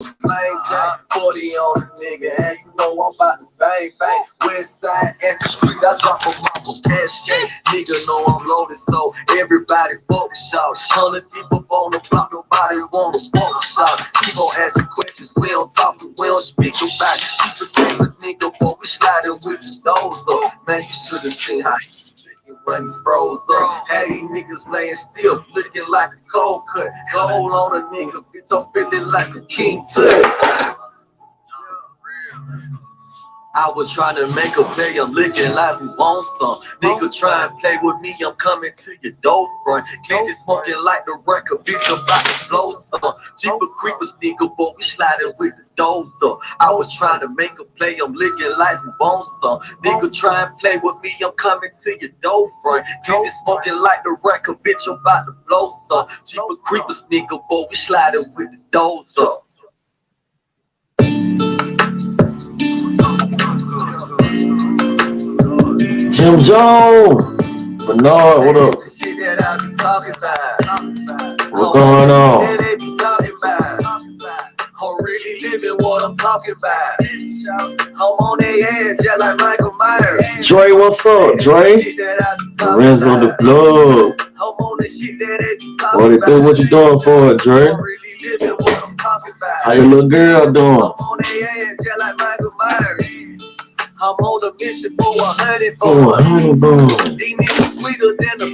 Plain Jack, 40 on the nigga, and you know I'm about to bang bang. West side at the street, I drop a mama cash check. Nigga know I'm loaded, so everybody focus out. 100 deep up on the block, nobody wanna focus out. Keep on asking questions, we don't talk, we don't speak about it. Keep it keep a nigga, but we sliding with the doors up. Man, you should've seen how when he froze up. Had these niggas laying still, looking like a cold cut. Gold on a nigga, bitch, I'm feeling like a king tut. I was trying to make a play, I'm looking like who wants some. Nigga try and play with me, I'm coming to your door front. Niggas smoking like the record, bitch, I'm about to blow some. Jeeper creepers, nigga, but we sliding with the doors up. I was trying to make a play, I'm looking like who wants some. Nigga try and play with me, I'm coming to your door front. Niggas smoking like the record, bitch, I'm about to blow some. Jeeper creepers, nigga, but we sliding with the doors up. Jim Jones, Bernard, what up? What's going on? I'm really living what I'm talking about. I'm on their ass just like Michael Myers. Dre, what's up, Dre? Lorenzo the plug. I'm on the shit that they What it do? What you doing for it, Dre? I'm really living what I'm talking about. How your little girl doing? I'm on their ass just like Michael Myers. I'm on a mission for 100 bone. These niggas sweeter than a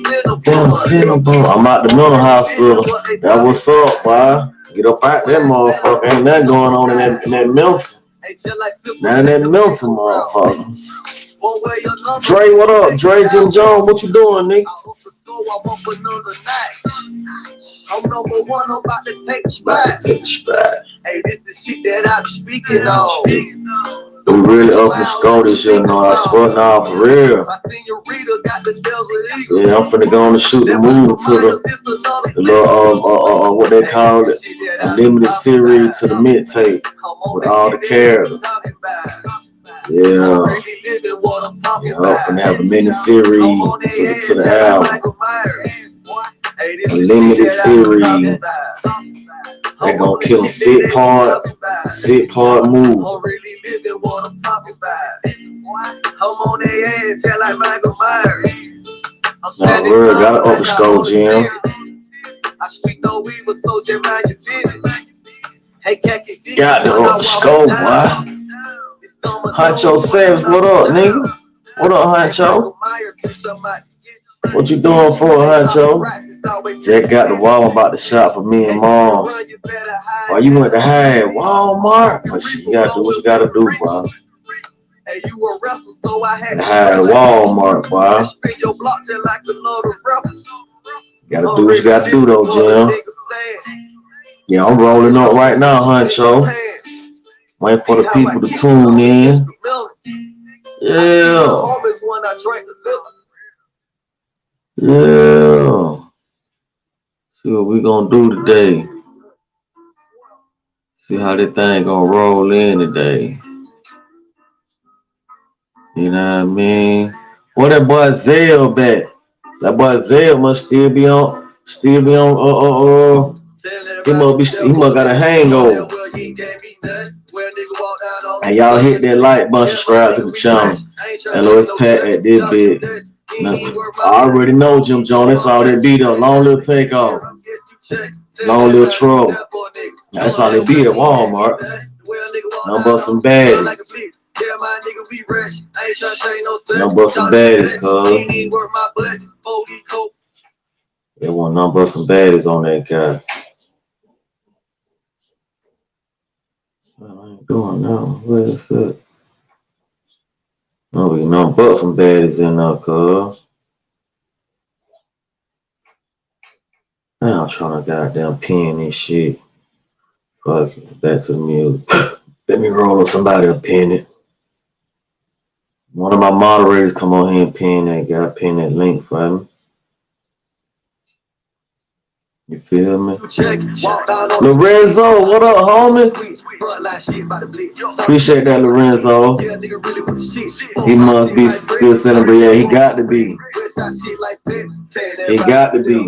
Damn, cinnamon. I'm at the mental hospital. That what's up, boy? Get up out that motherfucker. Ain't nothing going on in that Milton. Not in that Milton, motherfucker. Dre, what up? Dre, Jim Jones, what you doing, nigga? I'm number one, I'm about to take a spot. Hey, this the shit that I be speaking on. We really up the score this year, no, I swear, nah, for real. My senorita got the Desert Eagle. Yeah, I'm finna go on and shoot the movie to the little, what they call it, a limited series to the mid tape with all the characters. Yeah, I'm finna have a mini series to the album. A limited series. They gonna kill them sit part move. I'm really living what I'm talking about. I'm on their ass just like Michael Myers. Nah, real, gotta up the score, Jim. I speak no evil, so just mind your business. Hey, got to up the score, boy. Huncho Savage, what up, nigga? What up, Huncho? What you doing for, Huncho? Jack got the wall about to shop for me and Mom. Why you went to hide Walmart? But shit, you gotta do what you gotta do, bro. Hide Walmart, boy. Gotta do what you gotta do, though, Jim. Yeah, I'm rolling up right now, Huncho. Waiting for the people to tune in. Yeah. Yeah. See what we gonna do today. See how this thing gonna roll in today. You know what I mean? Where that boy Zell back? That boy Zell must still be on. He must got a hangover. And y'all hit that like button, subscribe to the channel. And Louis Pat at this bit. Now, I already know Jim Jones. That's all that be though. Long little Takeoff. Long little trouble. That's all they be at Walmart. Nothing but some baddies. Nothing but some baddies, cuz. There wasn't nothing but some baddies on that guy. I ain't doing now. Where is it? No, we nothing but some baddies in there, cuz. Now I'm trying to goddamn pin this shit. Fuck it. Back to the music. Let me roll up somebody to pin it. One of my moderators come on here and pin that guy, pin that link for me. You feel me? Check, walk down on Lorenzo, what up, homie? Appreciate that, Lorenzo. He must be still selling, but yeah, he got to be. He got to be.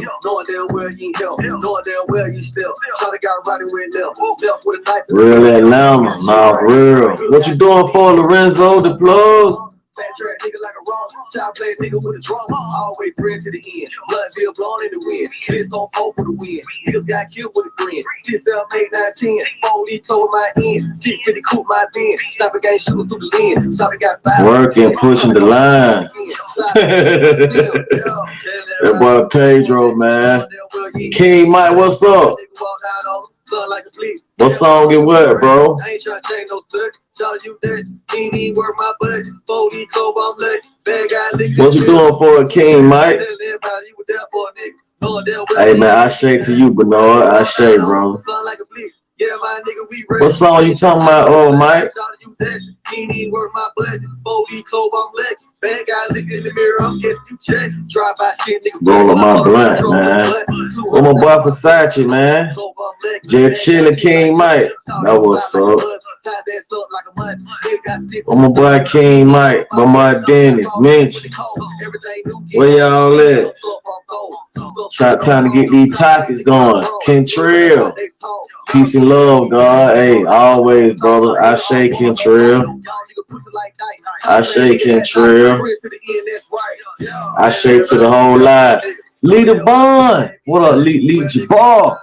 Real Atlanta, nah, for real. What you doing for, Lorenzo? The plug? Fat track nigga like a wrong. Child play nigga with a drum. Always bring to the end. Blood bill blown in the wind. Fist on pole for the win. Niggas got killed with a grin. 6, 7, 8, 9, 10. 4 lead cover my end. 6 50 coupe my bin. Stop a game shooting through the lens. Shot got 5. Working, pushing the line. That boy Pedro, man. King Mike, what's up? What song it what, bro? I ain't trying to change no search. Shout you that. Ain't even work my budget. 4 lead cover, I'm lucky. Bad guy lick. What you doing for a King Mike? Hey man, I shake to you, Bernard. I shake, bro. What song you talking about, oh Mike? Rolling my blunt, man. Where my boy Versace, man? J Chilla King Mike. That what's up. Where my boy King Mike? Where my Dennis, Mitch? Where y'all at? Trying to get these topics going. Kentrill. Peace and love, God. Hey, always, brother. I shake Kentrill. I shake Kentrill. I shake to the whole lot. Leader Bond. What up, Lee Jabbar?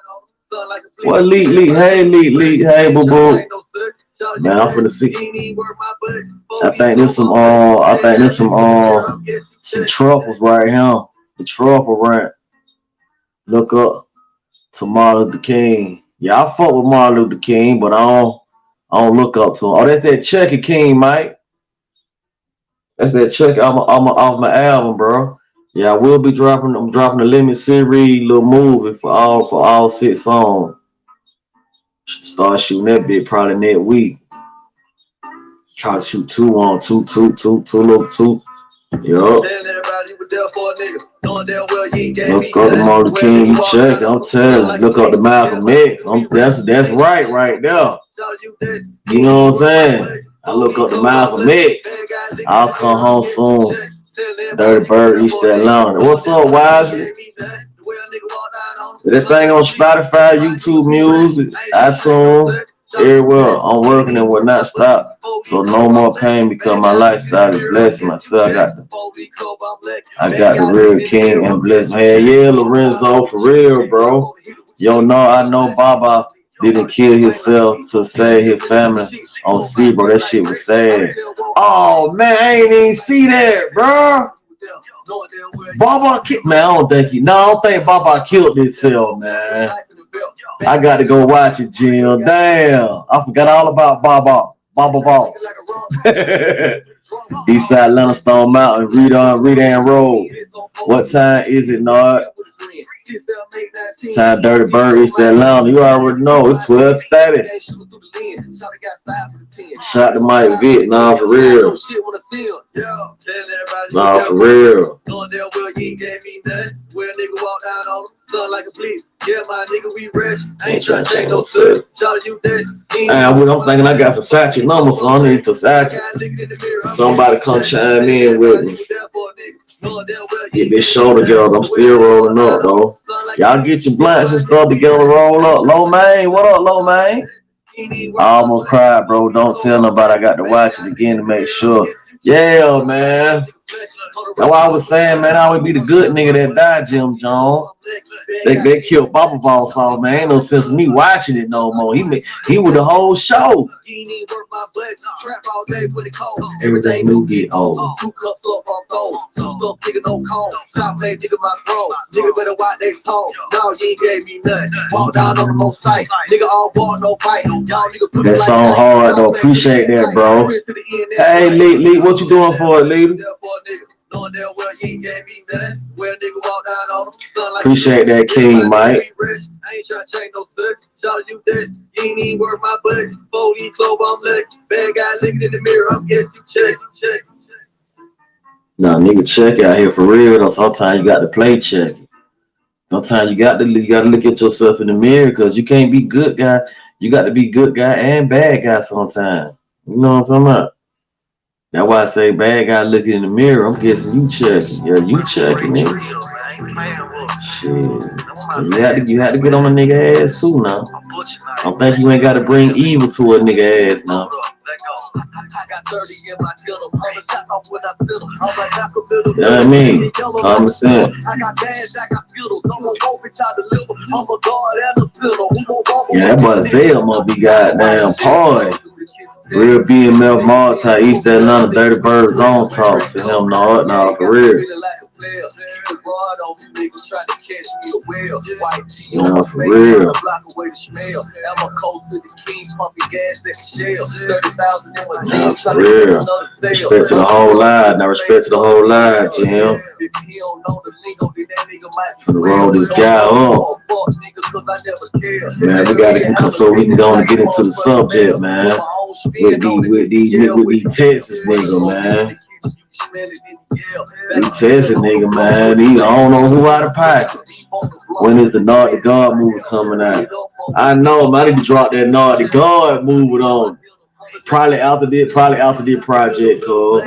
What Lee? Hey, Lee. Hey, boo boo. Man, I'm finna see. I think there's some truffles right here. The truffle rant. Look up to Martin Luther King. Yeah, I fuck with Martin Luther King, but I don't look up to him. Oh, that's that Chucky King, Mike. That's that Chucky off my album, bro. Yeah, I will be dropping. I'm dropping a limited series little movie for all 6 songs. Should start shooting that bit probably next week. Try to shoot 2 on 2. Yup. Look up the Martin King, you check. I'm telling you. Look up the Malcolm X. That's right there. You know what I'm saying? I look up the Malcolm X. I'll come home soon. Dirty Bird, East Atlanta. What's up, Wisely? That thing on Spotify, YouTube Music, iTunes, everywhere. I'm working and will not stop. So no more pain because my lifestyle is blessed. Myself, I got the real king and blessed. Hey, yeah, Lorenzo, for real, bro. Yo, I know Baba didn't kill himself to save his family on sea, bro. That shit was sad. Oh man, I ain't even see that, bro. Baba killed, man. I don't think Baba killed himself, man. I got to go watch it, Jim. Damn, I forgot all about Baba Boss. Eastside Atlanta, Stone Mountain, Redan Road. What time is it, Nard? Time Dirty Bird, East Atlanta. You already know it's 12:30. Shot to Mike Vick, nah, for real. Nah, for real. Ain't trying to change no set. I'm thinking I got Versace numbers, so I need Versace. Somebody come chime in with me. Get this show together. I'm still rolling up, though. Y'all get your blunts and stuff together, roll up. Low man, what up, Low man? I almost cried, bro. Don't tell nobody. I got to watch it again to make sure. Yeah, man. That's why I was saying, man, I would be the good nigga that died, Jim Jones. They killed Baba Boss off, man. Ain't no sense of me watching it no more. He was the whole show. Everything new get old. That song hard though. Appreciate that, bro. Hey, Lee, what you doing for it, Lee? Appreciate that, King Mike. Nah, nigga, check out here for real though. Sometimes you got to play check. Sometimes you got to look at yourself in the mirror because you can't be good guy. You got to be good guy and bad guy sometimes. You know what I'm talking about? That's why I say bad guy looking in the mirror. I'm guessing you checking. Yeah, you checking, nigga. Shit. You had to get on a nigga ass too now. I don't think you ain't got to bring evil to a nigga ass now. You know what I mean? Common sense. Yeah, that boy Zell must be goddamn party. Real BMF multi, East Atlanta, Dirty Bird Zone talk to him, no, for real. No, for real. Nah, for real. Respect to the whole line. Now respect to the whole line, Jim. For the roll this guy up. Man, we gotta come so we can go and get into the subject, man. With these Texas nigga, man. These Texas nigga, man. I don't know who out of pocket. When is the NARDDAGODCBE movie coming out? I know, man. I need to drop that NARDDAGODCBE movie on. Probably after this project, cuz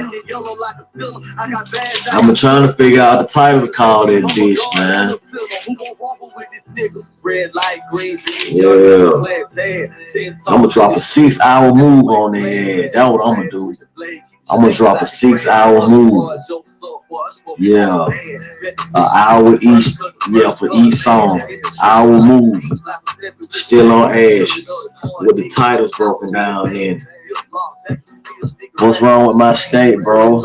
I'm trying to figure out the title to call that bitch, man. Yeah. I'm gonna drop a 6-hour move on their head. That's what I'm gonna do. I'm gonna drop a 6-hour move. Yeah. An hour each. Yeah, for each song. Hour move. Still on Ash. With the titles broken down in. What's wrong with my state, bro?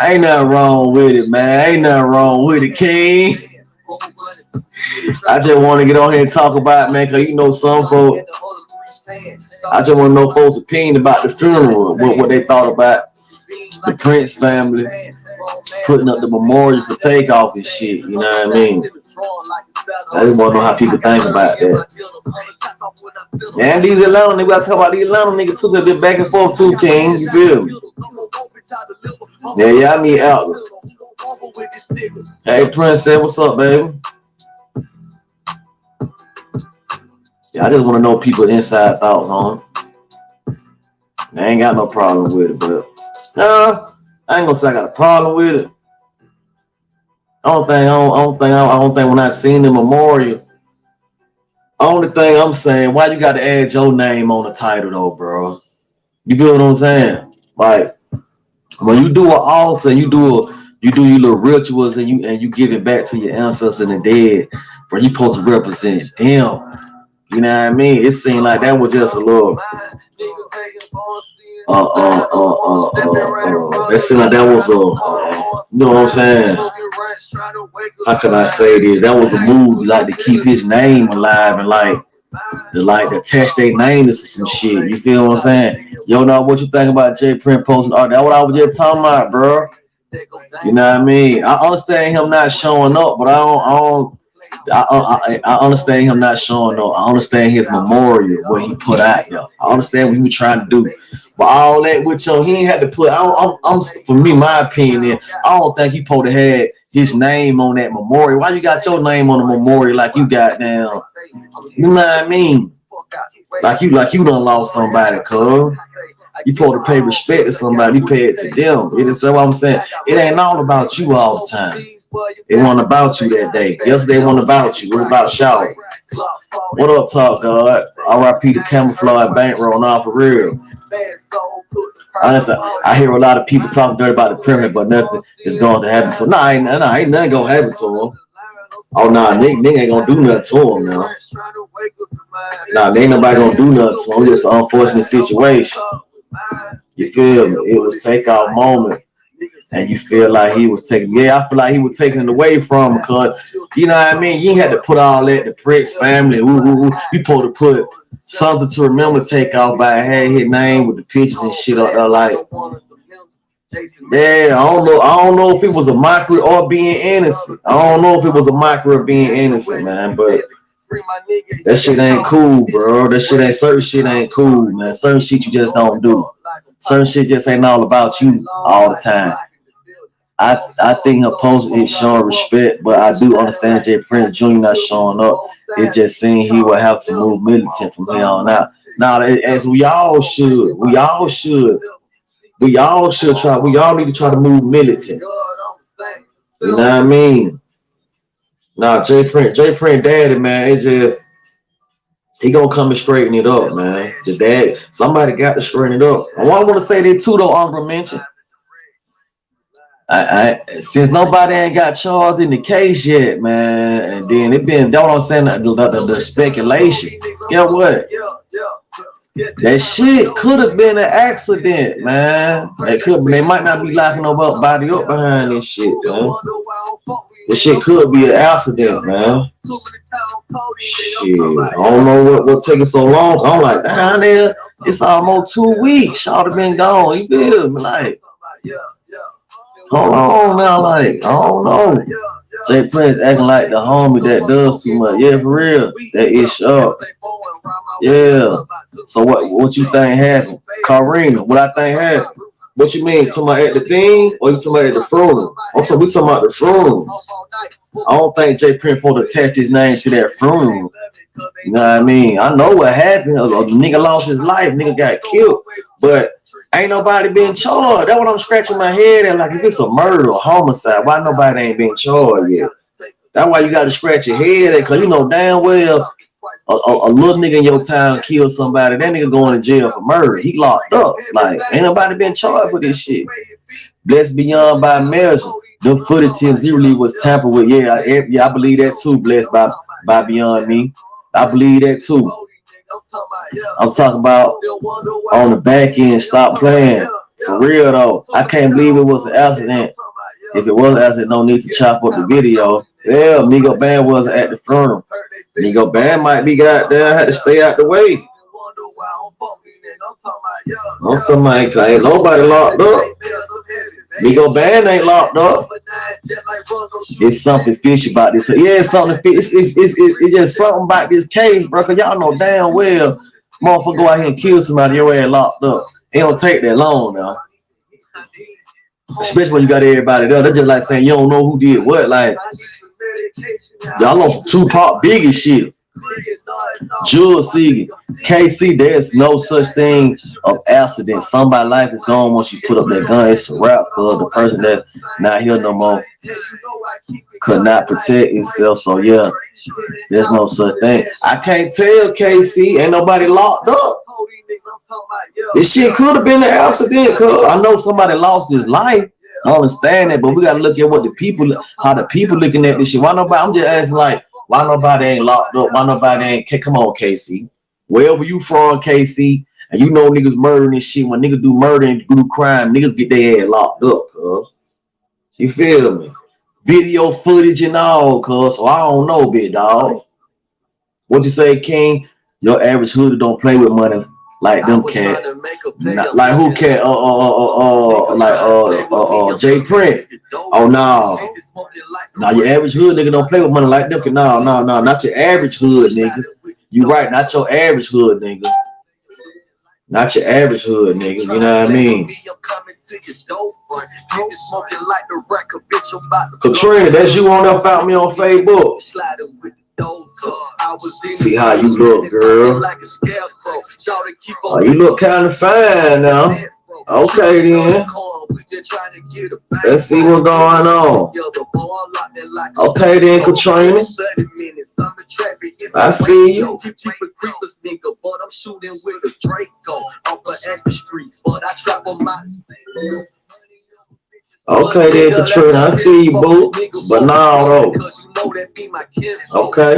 Ain't nothing wrong with it, man. Ain't nothing wrong with it, King. I just want to get on here and talk about it, man, because you know some folks. I just want to know folks' opinion about the funeral, what they thought about the Prince family putting up the memorial for Takeoff and shit. You know what I mean? I just want to know how people think about that. And these Atlanta niggas, I talk about these Atlanta niggas too, they've been back and forth too, King. You feel me? Yeah, I need out. Hey, Prince, what's up, baby? Yeah, I just want to know people's inside thoughts on it. I ain't got no problem with it, but I ain't gonna say I got a problem with it. I don't think when I seen the memorial, only thing I'm saying, why you gotta add your name on the title though, bro? You feel what I'm saying? Like when you do an altar and you do your little rituals and you give it back to your ancestors and the dead, bro, you supposed to represent them. You know what I mean? It seemed like that was just a little that seemed like that was a you know what I'm saying? How can I say this? That was a move like to keep his name alive and like to attach their name to some shit. You feel what I'm saying? Yo, know what you think about Jprince posting art? That's what I was just talking about, bro. You know what I mean? I understand him not showing up, but I understand him not showing up. I understand his memorial, what he put out there. I understand what he was trying to do. But all that with you, he ain't had to put. For me, my opinion, I don't think he supposed to have his name on that memorial. Why you got your name on the memorial like you got down? You know what I mean? Like you done lost somebody, cuz. You supposed to pay respect to somebody. You pay it to them. You know what I'm saying? It ain't all about you all the time. It wasn't about you that day. Yesterday it wasn't about you. It was about Shaw. What up, Talk God? R.I.P. the camouflage bankroll. Nah, for real. Honestly, I hear a lot of people talking dirty about the pyramid, but nothing is going to happen to him. Nah, ain't nothing gonna happen to him. Oh, nah, nigga ain't gonna do nothing to him, now. Nah, ain't nobody gonna do nothing to him. It's just an unfortunate situation. You feel me? It was Takeoff moment. And you feel like he was taking, I feel like he was taking it away from him because, you know what I mean? You ain't had to put all that, the Prince family, You supposed to put something to remember Takeoff by having his name with the pictures and shit up there. Like, yeah, I don't know if it was a mockery or being innocent. I don't know if it was a mockery or being innocent, man, but that shit ain't cool, bro. Certain shit ain't cool, man. Certain shit you just don't do. Certain shit just ain't all about you all the time. I think her post is showing respect, but I do understand Jprince Jr. not showing up. It's just saying he will have to move militant from here on out. Now, as we all should, we all need to try to move militant. You know what I mean? Now, Jprince daddy, man, it just, he gonna come and straighten it up, man. The dad, somebody got to straighten it up. I want to say that too, though, honorable mention. Since nobody ain't got charged in the case yet, man, and then it been, that's what I'm saying, the speculation. Get what? That shit could have been an accident, man. They might not be locking nobody up behind this shit, man. This shit could be an accident, man. Shit, I don't know what taking so long. I'm like, down there, it's almost 2 weeks. Should have been gone. You feel me? Like, hold on now, like, I don't know. Jprince acting like the homie that does too much. Yeah, for real. That is up. Yeah. So what you think happened? Karina, what I think happened? What you mean? Talking about at the thing or you talking about at the funeral? We talking about the funeral. I don't think Jprince supposed to attach his name to that funeral. You know what I mean? I know what happened. A nigga lost his life, nigga got killed, but ain't nobody been charged. That's what I'm scratching my head at. Like, if it's a murder or homicide, why nobody ain't been charged yet? That's why you got to scratch your head at, because you know damn well a little nigga in your town killed somebody. That nigga going to jail for murder. He locked up. Like, ain't nobody been charged for this shit. Blessed beyond by measure. Them footage TMZ was tampered with. Yeah, I believe that too. Blessed by beyond me. I believe that too. I'm talking about on the back end. Stop playing. For real though. I can't believe it was an accident. If it was an accident, no need to chop up the video. Yeah, Migos band was at the funeral. Migos band might be goddamn had to stay out the way. I'm somebody ain't nobody locked up. Migos band ain't locked up. It's something fishy about this. Yeah, it's something fishy. It's just something about this case, bro. Cause y'all know damn well, motherfucker go out here and kill somebody, your ass locked up. It don't take that long now. Especially when you got everybody there. That's just like saying you don't know who did what. Like, y'all lost Tupac biggest shit. Jules Seegan, KC, there's no such thing of accident. Somebody's life is gone once you put up that gun. It's a wrap, because the person that's not here no more could not protect himself. So yeah, there's no such thing. I can't tell, KC, ain't nobody locked up. This shit could have been an accident, cuz I know somebody lost his life. I understand that, but we gotta look at what how the people looking at this shit. Why nobody? I'm just asking, like, why nobody ain't locked up? Why nobody ain't? Come on, KC. Wherever you from, KC, and you know niggas murdering and shit. When niggas do murder and do crime, niggas get their ass locked up, cuz. You feel me? Video footage and all, cuz. So I don't know, big dog. What you say, King? Your average hood don't play with money like them cat. Like who cat? Jprince. Oh no. Now your average hood nigga don't play with money like them. No, not your average hood nigga. You right, not your average hood nigga. Not your average hood nigga. You know what I mean? Katrina, that's you on there, found me on Facebook. See how you look, girl. Oh, you look kind of fine now. Okay then. Let's see what's going on. Okay then, Katrina. I see you. Okay then, Katrina. I see you, boo. But no, though. Okay.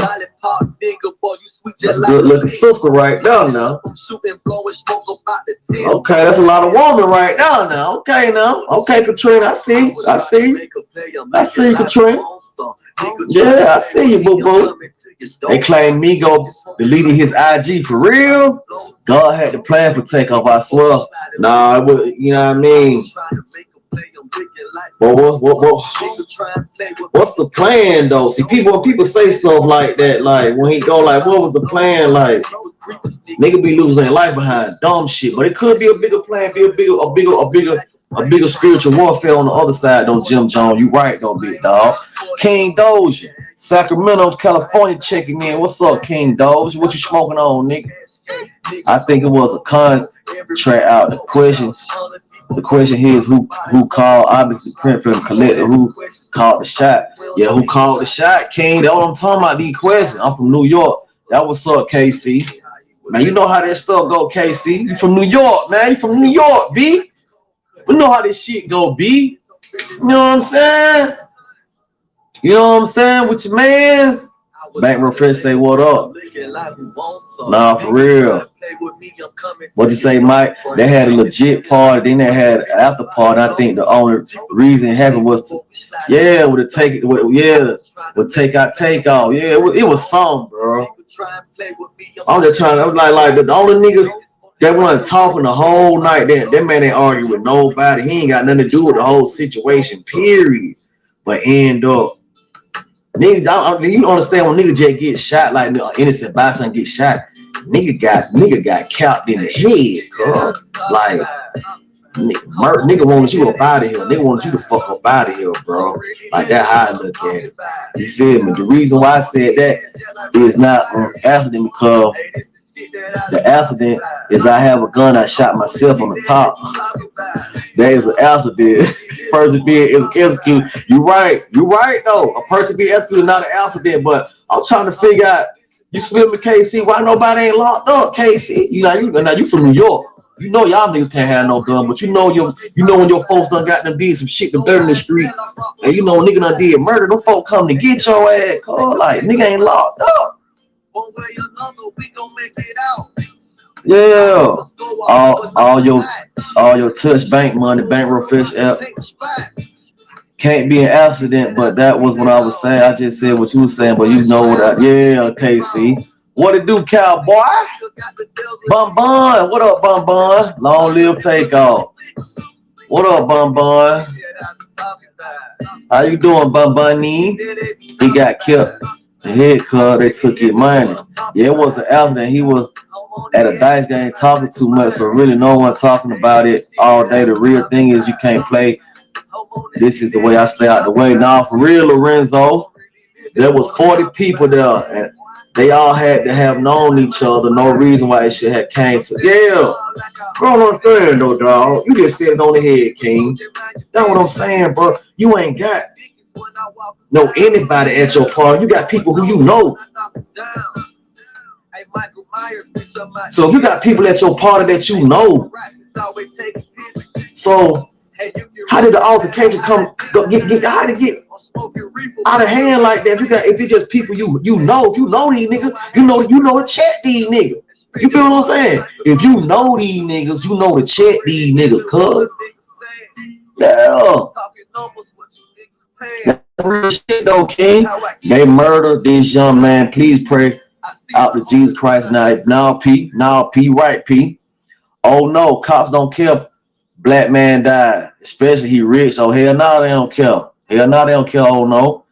That's a good looking sister right now. Okay, that's a lot of woman right now. Okay now. Okay, Katrina. I see you, Katrina. Yeah, I see you, boo. They claim Migos deleted his IG for real. God had the plan for Takeoff, I swear. Nah, you know what I mean? What's the plan though? See, people say stuff like that, like when he go like, what was the plan? Like, nigga be losing their life behind dumb shit, but it could be a bigger plan, be a bigger A bigger spiritual warfare on the other side, though, Jim Jones. You right, though, big dog. King Doja, Sacramento, California, checking in. What's up, King Doja? What you smoking on, nigga? I think it was a contract out. The question here is who called, obviously, print from collector, who called the shot. Yeah, who called the shot, King? That's what I'm talking about, these questions. I'm from New York. That what's up, KC. Man, you know how that stuff go, KC. You from New York, man. You from New York, B. We know how this shit go, B. You know what I'm saying? You know what I'm saying? With your mans. Bankroll Fresh say, what up? Nah, for real. What you say, Mike? They had a legit party, then they had an after party. I think the only reason it happened was to, with Takeoff. Yeah, it was something, bro. I'm just trying to, like the only nigga that wasn't talking the whole night, that man ain't arguing with nobody. He ain't got nothing to do with the whole situation, period. But end up, nigga, you don't understand when nigga just get shot, like innocent bystander get shot. Nigga got capped in the head, cuz. Like, nigga wanted you up out of here. Nigga wanted you to fuck up out of here, bro. Like, that's how I look at it. You feel me? The reason why I said that is not an accident, because the accident is I have a gun, I shot myself on the top. That is an accident. Person being executed. You right though. A person being executed, not an accident. But I'm trying to figure out, you feel me, KC? Why nobody ain't locked up, KC? You from New York. You know y'all niggas can't have no gun, but you know when your folks done got them did some shit to dirt in the street, and you know nigga done did murder, them folk come to get your ass, cuz. Like, nigga ain't locked up. One way or another, we gon' make it out. Yeah. All your touch bank money, Bankroll Fish app. Can't be an accident, but that was what I was saying. I just said what you were saying, but you know what KC. What it do, cowboy? Bun Bun. What up, Bun Bun? Long live Takeoff. What up, Bun Bun? How you doing, Bun Bunny? He got killed. The head cuz they took his money. Yeah, it was an accident. He was at a dice game talking too much, so really no one talking about it all day. The real thing is you can't play. This is the way I stay out the way. Now, for real, Lorenzo, there was 40 people there, and they all had to have known each other. No reason why it should have came to. Yeah, bro, don't understand though, dog. You just said it on the head, King. That's what I'm saying, bro. You ain't got no anybody at your party. You got people who you know. So if you got people at your party that you know, so how did the altercation get how did it get out of hand like that? If it's just people you know, if you know these niggas, you know to check these niggas. You feel what I'm saying? If you know these niggas, you know to check these niggas, cuz. Yeah. That's real shit though, King. They murdered this young man. Please pray out to Jesus Christ. Now P, right, P. Oh no, cops don't care. Black man died, especially he rich. Oh hell no, they don't care. Hell no, they don't care. Oh no.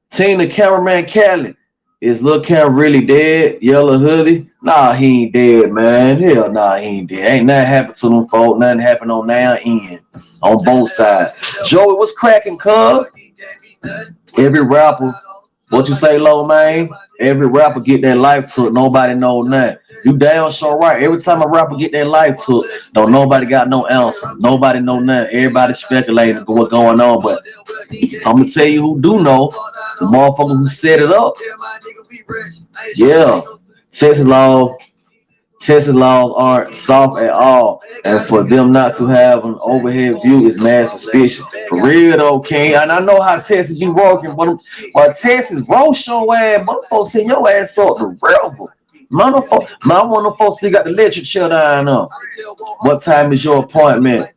Team the cameraman Cali. Is Lil Cam really dead? Yellow hoodie? Nah, he ain't dead, man. Hell nah, he ain't dead. Ain't nothing happened to them folk. Nothing happened on now end. On both sides. Joey, what's cracking, cuz? Every rapper, what you say, low man? Every rapper get their life took. Nobody know nothing. You damn sure right. Every time a rapper get their life took, don't nobody got no answer. Nobody know nothing. Everybody speculating what's going on. But I'm gonna tell you who do know. The motherfucker who set it up. Yeah. Texas laws aren't soft at all, and for them not to have an overhead view is mad suspicion. For real though, King. And I know how Texas be working, but Texas roast your ass, motherfuckers send your ass up the river. My one of them folks still got the literature down up. What time is your appointment?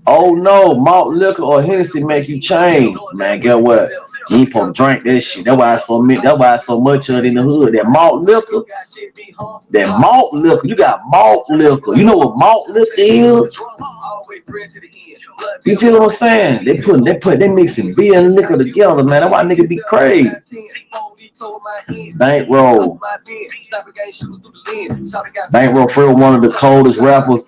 Oh no, malt liquor or Hennessy make you change. Man, get what? You ain't supposed to drink that shit. That's why so much of it in the hood. That malt liquor. You got malt liquor. You know what malt liquor is? You feel what I'm saying? They mixing beer and liquor together, man. That's why nigga be crazy. Bankroll for one of the coldest rappers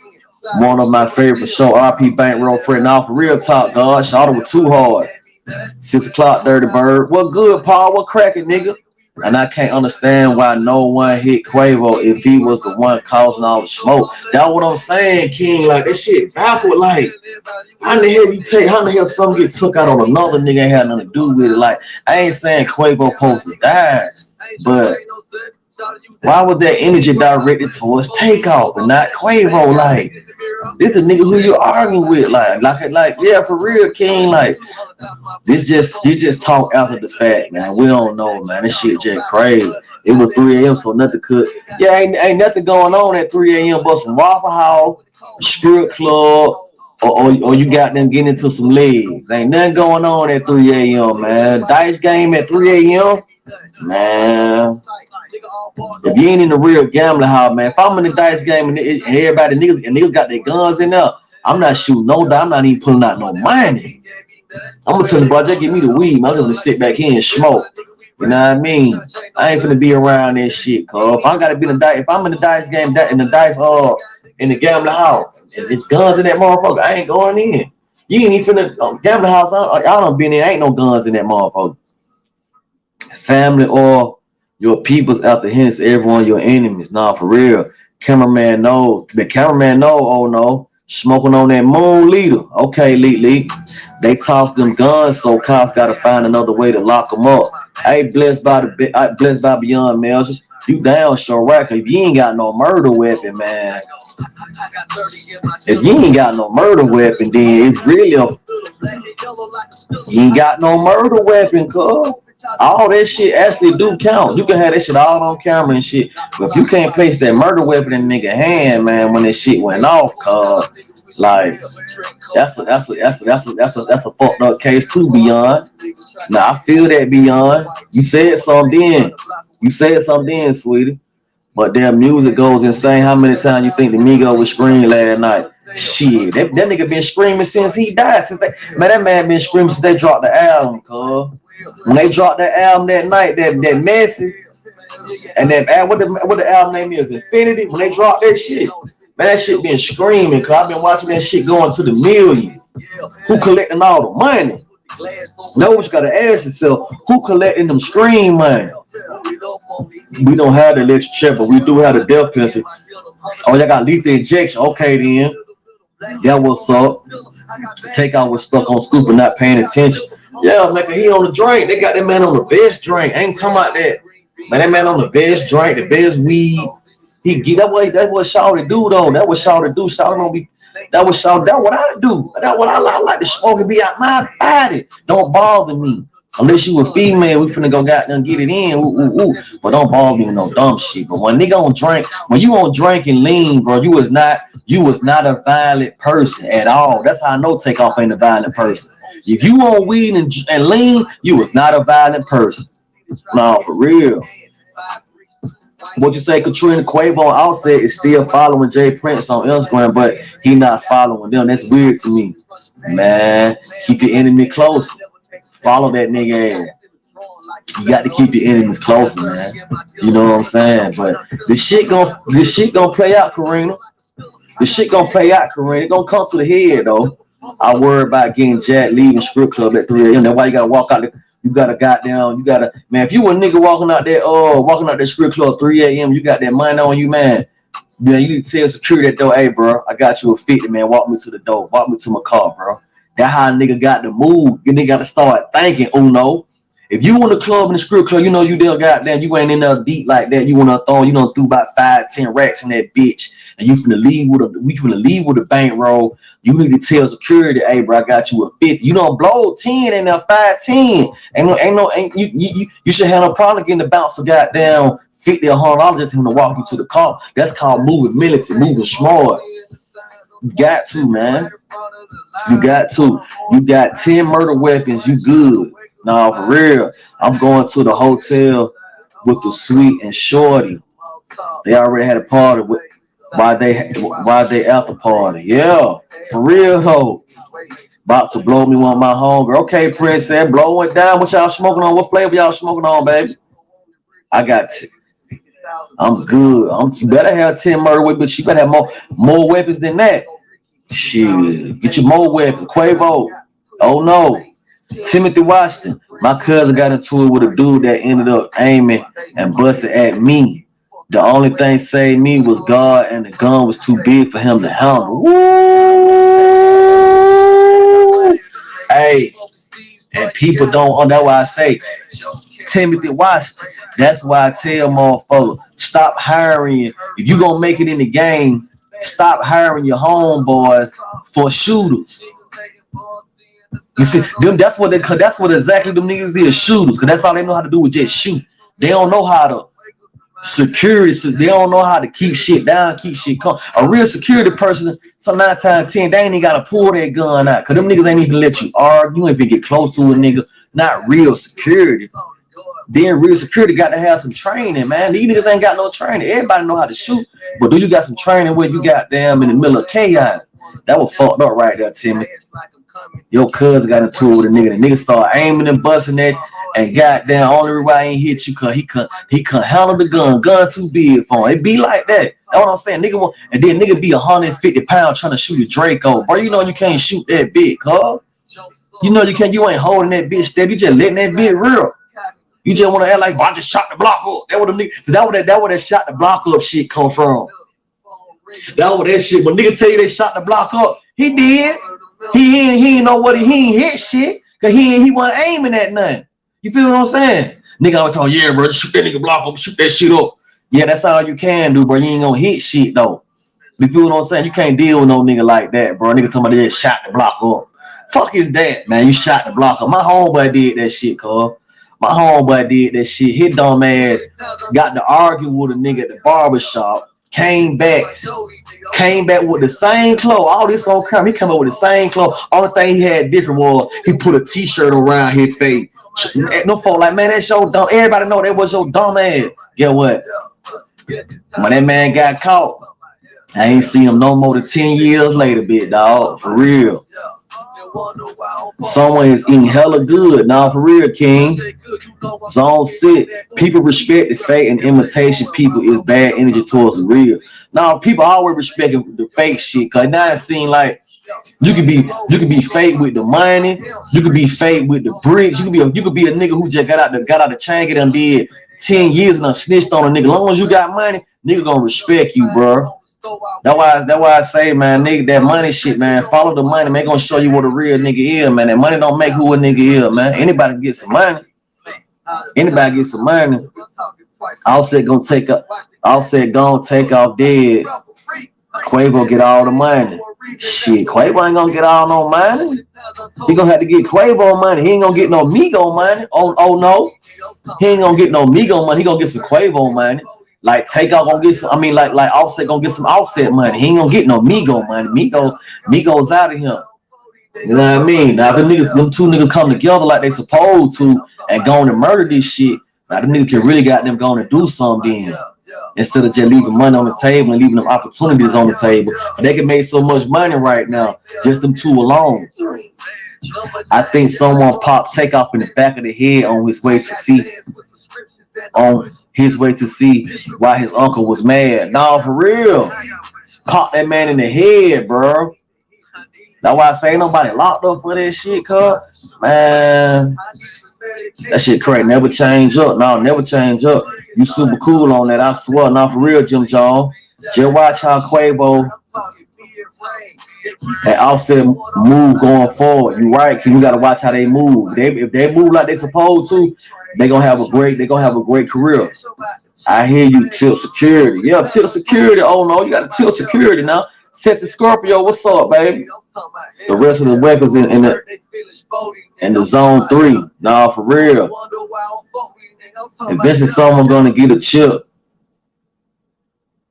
One of my favorite for sure. RP Bankroll Fred. Now for real talk, God. Shot it was too hard. 6 o'clock, Dirty Bird. What good, Paul? What cracking, nigga? And I can't understand why no one hit Quavo if he was the one causing all the smoke. That's what I'm saying, King. Like, that shit backward. Like, how the hell something get took out on another nigga ain't had nothing to do with it? Like, I ain't saying Quavo supposed to die, but why was that energy directed towards Takeoff and not Quavo? Like, this a nigga who you arguing with, like, yeah, for real, King. Like, this just talk after the fact, man. We don't know, man. This shit just crazy. It was 3 a.m., so nothing could. Yeah, ain't nothing going on at 3 a.m. but some Waffle House, strip club, or you got them getting into some legs. Ain't nothing going on at 3 a.m., man. Dice game at 3 a.m., man. If you ain't in the real gambling house, man. If I'm in the dice game and everybody niggas got their guns in there, I'm not shooting no die. I'm not even pulling out no money. I'm gonna tell you, bro, just give me the weed, man. I'm gonna sit back here and smoke. You know what I mean? I ain't finna be around that shit, cuz if I gotta be in the dice, if I'm in the dice game, in the dice in the gambling house, and there's guns in that motherfucker, I ain't going in. You ain't even finna gambling house. Y'all done been in, ain't no guns in that motherfucker. Family or your people's out the hints, everyone your enemies. Nah, for real. Cameraman know. The cameraman know, oh no. Smoking on that moon leader. Okay, Leak. They tossed them guns, so cops gotta find another way to lock them up. Hey, blessed by Beyond Melson. You down, sure right? Cause if you ain't got no murder weapon, man. If you ain't got no murder weapon, then it's really you ain't got no murder weapon, cuz. All that shit actually do count. You can have that shit all on camera and shit. But if you can't place that murder weapon in nigga hand, man, when that shit went off, cuz like that's a fucked up case too, Beyond. Now I feel that, Beyond. You said something then, sweetie. But their music goes insane. How many times you think the Migos was screaming last night? Shit, that nigga been screaming since he died. That man been screaming since they dropped the album, cuz. When they dropped that album that night, that Messy, and that what the album name is, Infinity. When they dropped that shit, man, that shit been screaming. Cause I've been watching that shit going to the millions. Who collecting all the money? Know what you gotta ask yourself? Who collecting them scream money? We don't have the electric chair, but we do have the death penalty. Oh, y'all got lethal injection. Okay, then. Yeah, what's up? Takeoff was stuck on scoop not paying attention. Yeah, man, he on the drink. They got that man on the best drink. I ain't talking about that. Man, that man on the best drink, the best weed. He get that way. That's what Shawty do though. That what Shawty do. Shawty don't be. That what Shawty. That what I do. That what I like to smoke and be out my body. Don't bother me. Unless you a female, we finna go got and get it in. Ooh. But don't bother me with no dumb shit. But when nigga on drink, when you on drink and lean, bro, you was not a violent person at all. That's how I know Takeoff ain't a violent person. If you on weed and lean, you was not a violent person. No, for real. What you say, Katrina Quavo on Outset is still following Jprince on Instagram, but he not following them. That's weird to me. Man, keep your enemy close. Follow that nigga ass. You got to keep your enemies closer, man. You know what I'm saying? But this shit gonna play out, Karina. This shit gonna play out, Karina. It gonna come to the head though. I worry about getting Jack leaving strip club at 3 a.m. That's why you gotta walk out. You gotta man. If you a nigga walking out that strip club 3 a.m. You got that money on you, man. Yeah, you need to tell security that door, hey, bro, I got you a 50, man. Walk me to the door. Walk me to my car, bro. That's how a nigga got to move. You nigga got to start thinking, Uno. If you in the club in the strip club, you know you there, goddamn, you ain't in there deep like that. You wanna throw, you know, threw about 5-10 racks in that bitch, and you finna leave with a bankroll. You need to tell security, hey, bro, I got you a 50. You don't blow 10 and then 5-10. You should have no problem getting the bouncer goddamn $50 or $100 just for him to walk you to the car. That's called moving militant, moving smart. You got to, man. You got to. You got 10 murder weapons. You good. Nah, for real. I'm going to the hotel with the sweet and shorty. They already had a party with why they at the party. Yeah, for real though. About to blow me one of my homegirl. Okay, Princess, blow it down. What y'all smoking on? What flavor y'all smoking on, baby? I got I'm good. You better have 10 murder weapons, but you better have more weapons than that. Shit, get your more weapons. Quavo. Oh no. Timothy Washington. My cousin got into it with a dude that ended up aiming and busting at me. The only thing saved me was God, and the gun was too big for him to handle. Woo! Hey, and people don't. That's why I say Timothy Washington. That's why I tell motherfuckers, stop hiring. If you gonna make it in the game, stop hiring your homeboys for shooters. You see, them that's what exactly them niggas is, shooters, because that's all they know how to do is just shoot. They don't know how to security, they don't know how to keep shit down, keep shit calm. A real security person, so 9 times 10, they ain't even gotta pull that gun out, because them niggas ain't even let you argue, you ain't even get close to a nigga. Not real security. Then real security got to have some training, man. These niggas ain't got no training. Everybody know how to shoot, but do you got some training where you got them in the middle of chaos? That was fucked up right there, Timmy. Your cousin got into it with a nigga. The nigga started aiming and busting that, and goddamn, only reason I ain't hit you cause he couldn't handle the gun. Gun too big for him. It be like that. That's what I'm saying. Nigga, and then nigga be 150 pounds trying to shoot a Draco. Bro, you know you can't shoot that big, huh? You know you can't. You ain't holding that bitch steady. You just letting that bitch real. You just want to act like, I just shot the block up. That would have nigga. So that where that shot the block up shit come from. That where that shit. When nigga tell you they shot the block up, he did. He ain't know what he ain't hit shit, cause he wasn't aiming at nothing. You feel what I'm saying? Nigga always talking, yeah, bro, shoot that nigga block up, shoot that shit up. Yeah, that's all you can do, bro. You ain't gonna hit shit though. You feel what I'm saying? You can't deal with no nigga like that, bro. Nigga talking about they just shot the block up. Fuck is that, man? You shot the block up. My homeboy did that shit, cuz. My homeboy did that shit. His dumb ass got to argue with a nigga at the barbershop. Came back with the same clothes. All this on camera. He come up with the same clothes. Only thing he had different was he put a t-shirt around his face. No folk like, man, that's your dumb. Everybody know that was your dumb ass. Get what? When that man got caught, I ain't seen him no more than 10 years later, big dog. For real. Someone is eating hella good. Nah, for real, King. Zone 6. People respect the fake and imitation people is bad energy towards the real. Now, people always respect the fake shit. Cause now it seems like you could be fake with the money. You could be fake with the bricks. You could be a nigga who just got out the chain and done did 10 years and done snitched on a nigga. As long as you got money, nigga gonna respect you, bro. That's why I say, man, nigga, that money shit, man. Follow the money, man. Gonna show you what a real nigga is, man. That money don't make who a nigga is, man. Anybody can get some money. Anybody get some money. Offset gonna take up. Offset gonna take off dead. Quavo get all the money. Shit, Quavo ain't gonna get all no money. He gonna have to get Quavo money. He ain't gonna get no Migo money. Oh no, he ain't gonna get no Migo money. He gonna get some Quavo money. Like Takeoff gonna get some. I mean, like Offset gonna get some Offset money. He ain't gonna get no Migo money. Migo's out of here. You know what I mean? Now them two niggas come together like they supposed to and going to murder this shit. Now them niggas can really got them going to do something then. Instead of just leaving money on the table and leaving them opportunities on the table. But they can make so much money right now, just them two alone. I think someone popped Takeoff in the back of the head on his way to see why his uncle was mad. Nah, for real. Pop that man in the head, bro. That's why I say ain't nobody locked up for that shit, cuz. Man, that shit correct. Never change up. No, never change up. You super cool on that. I swear. Not for real, Jim Jones. Just watch how Quavo and Offset move going forward. You right, King. You gotta watch how they move. If they move like they supposed to, they gonna have a great career. I hear you, Tilt Security. Yeah, Tilt Security. Oh no, you gotta Tilt Security now. Sexy Scorpio, what's up, baby? The rest of the weapons in the zone 3. Nah, for real. Eventually someone gonna get a chip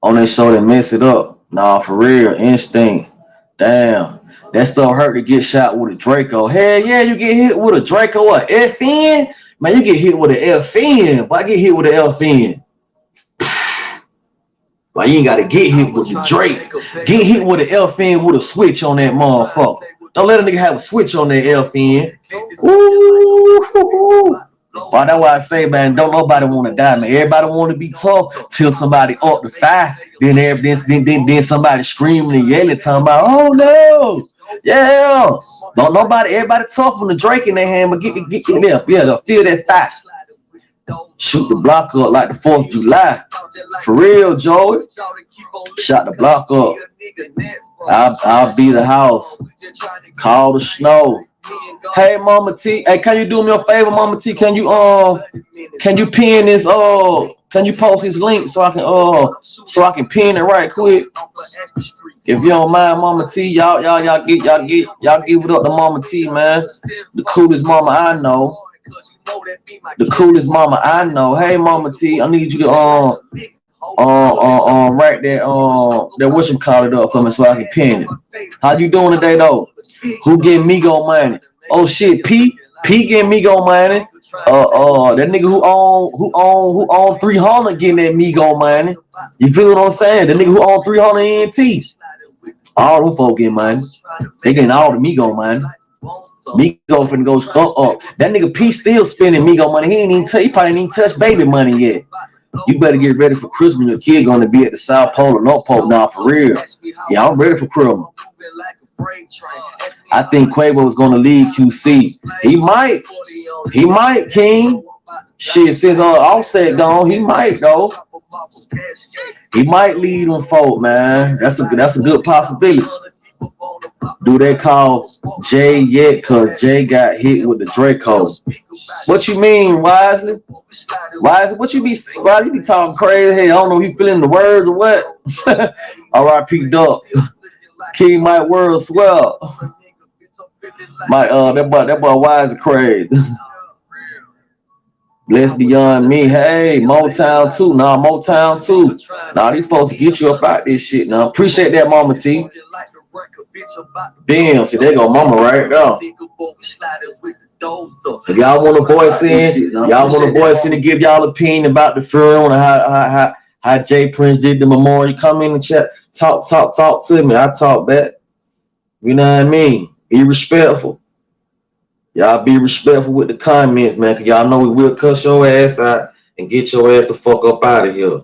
on their shoulder and mess it up. Nah, for real. Instinct. Damn. That stuff hurt to get shot with a Draco. Hell yeah, you get hit with a Draco or FN? Man, you get hit with an FN. But I get hit with an FN. But you ain't gotta get hit with the Drake. Get hit with an FN with a switch on that motherfucker. Don't let a nigga have a switch on that FN. Ooh. Well, that's why I say, man, don't nobody want to die, man. Everybody want to be tough till somebody up the fire. Then somebody screaming and yelling, talking about, oh no, yeah. Don't nobody, everybody tough when the Drake in their hand, but get there, yeah, they'll feel that fire. Shoot the block up like the 4th of July. For real, Joey. Shot the block up. I'll be the house. Call the snow. Hey, Mama T. Hey, can you do me a favor, Mama T? Can you pin this? Can you post this link so I can pin it right quick? If you don't mind, Mama T, y'all give it up to Mama T, man. The coolest mama I know. The coolest mama I know. Hey, Mama T, I need you to write that whatchamacallit it up for me so I can pin it. How you doing today though? Who getting Migo money? Oh shit, P getting Migo money. That nigga who own 300 getting that Migo money. You feel what I'm saying? The nigga who own 300 ENT. All them folk getting money. They getting all the Migo money. Migo finna go up. That nigga P still spending Migo money. He probably ain't even touch baby money yet. You better get ready for Christmas. Your kid gonna be at the South Pole or North Pole now, for real. Yeah, I'm ready for Christmas. I think Quavo is gonna leave QC. He might, King. Shit, since Offset gone, he might though. He might lead them folk, man. That's a good possibility. Do they call Jay yet? Cause Jay got hit with the Draco. What you mean, Wisely? Wisely, what you be saying? Wisely, you be talking crazy. Hey, I don't know if you feeling the words or what. R.I.P. Duck. King Mike World swell. That boy Wisely crazy. Bless beyond me. Hey, Motown too. Motown too. These folks get you up out this shit. Now appreciate that, Mama T. Damn, see, there go Mama right now. If y'all want a voice in, to give y'all opinion about the funeral and how Jprince did the memorial, come in the chat, talk to me. I talk back. You know what I mean? Be respectful. Y'all be respectful with the comments, man, because y'all know we will cuss your ass out and get your ass the fuck up out of here.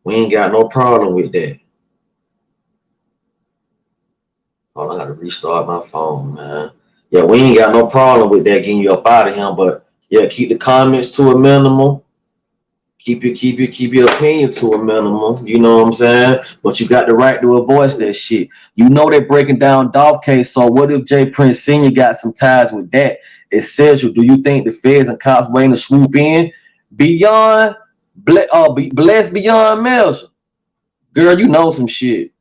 We ain't got no problem with that. Oh, I gotta restart my phone, man. Yeah, we ain't got no problem with that getting you up out of here, but yeah, keep the comments to a minimum. Keep your opinion to a minimum. You know what I'm saying? But you got the right to voice that shit. You know they're breaking down Dolph case. So what if Jprince Sr. got some ties with that? Essential. Do you think the feds and cops waiting to swoop in beyond blessed beyond measure? Girl, you know some shit.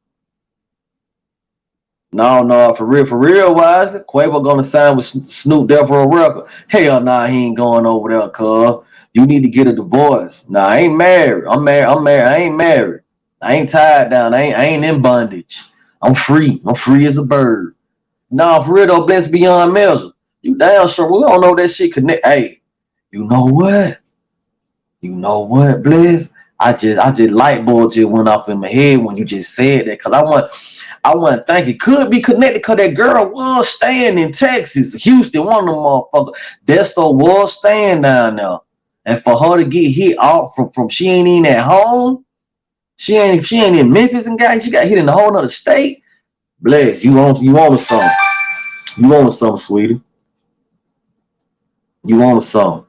No, for real, Wisely. Quavo gonna sign with Snoop Dogg for a record. Hell nah, he ain't going over there, cuz. You need to get a divorce. Nah, I ain't married. I'm married. I ain't married. I ain't tied down. I ain't in bondage. I'm free. I'm free as a bird. Nah, for real though, blessed beyond measure. You damn sure we don't know that shit connect. Hey, you know what? Bless? I just light bulb just went off in my head when you just said that, cause I want to think it could be connected because that girl was staying in Texas, Houston, one of them motherfuckers. Desto was staying down there. And for her to get hit off from she ain't even at home, she ain't in Memphis and she got hit in a whole other state. Bless, you want something. You want something, sweetie. You want something.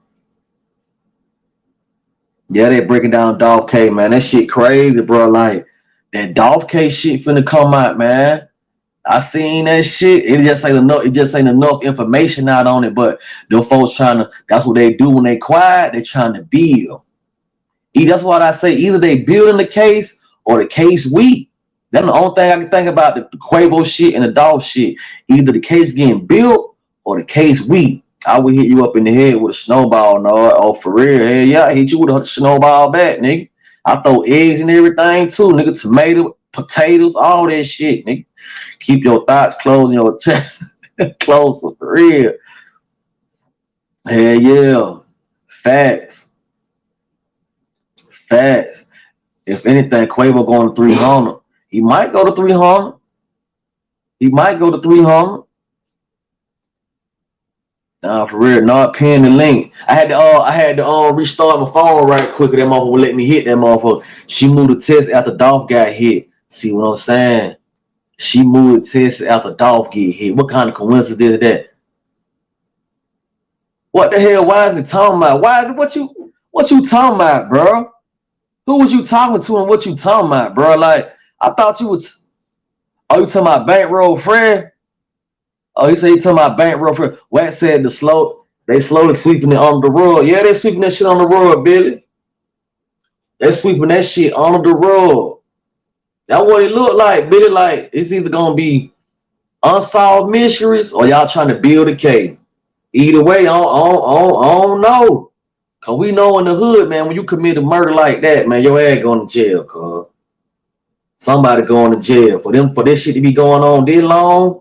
Yeah, they breaking down Dolph K, man. That shit crazy, bro. Like, that Dolph K shit finna come out, man. I seen that shit. It just ain't enough information out on it. But them folks that's what they do when they quiet. They trying to build. That's what I say. Either they building the case or the case weak. That's the only thing I can think about, the Quavo shit and the Dolph shit. Either the case getting built or the case weak. I would hit you up in the head with a snowball, no. Oh, for real. Hell yeah, I hit you with a snowball back, nigga. I throw eggs and everything too, nigga. Tomato, potatoes, all that shit, nigga. Keep your thoughts closed and your chest closer, for real. Hell yeah. Facts. If anything, Quavo going to 300. He might go to 300. Nah, for real, not pin the link. I had to restart my phone right quick. That motherfucker would let me hit that motherfucker. She moved the test after Dolph got hit. See what I'm saying? She moved the test after Dolph get hit. What kind of coincidence is that? What the hell? Why is it talking about? What you talking about, bro? Who was you talking to and what you talking about, bro? Like, I thought you was. Oh, you talking about bankroll friend? Oh, he said he talking about bankroll friend. Watt said they slowly sweeping it under the rug. Yeah, they sweeping that shit on the rug, Billy. They sweeping that shit under the rug. That's what it looked like, Billy. Like, it's either gonna be unsolved mysteries or y'all trying to build a case. Either way, I don't know. Cause we know in the hood, man, when you commit a murder like that, man, your ass going to jail, cuz. Somebody going to jail. For this shit to be going on this long,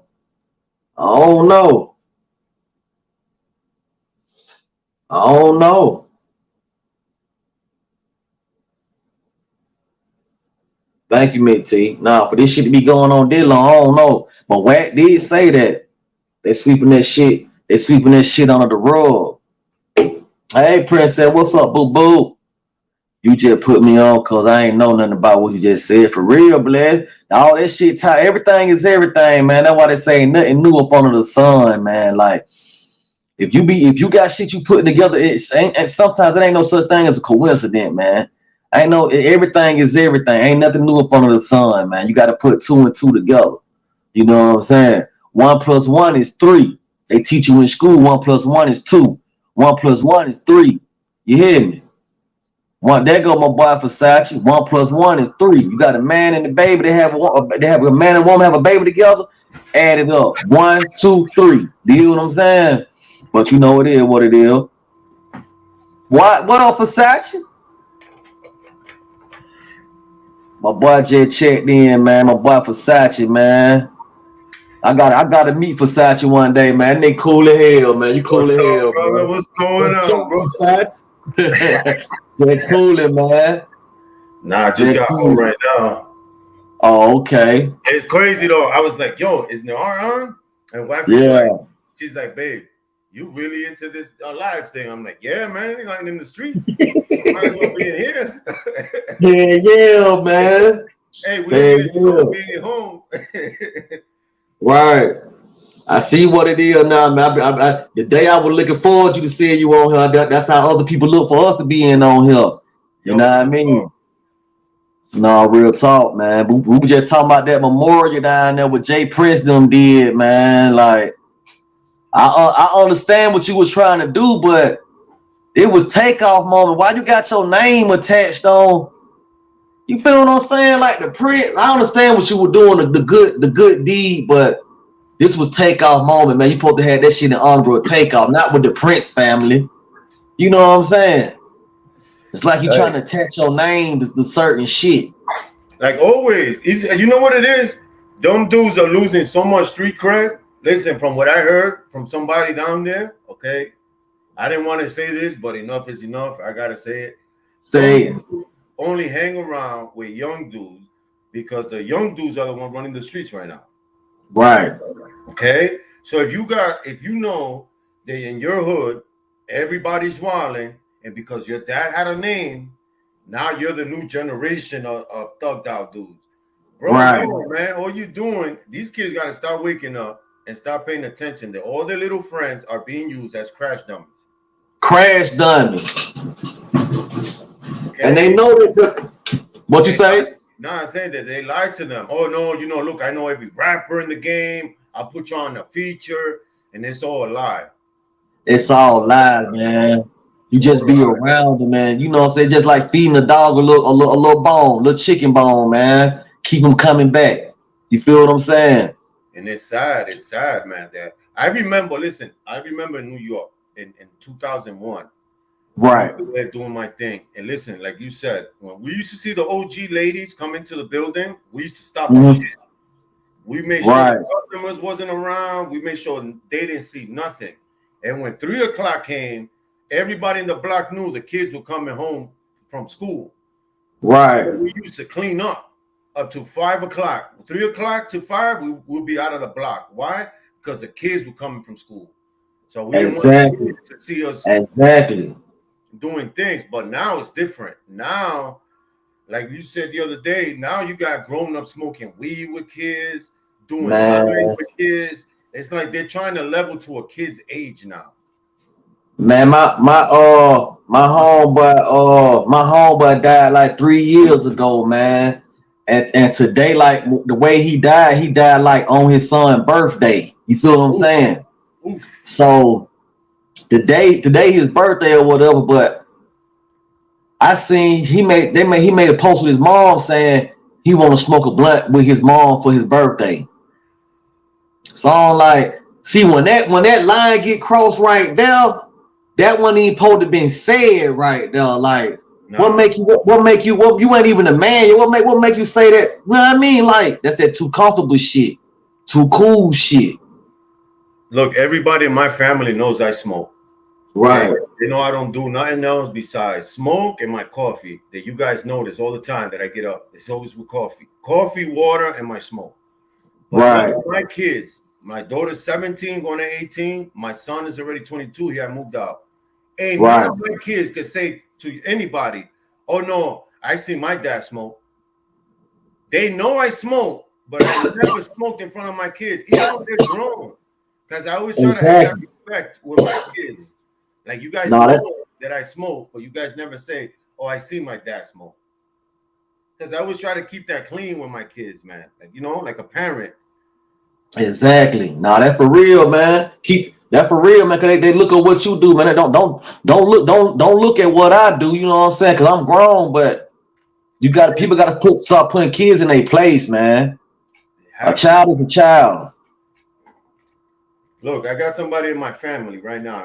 I don't know. I don't know. Thank you, Mick T. Nah, for this shit to be going on this long, I don't know. But Wack did say that. They sweeping that shit. They sweeping that shit under the rug. Hey, Princess, what's up, boo-boo? You just put me on because I ain't know nothing about what you just said. For real, bless. All that shit, everything is everything, man. That's why they say nothing new up under the sun, man. Like, if you got shit you putting together, and sometimes it ain't no such thing as a coincidence, man. I know everything is everything. Ain't nothing new up under the sun, man. You got to put 2 and 2 together. You know what I'm saying? 1 + 1 is 3. They teach you in school 1 + 1 is 2. 1 + 1 is 3. You hear me? There go my boy Versace. 1 + 1 is 3. You got a man and a baby. They have a man and woman have a baby together. Add it up. 1, 2, 3. Do you know what I'm saying? But you know it is what it is. What up, Versace? My boy just checked in, man. My boy Versace, man. I gotta meet Versace one day, man. They cool as hell, man. You cool What's as up, hell, brother? bro. What's going on, bro? Versace? They're cooling, man. Nah, I just got home right now. Oh, okay. It's crazy though. I was like, "Yo, is Noir on?" And wife is like, she's like, "Babe, you really into this live thing?" I'm like, "Yeah, man. You're not in the streets. Might as well be in here." yeah, man. Hey, we don't be at home. Right. I see what it is now, man. The day I was looking forward to seeing you on here, that's how other people look for us to be in on here. You know what I mean? No, real talk, man. We were just talking about that memorial down there with Jprince them did, man. Like, I understand what you was trying to do, but it was Takeoff moment. Why you got your name attached on? You feel what I'm saying? Like the Prince. I understand what you were doing, the good deed, but this was Takeoff moment, man. You supposed to have that shit in honor of Takeoff, not with the Prince family. You know what I'm saying? It's like you trying to attach your name to certain shit. Like always, you know what it is? Them dudes are losing so much street cred. Listen, from what I heard from somebody down there, okay, I didn't want to say this, but enough is enough. I gotta say it. Say it. Only hang around with young dudes because the young dudes are the ones running the streets right now. Right. Okay. So if you know that in your hood everybody's wilding, and because your dad had a name, now you're the new generation of thugged out dudes. Bro, right. No, man, all you doing, these kids got to start waking up and start paying attention that all their little friends are being used as crash dummies. Crash dummies. Okay. And they know that. What you say? No, I'm saying that they lied to them. Oh, no, look, I know every rapper in the game. I'll put you on a feature, and it's all a lie. It's all lies, man. You just be around them, man. You know what I'm saying? Just like feeding a dog a little bone, a little chicken bone, man. Keep them coming back. You feel what I'm saying? And it's sad, man. That I remember in New York in 2001. Right. They're doing my thing. And listen, like you said, when we used to see the OG ladies come into the building, we used to stop the shit. We made sure the customers wasn't around. We made sure they didn't see nothing. And when 3 o'clock came, everybody in the block knew the kids were coming home from school. Right. So we used to clean up to 5 o'clock. 3 o'clock to 5, we'll be out of the block. Why? Because the kids were coming from school. So we didn't want to see us doing things. But now it's different. Now, like you said the other day, now you got grown up smoking weed with kids, doing lines with kids. It's like they're trying to level to a kid's age now. Man, my homeboy died like 3 years ago, man. And today, like the way he died like on his son's birthday. You feel what I'm saying? Oof. So today his birthday or whatever, but I seen he made a post with his mom saying he want to smoke a blunt with his mom for his birthday. So I'm like, see, when that line get crossed right there, that one ain't supposed to been said right there. Like, what you ain't even a man. What make you say that? You know what I mean? Like, that's that too comfortable shit, too cool shit. Look, everybody in my family knows I smoke. Right. They know I don't do nothing else besides smoke and my coffee. That you guys notice all the time that I get up. It's always with coffee. Coffee, water, and my smoke. But right. My kids, my daughter's 17, going to 18. My son is already 22. He had moved out. Ain't none of my kids could say to anybody, oh no, I see my dad smoke. They know I smoke, but I never smoked in front of my kids, even though they're grown. Because I always try to have that respect with my kids. Like, you guys know that I smoke, but you guys never say, oh, I see my dad smoke. Because I always try to keep that clean with my kids, man. Like, you know, like a parent. Exactly. Nah, that's for real, man. Keep that for real, man. Cause they look at what you do, man. They don't look at what I do. You know what I'm saying? Cause I'm grown, but people gotta start putting kids in their place, man. A child is a child. Look, I got somebody in my family right now,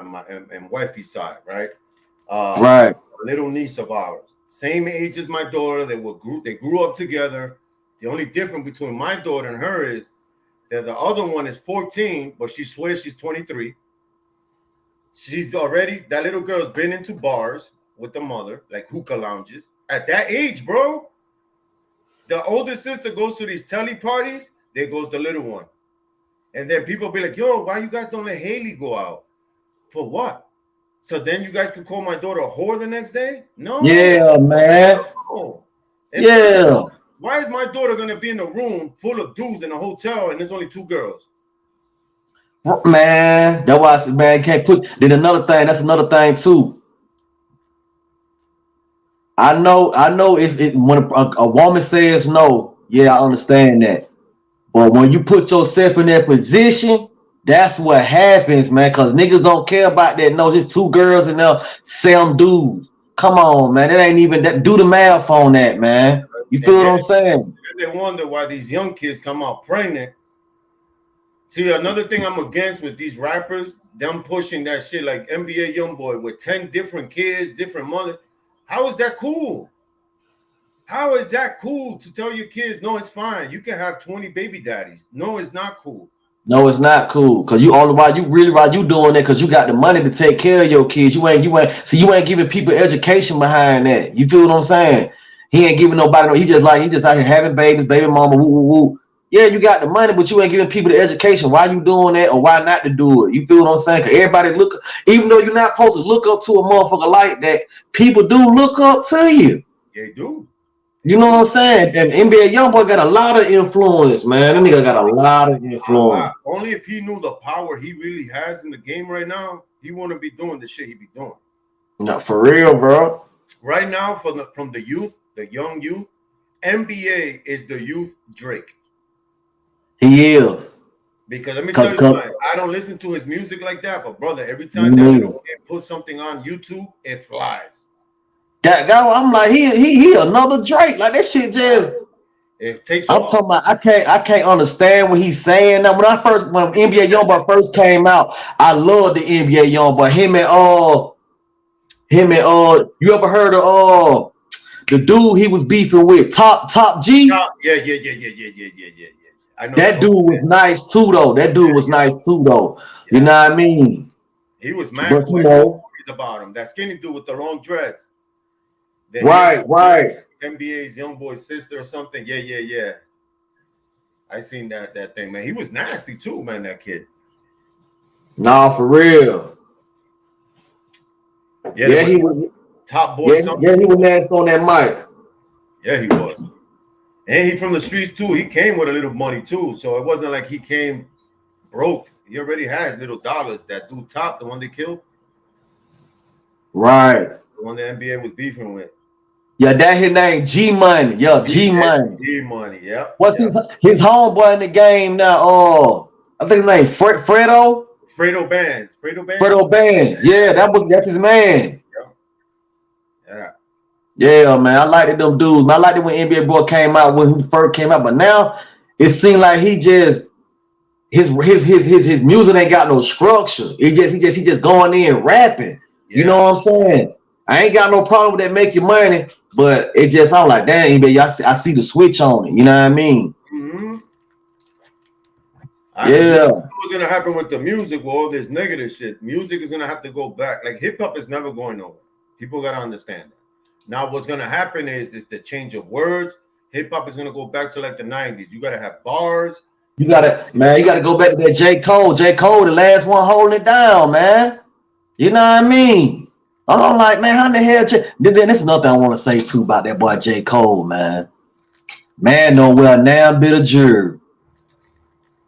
in wifey's side, right? Right. A little niece of ours, same age as my daughter. They grew up together. The only difference between my daughter and her is that the other one is 14, but she swears she's 23. That little girl's been into bars with the mother, like hookah lounges. At that age, bro, the older sister goes to these telly parties. There goes the little one. And then people be like, yo, why you guys don't let Haley go out? For what? So then you guys can call my daughter a whore the next day? No. Yeah, man. No. Yeah. Why is my daughter going to be in a room full of dudes in a hotel and there's only 2 girls? Man, that's why I said, man, can't put. Then that's another thing too. I know it's when a woman says no, yeah, I understand that. But when you put yourself in that position, that's what happens, man. Cause niggas don't care about that. No, just 2 girls and they'll some dudes. Come on, man. It ain't even that. Do the math on that, man. You feel what I'm saying? They wonder why these young kids come out pregnant. See, another thing I'm against with these rappers, them pushing that shit like NBA YoungBoy with 10 different kids, different mothers. How is that cool? How is that cool to tell your kids, no, it's fine. You can have 20 baby daddies. No, it's not cool. No, it's not cool. Cause you why you doing that, cause you got the money to take care of your kids. You ain't giving people education behind that. You feel what I'm saying? He ain't giving nobody no, he just out here having babies, baby mama, woo woo woo. Yeah, you got the money, but you ain't giving people the education. Why you doing that or why not to do it? You feel what I'm saying? Cause everybody even though you're not supposed to look up to a motherfucker like that, people do look up to you. They do. You know what I'm saying? And NBA YoungBoy got a lot of influence, man. That nigga got a lot of influence. Only if he knew the power he really has in the game right now, he wouldn't be doing the shit he be doing. No, for real, bro. Right now, from the youth, the young youth, NBA is the youth Drake. He is. Because let me tell you something, I don't listen to his music like that, but brother, every time that little kid puts something on YouTube, it flies. That I'm like, he another Drake. Like that shit just. It takes. I'm talking about. I can't understand what he's saying. Now, when NBA YoungBoy first came out, I loved the NBA YoungBoy. Him and you ever heard of the dude he was beefing with, Top G? Yeah. I know that dude was nice too, though. You know what I mean? He was mad. But you know about him. That skinny dude with the long dress. Right. NBA's YoungBoy's sister or something. Yeah. I seen that thing, man. He was nasty too, man, that kid. Nah, for real. Yeah, He was top boy. Yeah, he was nasty on that mic. Yeah, he was. And he from the streets too. He came with a little money too. So it wasn't like he came broke. He already has little dollars. That dude Top, the one they killed. Right. The one the NBA was beefing with. Yeah, that his name G Money. Yeah, G Money. G Money, yeah. What's his homeboy in the game now? I think his name Fredo. Fredo Bands. Fredo Bands. Yeah, that's his man. Yeah. Yeah, man. I liked them dudes. Man, I liked it when NBA Boy came out, when he first came out, but now it seems like he just his music ain't got no structure. He just going in rapping. Yeah. You know what I'm saying? I ain't got no problem with that make you money, but it just I'm like, damn, NBA, I see the switch on it. You know what I mean? Mm-hmm. What's gonna happen with the music with all this negative shit? Music is gonna have to go back. Like hip hop is never going nowhere. People gotta understand that. Now, what's gonna happen is the change of words. Hip hop is gonna go back to like the 90s. You gotta have bars. You gotta go back to that J. Cole. J. Cole, the last one holding it down, man. You know what I mean? I'm like, man, how the hell? Then there's nothing I want to say too about that boy J. Cole, man. Man don't wear a damn bit of jewelry.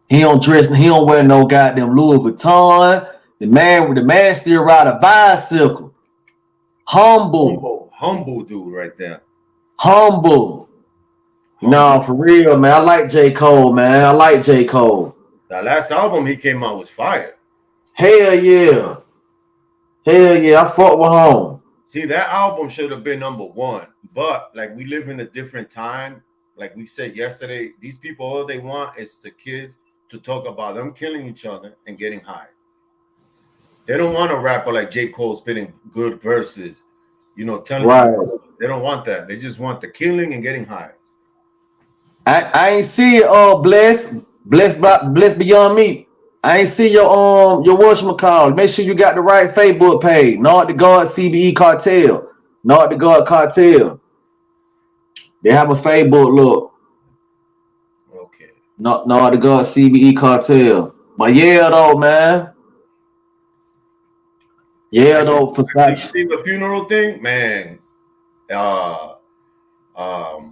He don't wear no goddamn Louis Vuitton. The man still ride a bicycle. Humble dude right there. Humble. No, for real, man. I like J. Cole, man. I like J. Cole. That last album he came out was fire. Hell yeah. I fought with home. See, that album should have been #1. But like we live in a different time. Like we said yesterday, these people, all they want is the kids to talk about them killing each other and getting high. They don't want a rapper like J. Cole spitting good verses, you know, telling them. They don't want that. They just want the killing and getting high. I ain't see it. Blessed beyond me. I ain't see your whatchamacallit. Make sure you got the right Facebook page. NARDDAGODCBE Cartel. NARDDAGOD Cartel. They have a Facebook look. Okay. NARDDAGODCBE Cartel. But yeah, though, man. Yeah, though. For you see the funeral thing, man.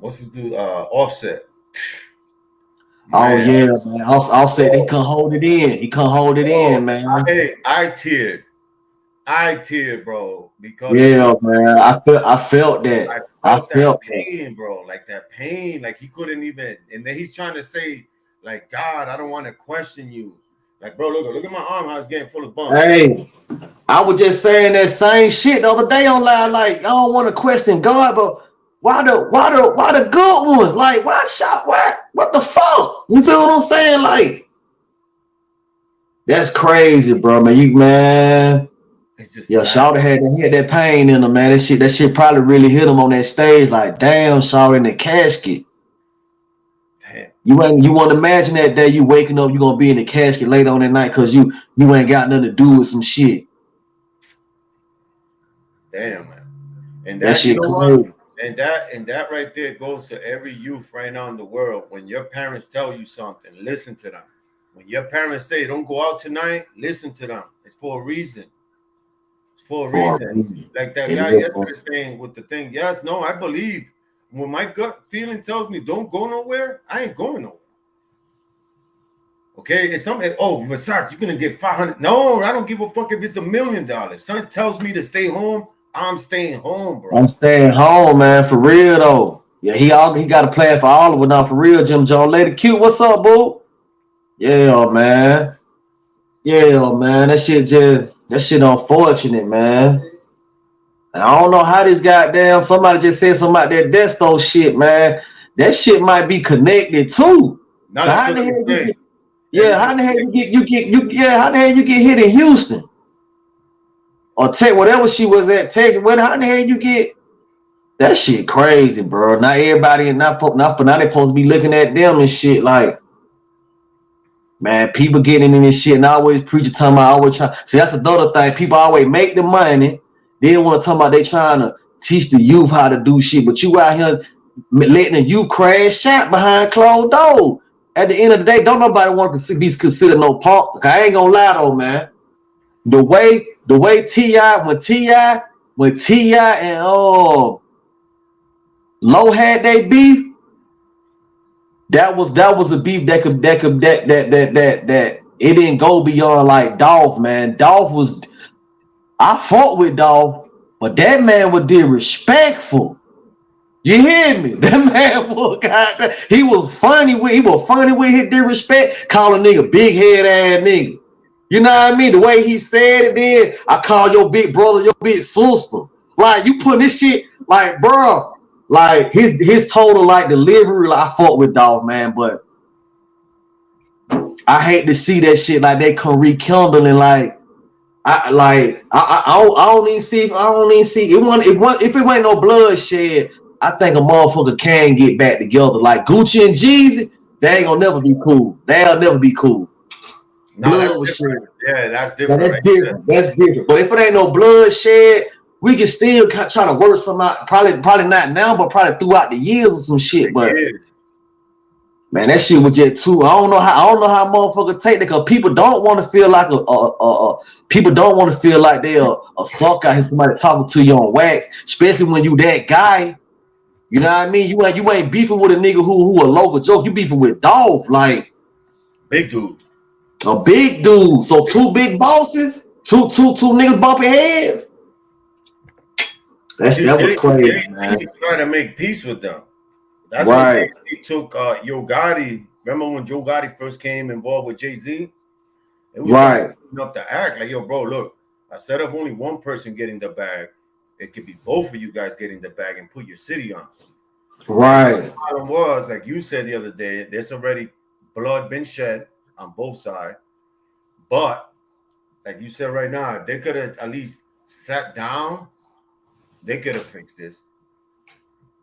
What's his dude? Offset. Man. Oh yeah, man. Offset, he couldn't hold it in. He couldn't hold it in, man. I teared. Bro, because man. I felt that. I felt that pain, bro. Like that pain. Like he couldn't even. And then he's trying to say, like, God, I don't want to question you. Like, bro, look at my arm. How it's getting full of bumps. Hey, I was just saying that same shit the other day online. Like, I don't want to question God, but why the good ones? Like, what the fuck? You feel what I'm saying? Like, that's crazy, bro, man. It's just Shawty had that pain in him, man. That shit probably really hit him on that stage. Like, damn, Shawty in the casket. Damn. You want to imagine that day you waking up, you gonna be in the casket later on that night because you ain't got nothing to do with some shit. Damn, man. And that shit crazy. And that right there goes to every youth right now in the world. When your parents tell you something, listen to them. When your parents say don't go out tonight, listen to them. It's for a reason. It's for a reason. Like that guy yesterday saying with the thing. Yes, no, I believe when my gut feeling tells me don't go nowhere, I ain't going nowhere. Okay, it's something. Oh, Versace, you're gonna get 500. No, I don't give a fuck if it's $1 million. Son tells me to stay home. I'm staying home, bro. I'm staying home, man, for real though. Yeah, he got a plan for all of it now, for real. Jim Jones, Lady Cute, what's up, boo? Yeah, man. That shit unfortunate, man. And I don't know how this goddamn somebody just said something about that Desto shit, man. That shit might be connected too. How the hell you get hit in Houston? Or take whatever she was at Texas. How the hell you get that shit crazy, bro? Not everybody and not for now they supposed to be looking at them and shit like, man, people getting in this shit and always preaching talking about always trying. See, that's another thing. People always make the money. They don't want to talk about they trying to teach the youth how to do shit, but you out here letting the youth crash out behind closed doors. At the end of the day, don't nobody want to be considered no punk. I ain't gonna lie though, man. The way T.I. when T.I. and Low had they beef, that was a beef that it didn't go beyond like Dolph, man. I fought with Dolph, but that man was disrespectful. You hear me? That man was he was funny with his disrespect, calling nigga big head ass nigga. You know what I mean? The way he said it, then I call your big brother your big sister. Like you putting this shit like, bro, like his total like delivery. Like I fought with Dolph, man, but I hate to see that shit like they come rekindling. Like I don't even see. If it ain't no bloodshed, I think a motherfucker can get back together. Like Gucci and Jeezy, they ain't gonna never be cool. They'll never be cool. No, bloodshed. Yeah, that's different. That's different. That's different. But if it ain't no bloodshed, we can still try to work some out. Probably not now, but probably throughout the years or some shit. But man, that shit was just too. I don't know how motherfucker take it, because people don't want to feel like people don't want to feel like they're a sucker out here, somebody talking to you on wax, especially when you that guy. You know what I mean? You ain't beefing with a nigga who a local joke. You beefing with Dolph, like big dude. A big dude. So two big bosses, two niggas bumping heads. That was crazy, man. He trying to make peace with them. That's right. He took Yo Gotti. Remember when Joe Gotti first came involved with Jay-Z? It was right. Up to act like, yo, bro, look, instead of only one person getting the bag, it could be both of you guys getting the bag and put your city on. Right. The problem was, like you said the other day, there's already blood been shed on both sides. But like you said right now, they could have at least sat down. They could have fixed this.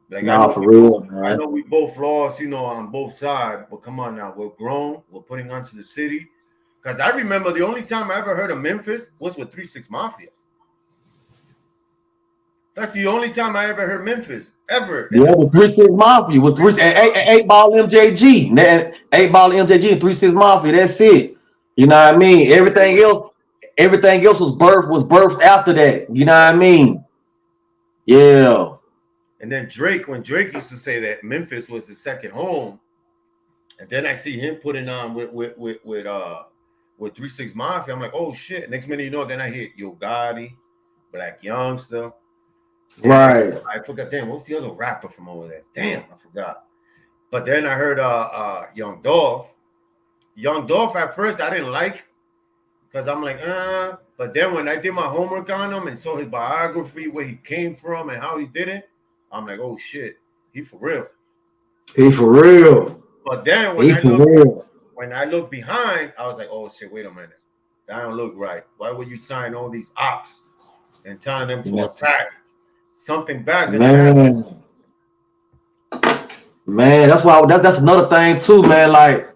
Like, for real, man. I know we both lost, on both sides. But come on now, we're grown. We're putting onto the city. Because I remember the only time I ever heard of Memphis was with 3 6 Mafia. That's the only time I ever heard Memphis, ever. Yeah, with 3 6 Mafia, with 8 Ball MJG. 8 Ball MJG and 3 6 Mafia, that's it. You know what I mean? Everything else was birthed after that. You know what I mean? Yeah. And then when Drake used to say that Memphis was his second home, and then I see him putting on with 3 6 Mafia, I'm like, oh shit. Next minute you know, then I hear Yo Gotti, Black Youngster. Right. I forgot. Damn, what's the other rapper from over there? Damn, I forgot. But then I heard Young Dolph. Young Dolph at first I didn't like, because I'm like, But then when I did my homework on him and saw his biography, where he came from and how he did it, I'm like, oh shit, he for real. He for real. But then when I look behind, I was like, oh shit, wait a minute. That don't look right. Why would you sign all these ops and telling them to attack? Something bad. Man, that's why that's another thing too, man. Like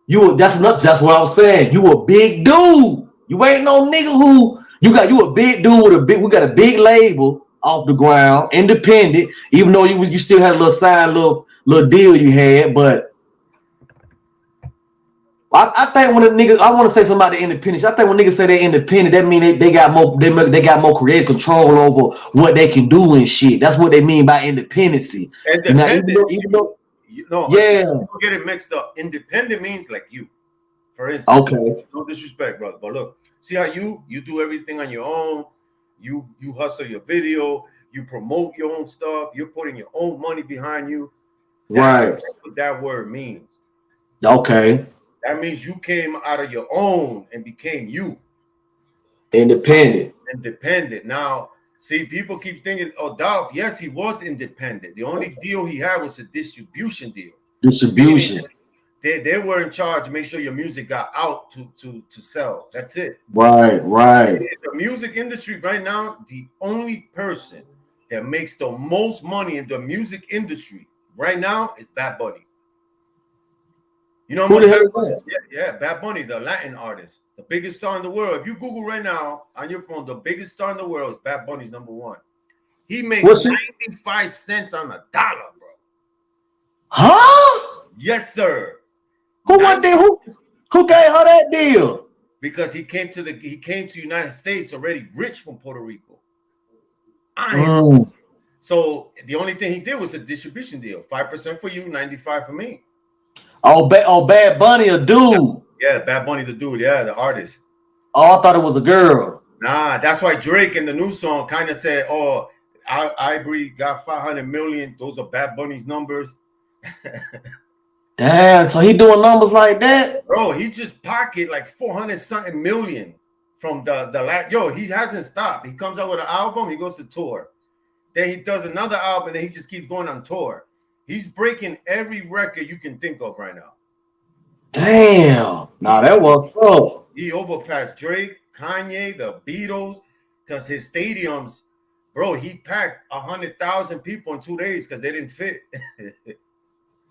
that's what I was saying. You a big dude. You ain't no nigga who you a big dude we got a big label off the ground, independent, even though you still had a little side little deal you had, but I think when a nigga, I want to say something about the independence. I think when niggas say they're independent, that mean they got more creative control over what they can do and shit. That's what they mean by independency. Independent, yeah. People get it mixed up. Independent means like you, for instance. Okay. No disrespect, brother, but look, see how you do everything on your own. You hustle your video. You promote your own stuff. You're putting your own money behind you. That's what that word means. Okay. That means you came out of your own and became you. Independent. Now, see, people keep thinking, oh, Dolph, yes, he was independent. The only deal he had was a distribution deal. They were in charge to make sure your music got out to sell. That's it. Right. In the music industry right now, the only person that makes the most money in the music industry right now is Bad Bunny. You know what? Yeah, Bad Bunny, the Latin artist, the biggest star in the world. If you Google right now on your phone, the biggest star in the world is Bad Bunny's number one. He makes 95 cents on a dollar, bro. Huh? Yes, sir. Who gave her that deal? because he came to United States already rich from Puerto Rico. So the only thing he did was a distribution deal. 5% for you, 95 for me. Oh, Bad Bunny, a dude. Yeah, Bad Bunny, the dude. Yeah, the artist. Oh, I thought it was a girl. Nah, that's why Drake in the new song kind of said, "Oh, Ivory got 500 million. Those are Bad Bunny's numbers." Damn, so he doing numbers like that? Bro, he just pocket like 400 something million from the last. Yo, he hasn't stopped. He comes out with an album, he goes to tour. Then he does another album, and then he just keeps going on tour. He's breaking every record you can think of right now. Damn. Nah, that was up. He overpassed Drake, Kanye, the Beatles, because his stadiums, bro, he packed 100,000 people in 2 days because they didn't fit.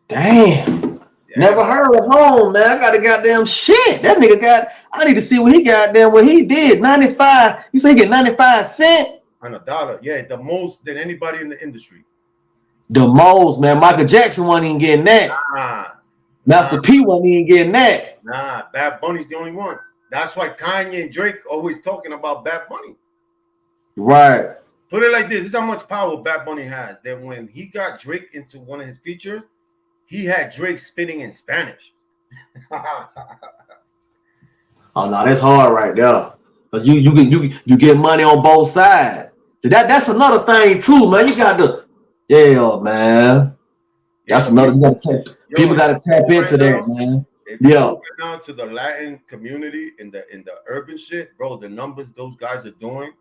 Damn. Yeah. Never heard of home, man. I got a goddamn shit. That nigga got, I need to see what he got there, what he did. 95. You say he get 95 cents? On $1. Yeah, the most than anybody in the industry. The most, man. Michael Jackson wasn't even getting that. Nah. Master P wasn't even getting that. Nah, Bad Bunny's the only one. That's why Kanye and Drake always talking about Bad Bunny. Right. Put it like this is how much power Bad Bunny has. That when he got Drake into one of his features, he had Drake spitting in Spanish. Oh no, that's hard right there. Because you get money on both sides. See that's another thing too, man. You got to, yeah, man. That's another. People got to tap into that, man. If you go down to the Latin community in the urban shit, bro, the numbers those guys are doing,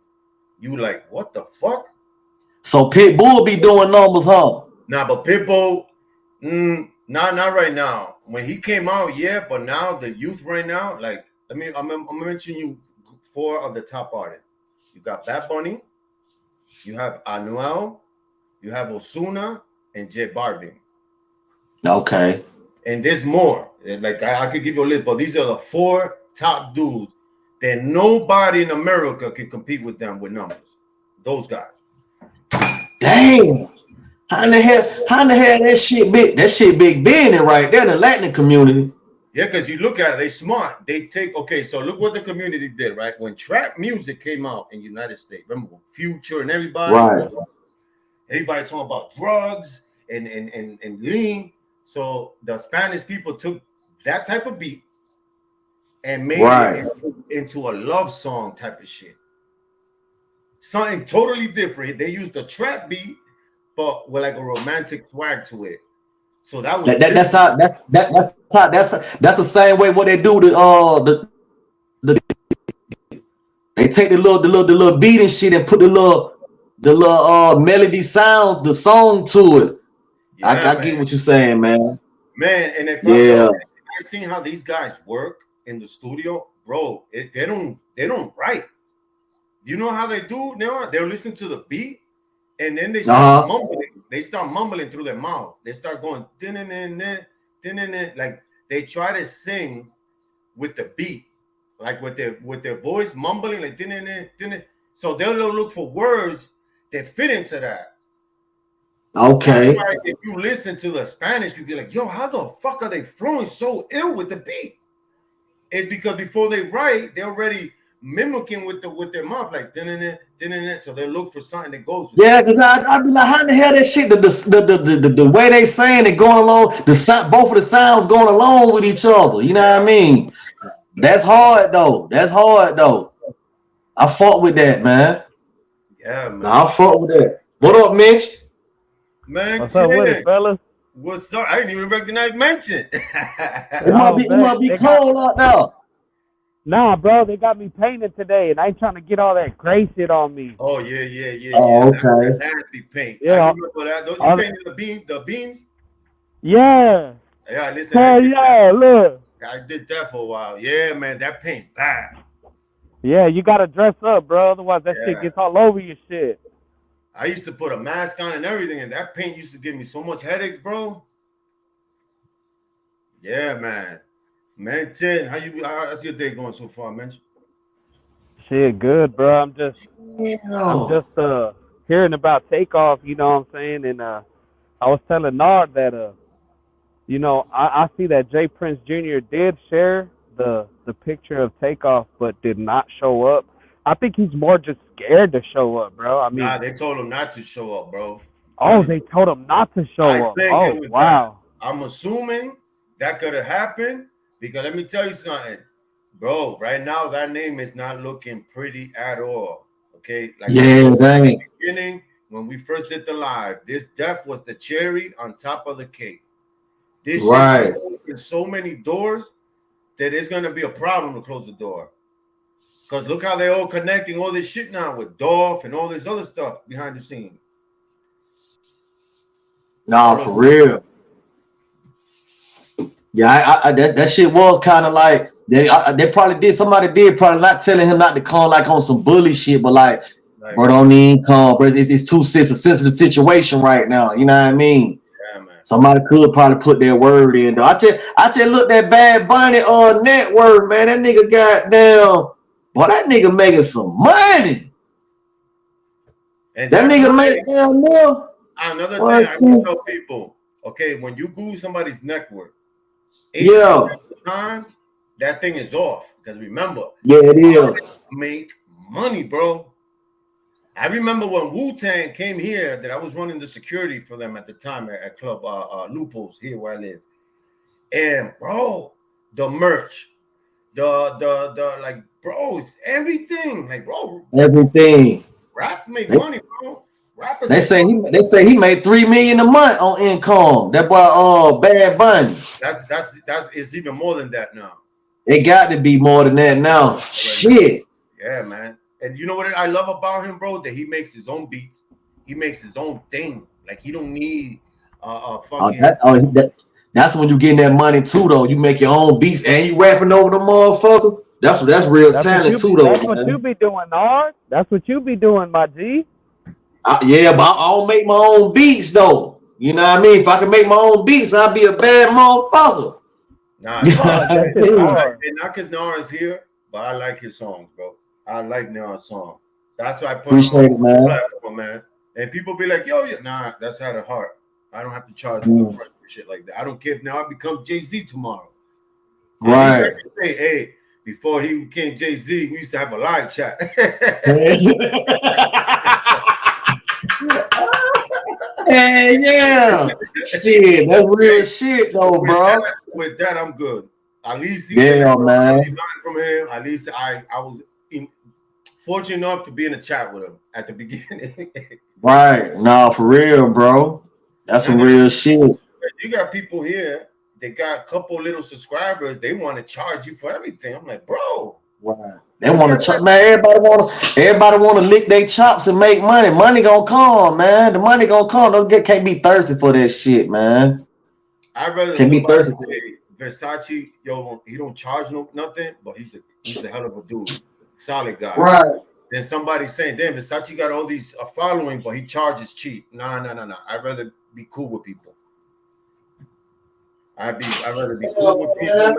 you like, what the fuck? So Pitbull be doing numbers, huh? Nah, but Pitbull, not right now. When he came out, yeah, but now the youth right now, like, I'm gonna mention you 4 of the top artists. You got Bad Bunny, you have Anuel, you have Ozuna, and J Balvin. Okay. And there's more. Like I could give you a list, but these are the 4 top dudes that nobody in America can compete with them with numbers. Those guys. Damn. How in the hell that shit big business right there in the Latin community? Yeah, because you look at it, they smart. They take, okay, so look what the community did, right? When trap music came out in the United States, remember Future and everybody, right? Everybody talking about drugs and lean. So the Spanish people took that type of beat and made it into a love song type of shit. Something totally different. They used a trap beat, but with like a romantic swag to it. So that was that's the same way what they do they take the little beat and shit and put the little melody sound, the song to it. Yeah, I get what you're saying, man. Man, and if I've seen how these guys work in the studio, bro, they don't write. You know how they do? They'll listen to the beat and then they start mumbling. They start mumbling through their mouth. They start going like they try to sing with the beat, like with their voice mumbling like so they'll look for words that fit into that. Okay. That's why if you listen to the Spanish people, you're like, yo, how the fuck are they flowing so ill with the beat? It's because before they write, they're already mimicking with their mouth, like so they look for something that goes with it. Because I'd be like, how the hell that shit, the way they saying it going along, both of the sounds going along with each other. You know what I mean? That's hard though. I fought with that, man. Yeah, man. I fought with that. What up, Mitch? Man, what's up with it, fellas? What's up? I didn't even recognize Mention. It might be cold out now. Nah, bro, they got me painted today, and I ain't trying to get all that gray shit on me. Oh yeah. Oh, okay. That's nasty paint. Yeah, I remember that. Don't you painted the beams? Yeah. Yeah, listen. Look. I did that for a while. Yeah, man, that paint's bad. Yeah, you gotta dress up, bro. Otherwise, that shit gets all over your shit. I used to put a mask on and everything, and that paint used to give me so much headaches, bro. Yeah, man. Man, Chen, how's your day going so far, man? Shit, good, bro. I'm just hearing about Takeoff, you know what I'm saying? And I was telling Nard that I see that Jprince Jr. did share the picture of Takeoff, but did not show up. I think he's more just scared to show up, bro. I mean, Nah, they told him not to show up, bro. oh, they told him not to show I up. think Oh, it was wow. that. I'm assuming that could have happened because let me tell you something, bro. Right now, that name is not looking pretty at all. Okay, like Yeah, dang. in the beginning when we first did the live, this death was the cherry on top of the cake. This shit opened so many doors that it's gonna be a problem to close the door. Because look how they're all connecting all this shit now with Dolph and all this other stuff behind the scene. Nah, for real. Yeah, that shit was kind of like they probably did. Somebody did probably not telling him not to come like on some bully shit, but like bro, don't even come, bro. It's too sensitive situation right now. You know what I mean? Yeah, man. Somebody could probably put their word in. Though. I just looked at Bad Bunny on network, man. That nigga got down. Boy, that nigga making some money. And that nigga make down there. Another thing I can tell people, okay, when you Google somebody's network, time, that thing is off. Because remember, it is. Make money, bro. I remember when Wu-Tang came here that I was running the security for them at the time at Club Loopholes here where I live. And bro, the merch, the like, bro, it's everything. Like, bro, everything. Rap make money, bro. Rappers they say he made $3 million a month on income. That boy, Bad Bunny. That's it's even more than that now. It got to be more than that now. Shit. Yeah, man. And you know what I love about him, bro? That he makes his own beats. He makes his own thing. Like he don't need fucking. That's when you getting that money too, though. You make your own beats and you rapping over the motherfucker. That's real talent too, though. That's what you be doing, Nard. That's what you be doing, my G. Yeah, but I don't make my own beats though. You know what I mean? If I can make my own beats, I'd be a bad motherfucker. Nah, not because Nar is here, but I like his songs, bro. I like Nar's song. That's why I put him on the platform, man. And people be like, yo, nah, that's out of heart. I don't have to charge for shit like that. I don't care if now I become Jay-Z tomorrow. Right. I say, hey, before he became Jay-Z, we used to have a live chat. Hey, yeah. Shit, that's real shit though, bro. With that, I'm good. At least man. From him, at least I was fortunate enough to be in a chat with him at the beginning. Right. Nah, for real, bro. That's some real shit. You got people here, they got a couple little subscribers, they want to charge you for everything. I'm like, bro. Right. They want to man, everybody want to lick their chops and make money. Money gonna come, man. The money gonna come. Can't be thirsty for that shit, man. I'd rather can't be thirsty for Versace, yo, he don't charge nothing, but he's a hell of a dude. Solid guy. Right. Then somebody saying, damn, Versace got all these following, but he charges cheap. Nah. I'd rather be cool with people. I'd rather be cool with people,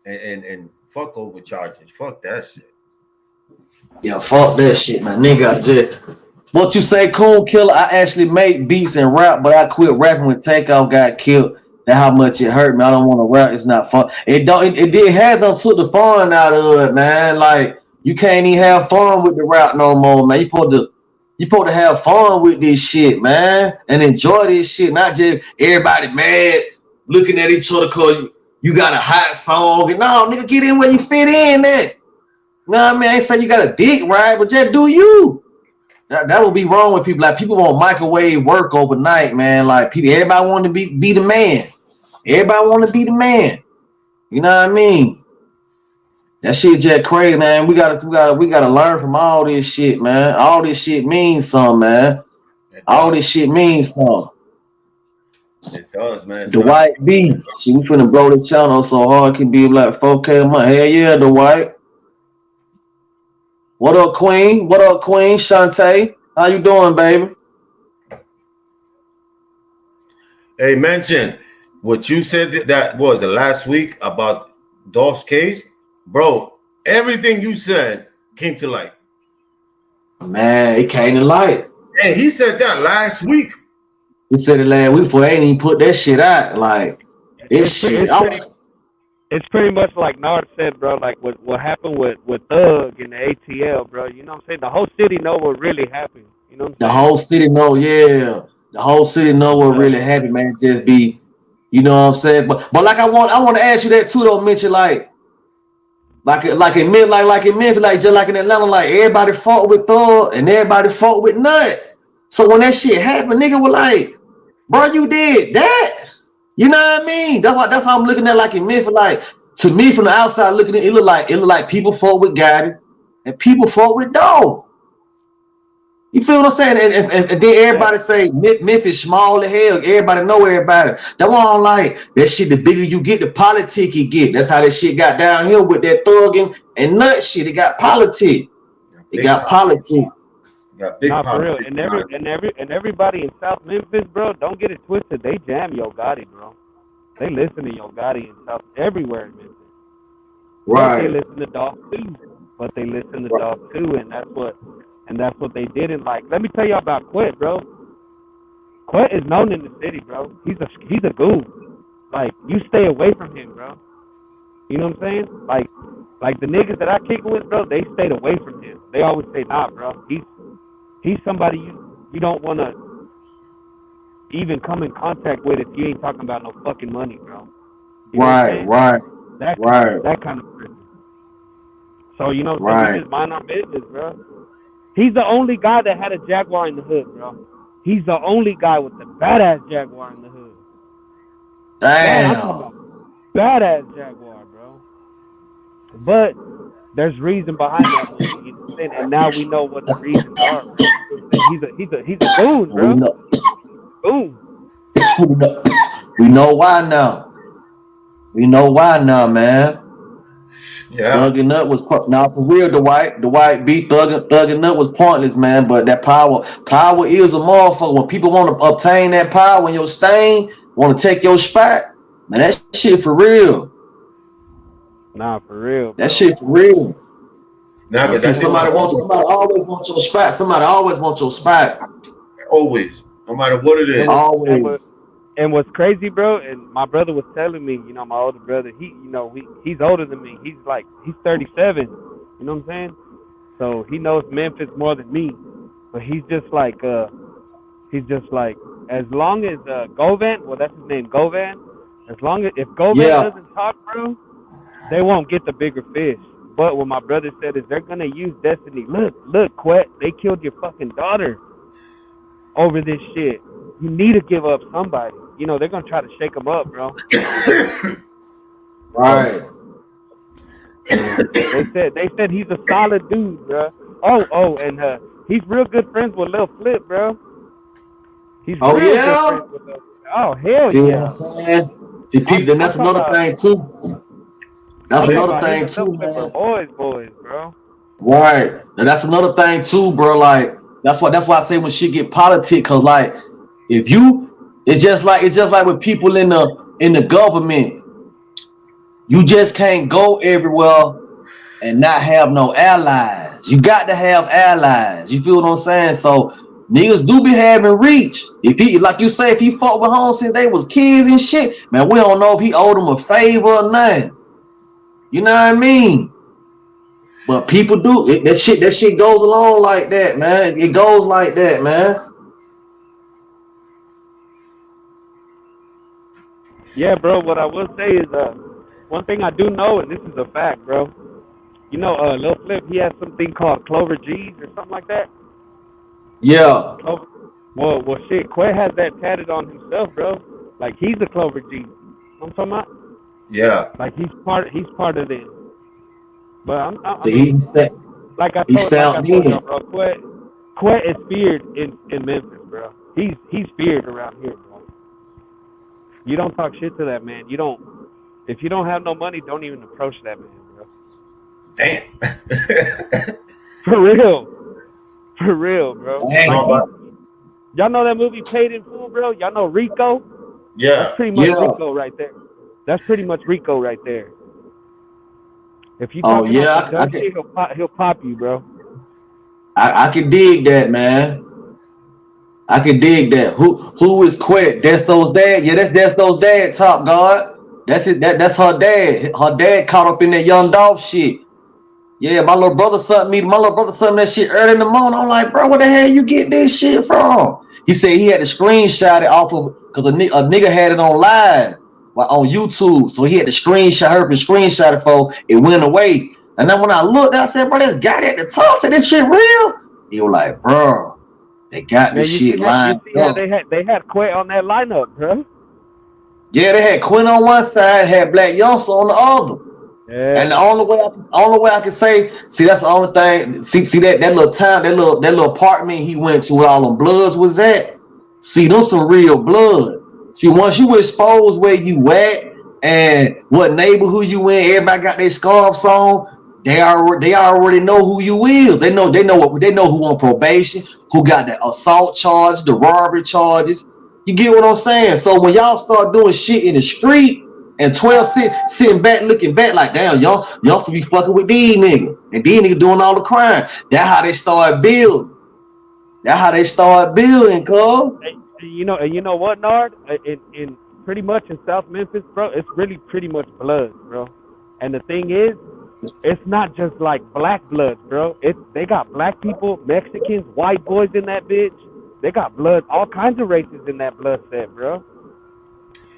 man, and fuck over charges. Fuck that shit. Yeah, fuck that shit, man. Nigga, just what you say, Cool Killer. I actually make beats and rap, but I quit rapping when Takeoff got killed. That's how much it hurt me. I don't want to rap. It's not fun. It did have them took the fun out of it, man. Like you can't even have fun with the rap no more, man. You supposed to have fun with this shit, man, and enjoy this shit. Not just everybody mad looking at each other because you got a hot song. And no, nigga, get in where you fit in at. You know what I mean? I ain't saying you got a dick, right? But just do you. That would be wrong with people. Like people want microwave work overnight, man. Like people, everybody want to be the man. Everybody want to be the man. You know what I mean? That shit just crazy, man. We gotta learn from all this shit, man. All this shit means something, man. All this shit means something. It does, man. Dwight B. She we finna blow the channel so hard it can be like 4K a month. Hell yeah, Dwight. What up, Queen? What up, Queen? Shantae. How you doing, baby? Hey, mention what you said that was the last week about Dolph's case. Bro, everything you said came to light. Man, it came to light. Hey, he said that last week. He said it last week before I ain't even put that shit out. Like, it's it's pretty much like Nard said, bro. Like what happened with Thug and the ATL, bro. You know what I'm saying? The whole city know what really happened. You know what I'm The saying? whole city know, yeah. The whole city know what really happened, man. Just be, you know what I'm saying? But like I want to ask you that too, though. Mention like in Memphis, like just like in Atlanta, like everybody fought with Thug and everybody fought with Nut. So when that shit happened, nigga was like, bro, you did that. You know what I mean? That's how I'm looking at like in Memphis. Like to me from the outside looking at it, look like people fought with Gotti and people fought with Dog. You feel what I'm saying? And then everybody say Memphis small as hell. Everybody know everybody. That's why I don't like that shit. The bigger you get, the politic you get. That's how that shit got down here with that thugging and nut shit. It got politic. It got politic. Got big for real. politics. And everybody in South Memphis, bro, don't get it twisted. They jam Yo Gotti, bro. They listen to Yo Gotti in South everywhere in Memphis. Right. They listen to Dog too, but they listen to Dog too, and that's what they didn't like. Let me tell y'all about Quet, bro. Quet is known in the city, bro. He's a goon. Like, you stay away from him, bro. You know what I'm saying? Like the niggas that I kick with, bro, they stayed away from him. They always say, nah, bro. He's somebody you don't want to even come in contact with if you ain't talking about no fucking money, bro. You know right. That kind of person. So, you know, so we just mind our business, bro. He's the only guy that had a Jaguar in the hood, bro. He's the only guy with the badass Jaguar in the hood. Damn. Badass Jaguar, bro. But there's reason behind that movie, you know what I'm saying? And now we know what the reasons are. He's a goon, bro. Boom. We know why now. We know why now, man. Yeah. Thug and Nut was now for real. The white beat Thug and Nut was pointless, man. But that power is a motherfucker. When people want to obtain that power, when your stain want to take your spot, man, that shit for real. Nah, for real. Bro. That shit for real. Nah, but somebody always wants your spot. Somebody always wants your spot. Always, no matter what it is. Always. And what's crazy, bro, and my brother was telling me, you know, my older brother, he's older than me. He's 37. You know what I'm saying? So he knows Memphis more than me. But he's just like, as long as Govan, well, that's his name, Govan. As long as if Govan doesn't talk, bro, they won't get the bigger fish. But what my brother said is they're gonna use Destiny. Look, Quet, they killed your fucking daughter over this shit. You need to give up somebody. You know, they're gonna try to shake him up, bro. Right. They said he's a solid dude, bro. And he's real good friends with Lil Flip, bro. He's real good friends with Lil Flip. Oh, hell See yeah. what I'm saying? See, people, that's another thing too. That's another thing too, man. Boys, bro. Right. And that's another thing too, bro. Like that's why I say when shit get politic, cause like if you, it's just like with people in the government, you just can't go everywhere and not have no allies. You got to have allies. You feel what I'm saying? So niggas do be having reach. If he, like you say, if he fought with Holmes since they was kids and shit, man, we don't know if he owed them a favor or nothing. You know what I mean? But people do it. That shit goes along like that, man. It goes like that, man. Yeah, bro. What I will say is, one thing I do know, and this is a fact, bro. You know, Lil Flip, he has something called Clover G's or something like that. Yeah. Well, shit. Quay has that tatted on himself, bro. Like he's a Clover G. You know what I'm talking about? Yeah. Like he's part of it. But like I told you, bro. Quay is feared in Memphis, bro. He's feared around here, bro. You don't talk shit to that man. If you don't have no money, don't even approach that man, bro. Damn. For real, bro. Like, y'all know that movie Paid in Full, bro? Y'all know Rico? Yeah. That's pretty much Rico right there. That's pretty much Rico right there. If you talk about shit, he'll pop you, bro. I can dig that, man. I can dig that. Who is Quet? That's those dad. Yeah, that's those dad, Top God. That's it. That's her dad. Her dad caught up in that Young Dolph shit. Yeah, my little brother sent me. My little brother sent me that shit early in the morning. I'm like, bro, where the hell you get this shit from? He said he had to screenshot it off of because a nigga had it on live on YouTube, so he had to screenshot it for it went away. And then when I looked, I said, bro, this guy at the top said this shit real. He was like, bro, they got this shit lined up. They had Quay on that lineup, bro. Yeah, they had Quinn on one side, had Black Youngster on the other. Yeah. And the only way I can say, see, that's the only thing. See that little town, that little apartment he went to with all them bloods was at. See, them some real blood. See, once you expose where you at and what neighborhood you in, everybody got their scarves on. They already know who you is. They know who on probation, who got the assault charge, the robbery charges. You get what I'm saying? So when y'all start doing shit in the street and 12 sitting back looking back like, damn, y'all to be fucking with these niggas. And these niggas doing all the crime. That's how they start building. Cuz. You know what, Nard? In pretty much in South Memphis, bro, it's really pretty much blood, bro. And the thing is, it's not just like black blood, bro. They got black people, Mexicans, white boys in that bitch. They got blood, all kinds of races in that blood set, bro.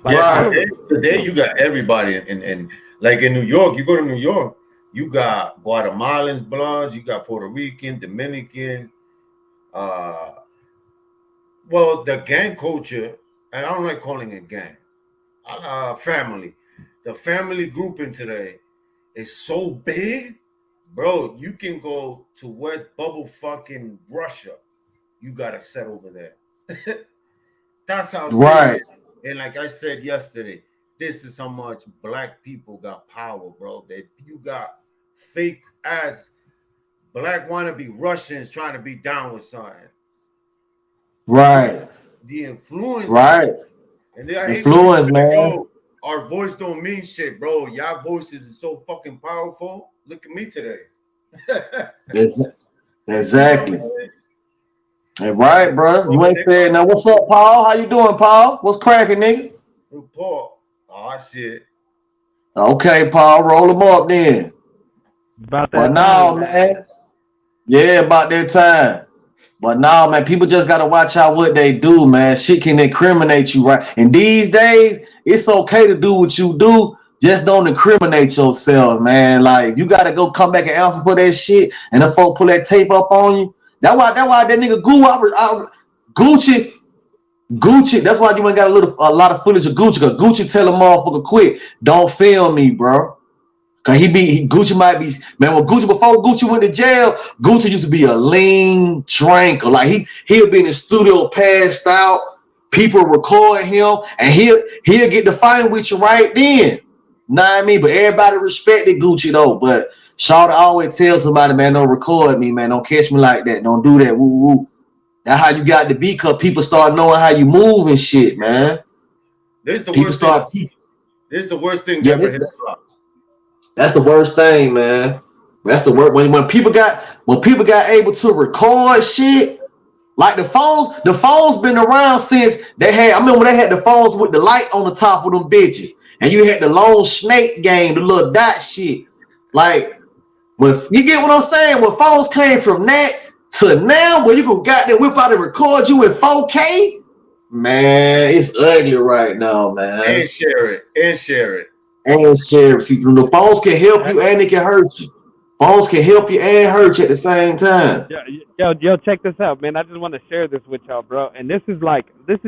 Like, yeah, today you got everybody, and like in New York, you go to New York, you got Guatemalans bloods, you got Puerto Rican, Dominican, well, the gang culture, and I don't like calling it gang, family. The family grouping today is so big, bro. You can go to West Bubble fucking Russia. You got a set over there. That's how right. And like I said yesterday, this is how much black people got power, bro. That you got fake ass black wannabe Russians trying to be down with something. Right. The influence. Right. And they influence, man. Yo, our voice don't mean shit, bro. Y'all voices is so fucking powerful. Look at me today. Exactly. Hey, right, bro. You ain't said now. What's up, Paul? How you doing, Paul? What's cracking, nigga? Paul. Oh shit. Okay, Paul. Roll them up then. About that. But now, man. Yeah, about that time. But now, man, people just gotta watch out what they do, man. Shit can incriminate you, right? And these days, it's okay to do what you do. Just don't incriminate yourself, man. Like you gotta go come back and answer for that shit, and the folk pull that tape up on you. That's why that nigga Gucci. That's why you ain't got a lot of footage of Gucci. Cause Gucci tell a motherfucker quick, don't film me, bro. Cause Gucci might be, man. When before Gucci went to jail, Gucci used to be a lean drinker. Like he'll be in the studio passed out, people record him, and he'll get the fight with you right then. Know what I mean? But everybody respected Gucci though. But Shawty always tell somebody, man, don't record me, man. Don't catch me like that. Don't do that. Woo woo. That's how you got to be, because people start knowing how you move and shit, man. This is the worst thing ever hit. That's the worst thing, man. That's the worst. When people got able to record shit, like the phones been around since they had. I remember when they had the phones with the light on the top of them bitches, and you had the long snake game, the little dot shit. Like, when you get what I'm saying, when phones came from that to now, where you can goddamn whip out and record you in 4K, man, it's ugly right now, man. And share it. See, the phones can help you and it can hurt you. Phones can help you and hurt you at the same time. Yo, check this out, man. I just want to share this with y'all, bro. And this is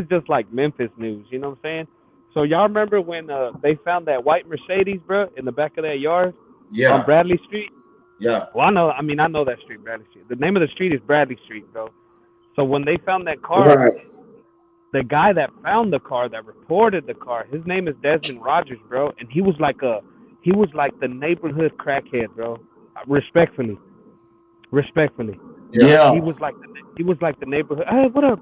just like Memphis news. You know what I'm saying? So y'all remember when they found that white Mercedes, bro, in the back of that yard? Yeah. On Bradley Street? Yeah. Well, I know that street, Bradley Street. The name of the street is Bradley Street, bro. So when they found that car, right. The guy that found the car, that reported the car, his name is Desmond Rogers, bro, and he was like the neighborhood crackhead, bro. Respectfully. Yeah. He was like the neighborhood. Hey, what up?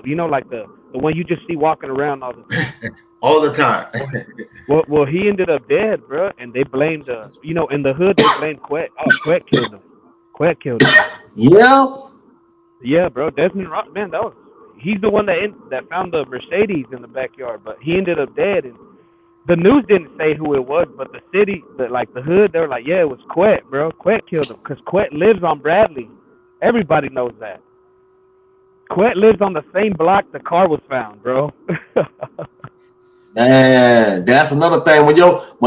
You know, like the one you just see walking around all the time. All the time. well, he ended up dead, bro, and they blamed in the hood they blamed Quet. Oh, Quet killed him. Yeah, bro. Desmond Rock, man, he's the one that found the Mercedes in the backyard, but he ended up dead. And the news didn't say who it was, but the city, the hood, they were like, yeah, it was Quet, bro. Quet killed him because Quet lives on Bradley. Everybody knows that. Quet lives on the same block the car was found, bro. Man, that's another thing. When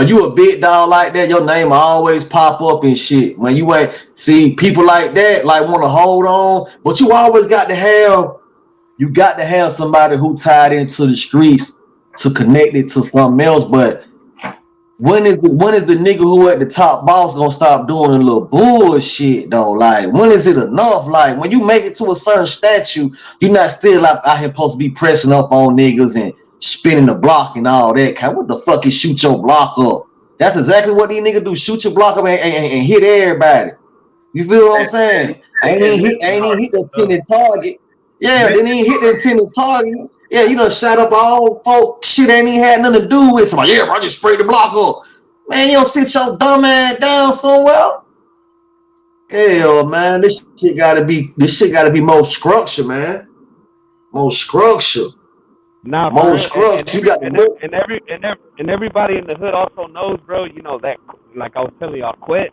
you a big dog like that, your name always pop up and shit. When you ain't see people like that, like want to hold on, but you always got to have somebody who tied into the streets to connect it to something else. But when is the nigga who at the top boss gonna stop doing a little bullshit though? Like, when is it enough? Like, when you make it to a certain statue, you're not still out here supposed to be pressing up on niggas and spinning the block and all that. What the fuck is shoot your block up? That's exactly what these niggas do. Shoot your block up and hit everybody. You feel what I'm saying? Ain't even hit the intended target. Yeah, didn't even hit the intended target. Yeah, you done shot up all folk. Shit ain't even had nothing to do with it. Like, yeah, bro, I just sprayed the block up. Man, you don't sit your dumb ass down somewhere. Hell, man, this shit gotta be more structure, man. More structure. Nah, more structure. And everybody in the hood also knows, bro. You know that, like I was telling y'all, Quet.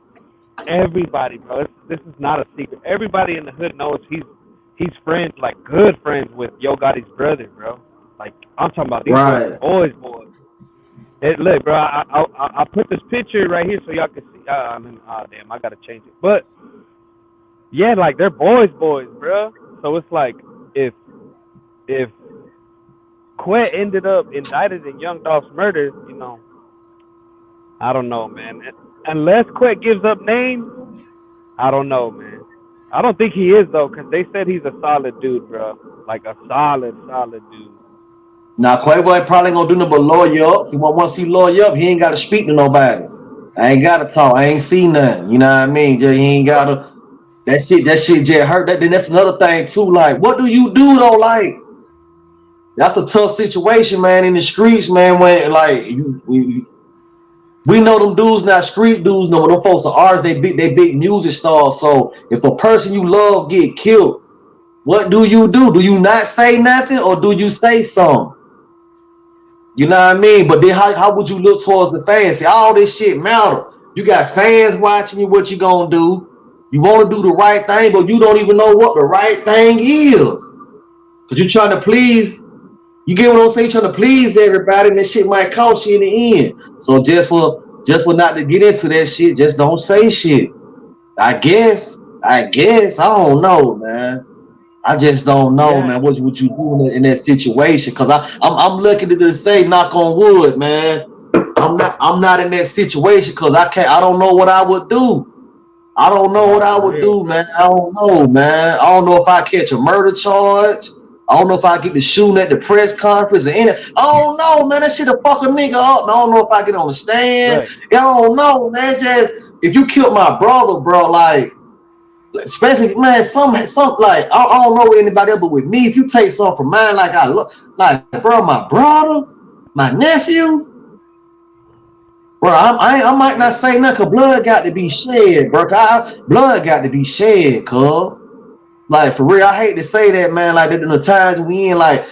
Everybody, bro. This is not a secret. Everybody in the hood knows he's friends, like good friends with Yo Gotti's brother, bro. Like, I'm talking about these boys. Look, bro, I put this picture right here so y'all can see. Damn, I gotta change it. But yeah, like they're boys, bro. So it's like if Quet ended up indicted in Young Dolph's murder, you know, I don't know, man. Unless Quet gives up names, I don't know, man. I don't think he is, though, because they said he's a solid dude, bro. Like a solid dude. Now, Quavo ain't probably gonna do nothing but lawyer up. See, once he lawyer up, he ain't gotta speak to nobody. I ain't gotta talk. I ain't seen nothing. You know what I mean? He ain't gotta. That shit just hurt. Then that's another thing too. Like, what do you do though? Like, that's a tough situation, man. In the streets, man. When like we know them dudes not street dudes. No, them folks are artists. They big music stars. So if a person you love get killed, what do you do? Do you not say nothing or do you say something? You know what I mean? But then how would you look towards the fans? See, all this shit matter. You got fans watching you. What you gonna do? You want to do the right thing, but you don't even know what the right thing is. Cause you're trying to please. You get what I'm saying? You're trying to please everybody, and that shit might cost you in the end. So just for not to get into that shit, just don't say shit. I guess. I don't know, man. I just don't know, man. What you do in that situation? Cause I'm lucky to say, knock on wood, man. I'm not in that situation because I don't know what I would do. I don't know what I would do, man. I don't know, man. I don't know if I catch a murder charge. I don't know if I get the shooting at the press conference or anything. I don't know, man. That shit'll fuck a nigga up. I don't know if I get on the stand. Right. I don't know, man. Just if you killed my brother, bro, like, especially, man, some like I don't know anybody else, but with me, if you take something from mine, like I look, like, bro, my brother, my nephew, bro, I might not say nothing, cause blood got to be shed, bro. Blood got to be shed, cuz. Like, for real, I hate to say that, man. Like, in the times we in, like,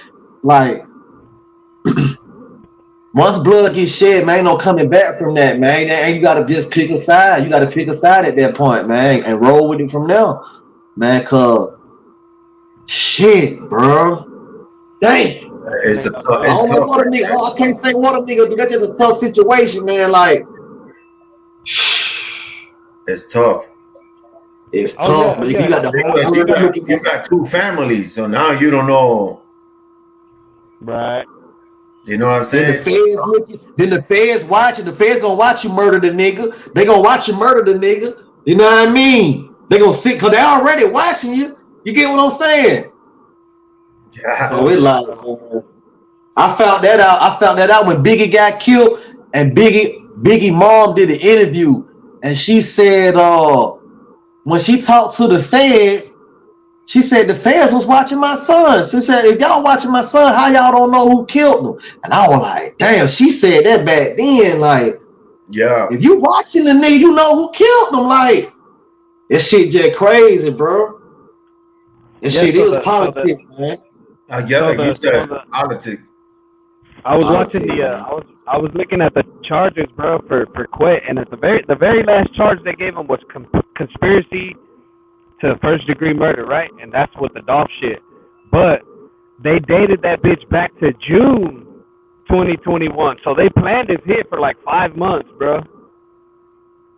once blood gets shed, man, ain't no coming back from that, man. And you gotta just pick a side. You gotta pick a side at that point, man, and roll with it from there, man. Cause shit, bro. Dang. It's tough. I can't say what a nigga do. That's just a tough situation, man. Like, it's tough. It's tough, but you got the you got two families, so now you don't know. Right. You know what I'm saying? Then the feds watching. The feds gonna watch you murder the nigga. They gonna watch you murder the nigga. You know what I mean? They gonna sit because they already watching you. You get what I'm saying? Yeah. So it like, I found that out when Biggie got killed, and Biggie mom did an interview, and she said, when she talked to the feds, she said the feds was watching my son. She said, if y'all watching my son, how y'all don't know who killed him? And I was like, damn, she said that back then. Like, yeah, if you watching the nigga, you know who killed him. Like, that shit just crazy, bro. That shit is politics, man. Yeah, like you said, politics. I was watching I was looking at the charges, bro, for Quit, and at the very last charge they gave him was conspiracy to first degree murder, right? And that's what the Dolph shit. But they dated that bitch back to June 2021, so they planned his hit for like 5 months, bro,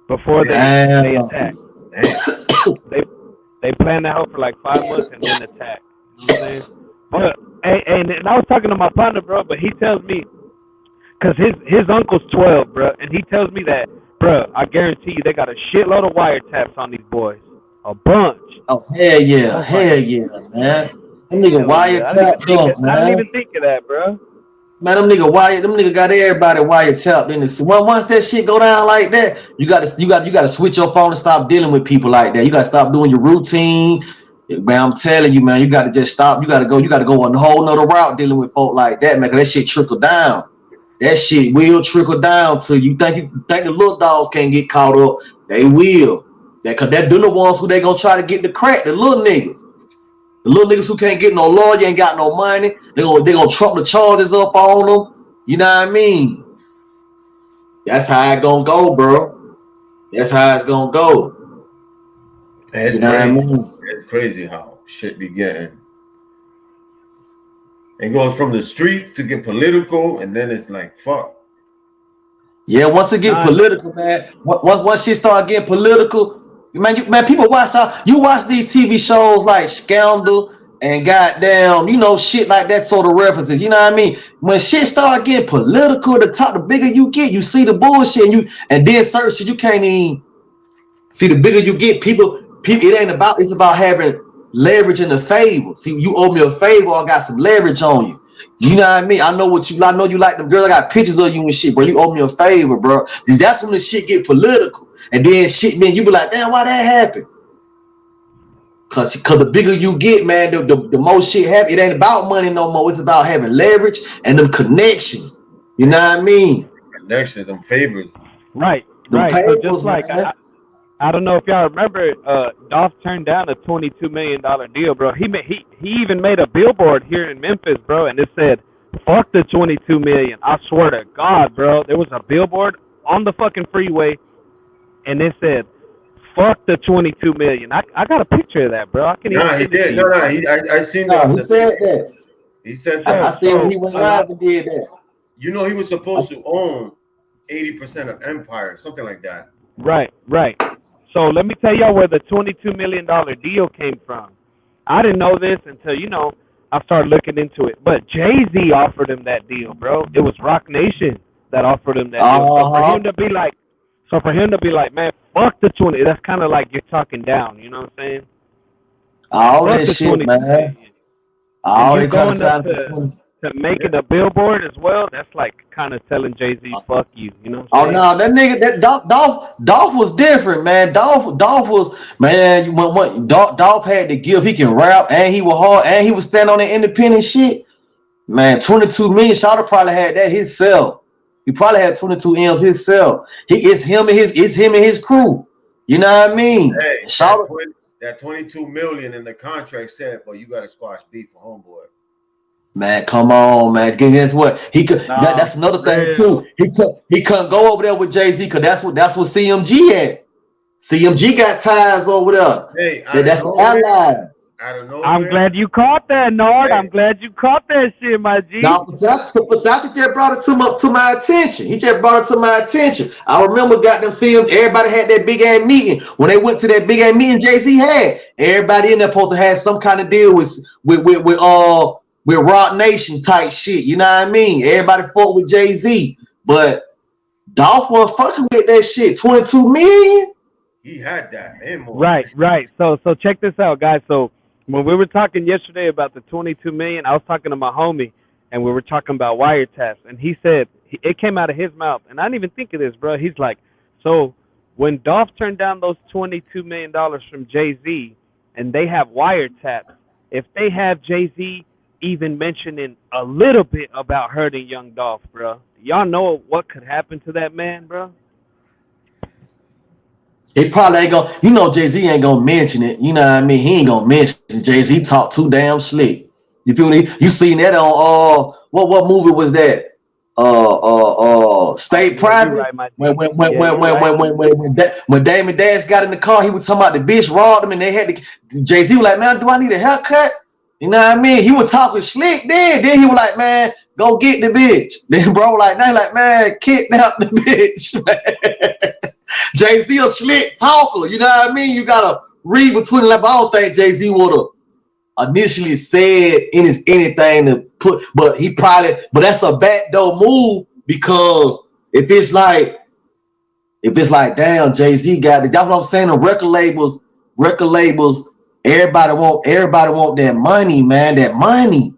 before they attacked. They planned that out for like 5 months and then attacked. You know what I'm saying? But and I was talking to my partner, bro, but he tells me, cause his uncle's 12, bro, and he tells me that, bro, I guarantee you they got a shitload of wiretaps on these boys, a bunch. Oh hell yeah, man. Them nigga wiretap them, man. I didn't even think of that, bro. Man, them nigga got everybody wiretapped in this. Once that shit go down like that, you gotta switch your phone and stop dealing with people like that. You gotta stop doing your routine. Man, I'm telling you, man, you gotta just stop. You gotta go on a whole nother route dealing with folk like that, man. Cause that shit trickle down. That shit will trickle down to you. Think the little dogs can't get caught up? They will. Cause they're the ones who they gonna try to get the crack. The little niggas. The little niggas who can't get no lawyer, ain't got no money. They gonna trump the charges up on them. You know what I mean? That's how it gonna go, bro. That's how it's gonna go. It's you know crazy. What I mean? It's crazy how shit be getting. It goes from the streets to get political, and then it's like, fuck. Yeah, once it get political, man. Once shit start getting political, man, people watch you watch these TV shows like Scandal and goddamn, shit like that sort of references. You know what I mean? When shit start getting political, the bigger you get, you see the bullshit, and then certain shit you can't even see. The bigger you get, people, it's about having leverage in the favor. See, you owe me a favor, I got some leverage on you. You know what I mean? I know you like them girls. I got pictures of you and shit, bro. You owe me a favor, bro. That's when the shit get political. And then shit, man, you be like, damn, why that happened? Cause the bigger you get, man, the more shit happen. It ain't about money no more. It's about having leverage and them connections. You know what I mean? Connections and favors. Right. So just like I don't know if y'all remember, Dolph turned down a $22 million deal, bro. He even made a billboard here in Memphis, bro, and it said, "Fuck the $22 million." I swear to God, bro, there was a billboard on the fucking freeway, and it said, "Fuck the $22 million." I got a picture of that, bro. I can. Nah, he did. No, I seen that. He said that. He said that. I seen when he went live and did that. He was supposed to own 80% of Empire, something like that. Right. So let me tell y'all where the $22 million deal came from. I didn't know this until, I started looking into it. But Jay-Z offered him that deal, bro. It was Rock Nation that offered him that deal. So for him to be like, man, fuck the 20. That's kind of like you're talking down. You know what I'm saying? All this shit, man. All you're going up to making a billboard as well. That's like kind of telling Jay-Z, fuck you. You know what I'm saying? No, that nigga, that Dolph was different, man. Dolph was, man, when Dolph had to give, he can rap, and he was hard, and he was standing on the independent shit. Man, 22 million, Shawty probably had that himself. He probably had 22 M's himself. It's him and his crew. You know what I mean? Hey, that 22 million in the contract said, well, you got to squash beef for homeboy. Man, come on, man. Guess what? He could. That's another thing too. He couldn't go over there with Jay-Z because that's what CMG had. CMG got ties over there. Hey, that's the ally. I don't know. I'm glad you caught that, Nard. Hey. I'm glad you caught that shit, my G. No, Versace just brought it to my attention. He just brought it to my attention. I remember goddamn seeing everybody had that big ass meeting. When they went to that big ass meeting Jay-Z had, everybody in there supposed to have some kind of deal with Rock Nation type shit. You know what I mean? Everybody fought with Jay-Z. But Dolph wasn't fucking with that shit. 22 million? He had that. Right. So check this out, guys. So when we were talking yesterday about the 22 million, I was talking to my homie, and we were talking about wiretaps, and he said, it came out of his mouth, and I didn't even think of this, bro. He's like, so when Dolph turned down those $22 million from Jay-Z, and they have wiretaps, if they have Jay-Z even mentioning a little bit about hurting young Dolph, bro, y'all know what could happen to that man, bro? He probably ain't gonna, Jay-Z ain't gonna mention it. You know what I mean? He ain't gonna mention it. Jay-Z talk too damn slick. You feel me? You seen that on what movie was that? State Private. When Damon Dash got in the car, he was talking about the bitch robbed him, and they had to. Jay-Z was like, man, do I need a haircut? You know what I mean? He was talking slick then. Then he was like, man, go get the bitch. Then bro like, now like, man, kidnap the bitch. Jay-Z a slick talker. You know what I mean? You gotta read between the lines. I don't think Jay-Z would have initially said anything to put, but that's a backdoor move, because if it's like, damn, Jay-Z got it. That's what I'm saying. The record labels, everybody want that money, man. That money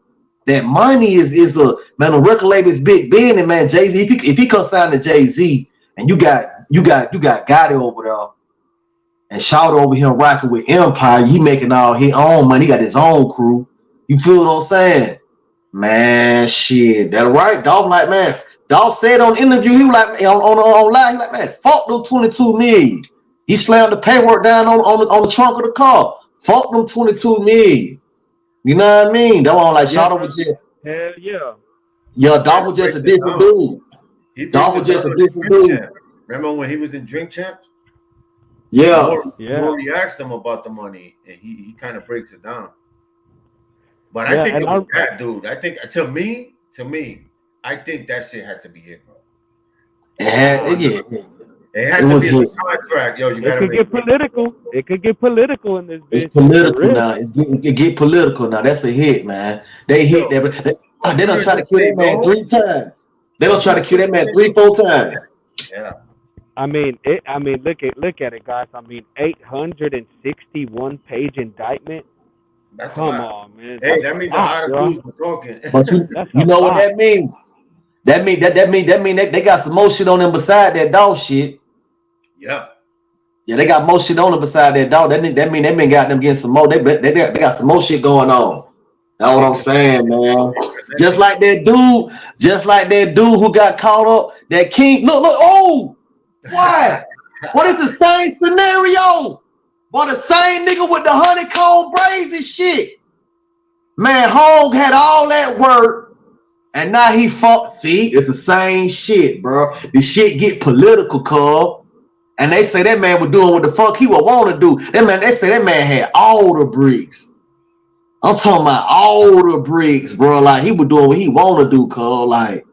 is a man. The record label is big business, man. Jay-Z, if he comes sign to Jay-Z, and you got Gotti over there, and shout over him rocking with Empire, he making all his own money. He got his own crew. You feel what I'm saying? Man, shit, that right. Dog like, man, Dog said on interview, he was like, on live, he like, man, fuck them 22 million. He slammed the paperwork down on the trunk of the car. Fuck them 22 million. You know what I mean? That one like shout over just. Hell yeah. Yeah, Dog was just a different dude. Dog was just a different dude. Remember when he was in Drink Champs? Yeah. He asked him about the money, and he kind of breaks it down. But I think it was that dude. I think to me, I think that shit had to be it, bro. It had to be a contract. Yo, you gotta get political. It could get political in this. It's political now. It get political now. That's a hit, man. They hit that, but they don't try to kill that man 3 times. They don't try to kill that man 3-4 times. Yeah. I mean, look at it, guys. I mean, 861-page indictment. Come on, man. Hey, that means a lot of dudes were talking. But you know what that means? That mean they got some more shit on them beside that dog shit. Yeah. Yeah, they got more shit on them beside that dog. That mean they been got them getting some more. They got some more shit going on. That's what I'm saying, man. Just like that dude who got caught up. That King. Look. Oh, why? What is the same scenario? But the same nigga with the honeycomb braids and shit. Man, Hog had all that work, and now he fucked. See, it's the same shit, bro. The shit get political, cuz. And they say that man was doing what the fuck he would want to do. They say that man had all the bricks. I'm talking about all the bricks, bro. Like, he was doing what he want to do, cuz. Like,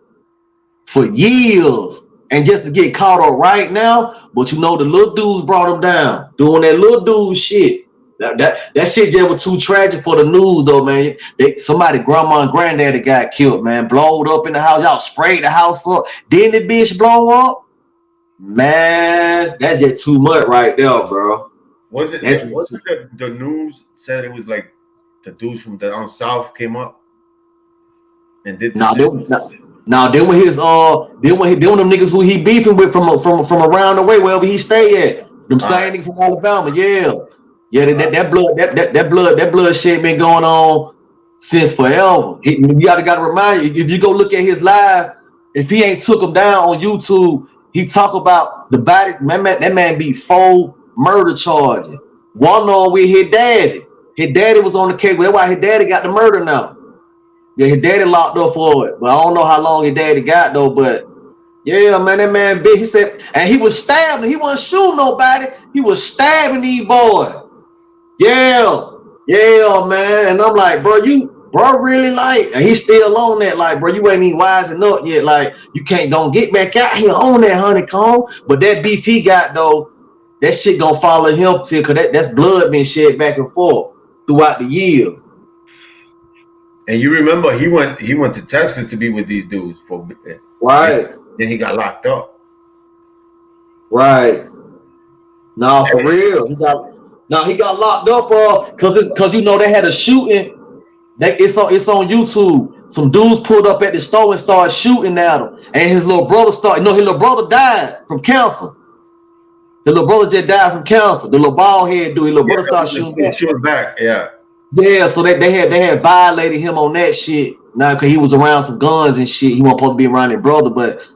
for years. And just to get caught up right now, but you know the little dudes brought him down, doing that little dude shit. That shit just was too tragic for the news, though, man. Somebody, grandma and granddaddy got killed, man. Blowed up in the house, y'all sprayed the house up. Didn't the bitch blow up? Man, that's just too much right there, bro. Wasn't the news said it was like the dudes from the Unsolved came up and did the Now they were his they were them niggas who he beefing with from around the way wherever he stay at. Them same niggas from Alabama, yeah. That blood shit been going on since forever. You gotta remind you, if you go look at his live, if he ain't took him down on YouTube, he talk about the body. That man beat 4 murder charges. One on with his daddy. His daddy was on the case. That's why his daddy got the murder now. Yeah, his daddy locked up for it, but I don't know how long his daddy got though. But yeah, man, that man big. He said, and he was stabbing. He wasn't shooting nobody. He was stabbing these boys. Yeah, man. And I'm like, bro, really like, and he's still on that. Like, bro, you ain't even wising up yet. Like, you don't get back out here on that honeycomb. But that beef he got though, that shit gonna follow him till, cause that's blood been shed back and forth throughout the years. And you remember he went to Texas to be with these dudes for a bit. Right. Then he got locked up. Right. No, for real. He got locked up cause you know they had a shooting. It's on YouTube. Some dudes pulled up at the store and started shooting at him. And his little brother died from cancer. The little brother just died from cancer. The little bald head dude, his little brother started shooting back. Yeah. Yeah, so they had violated him on that shit. Now, cause he was around some guns and shit. He wasn't supposed to be around his brother, but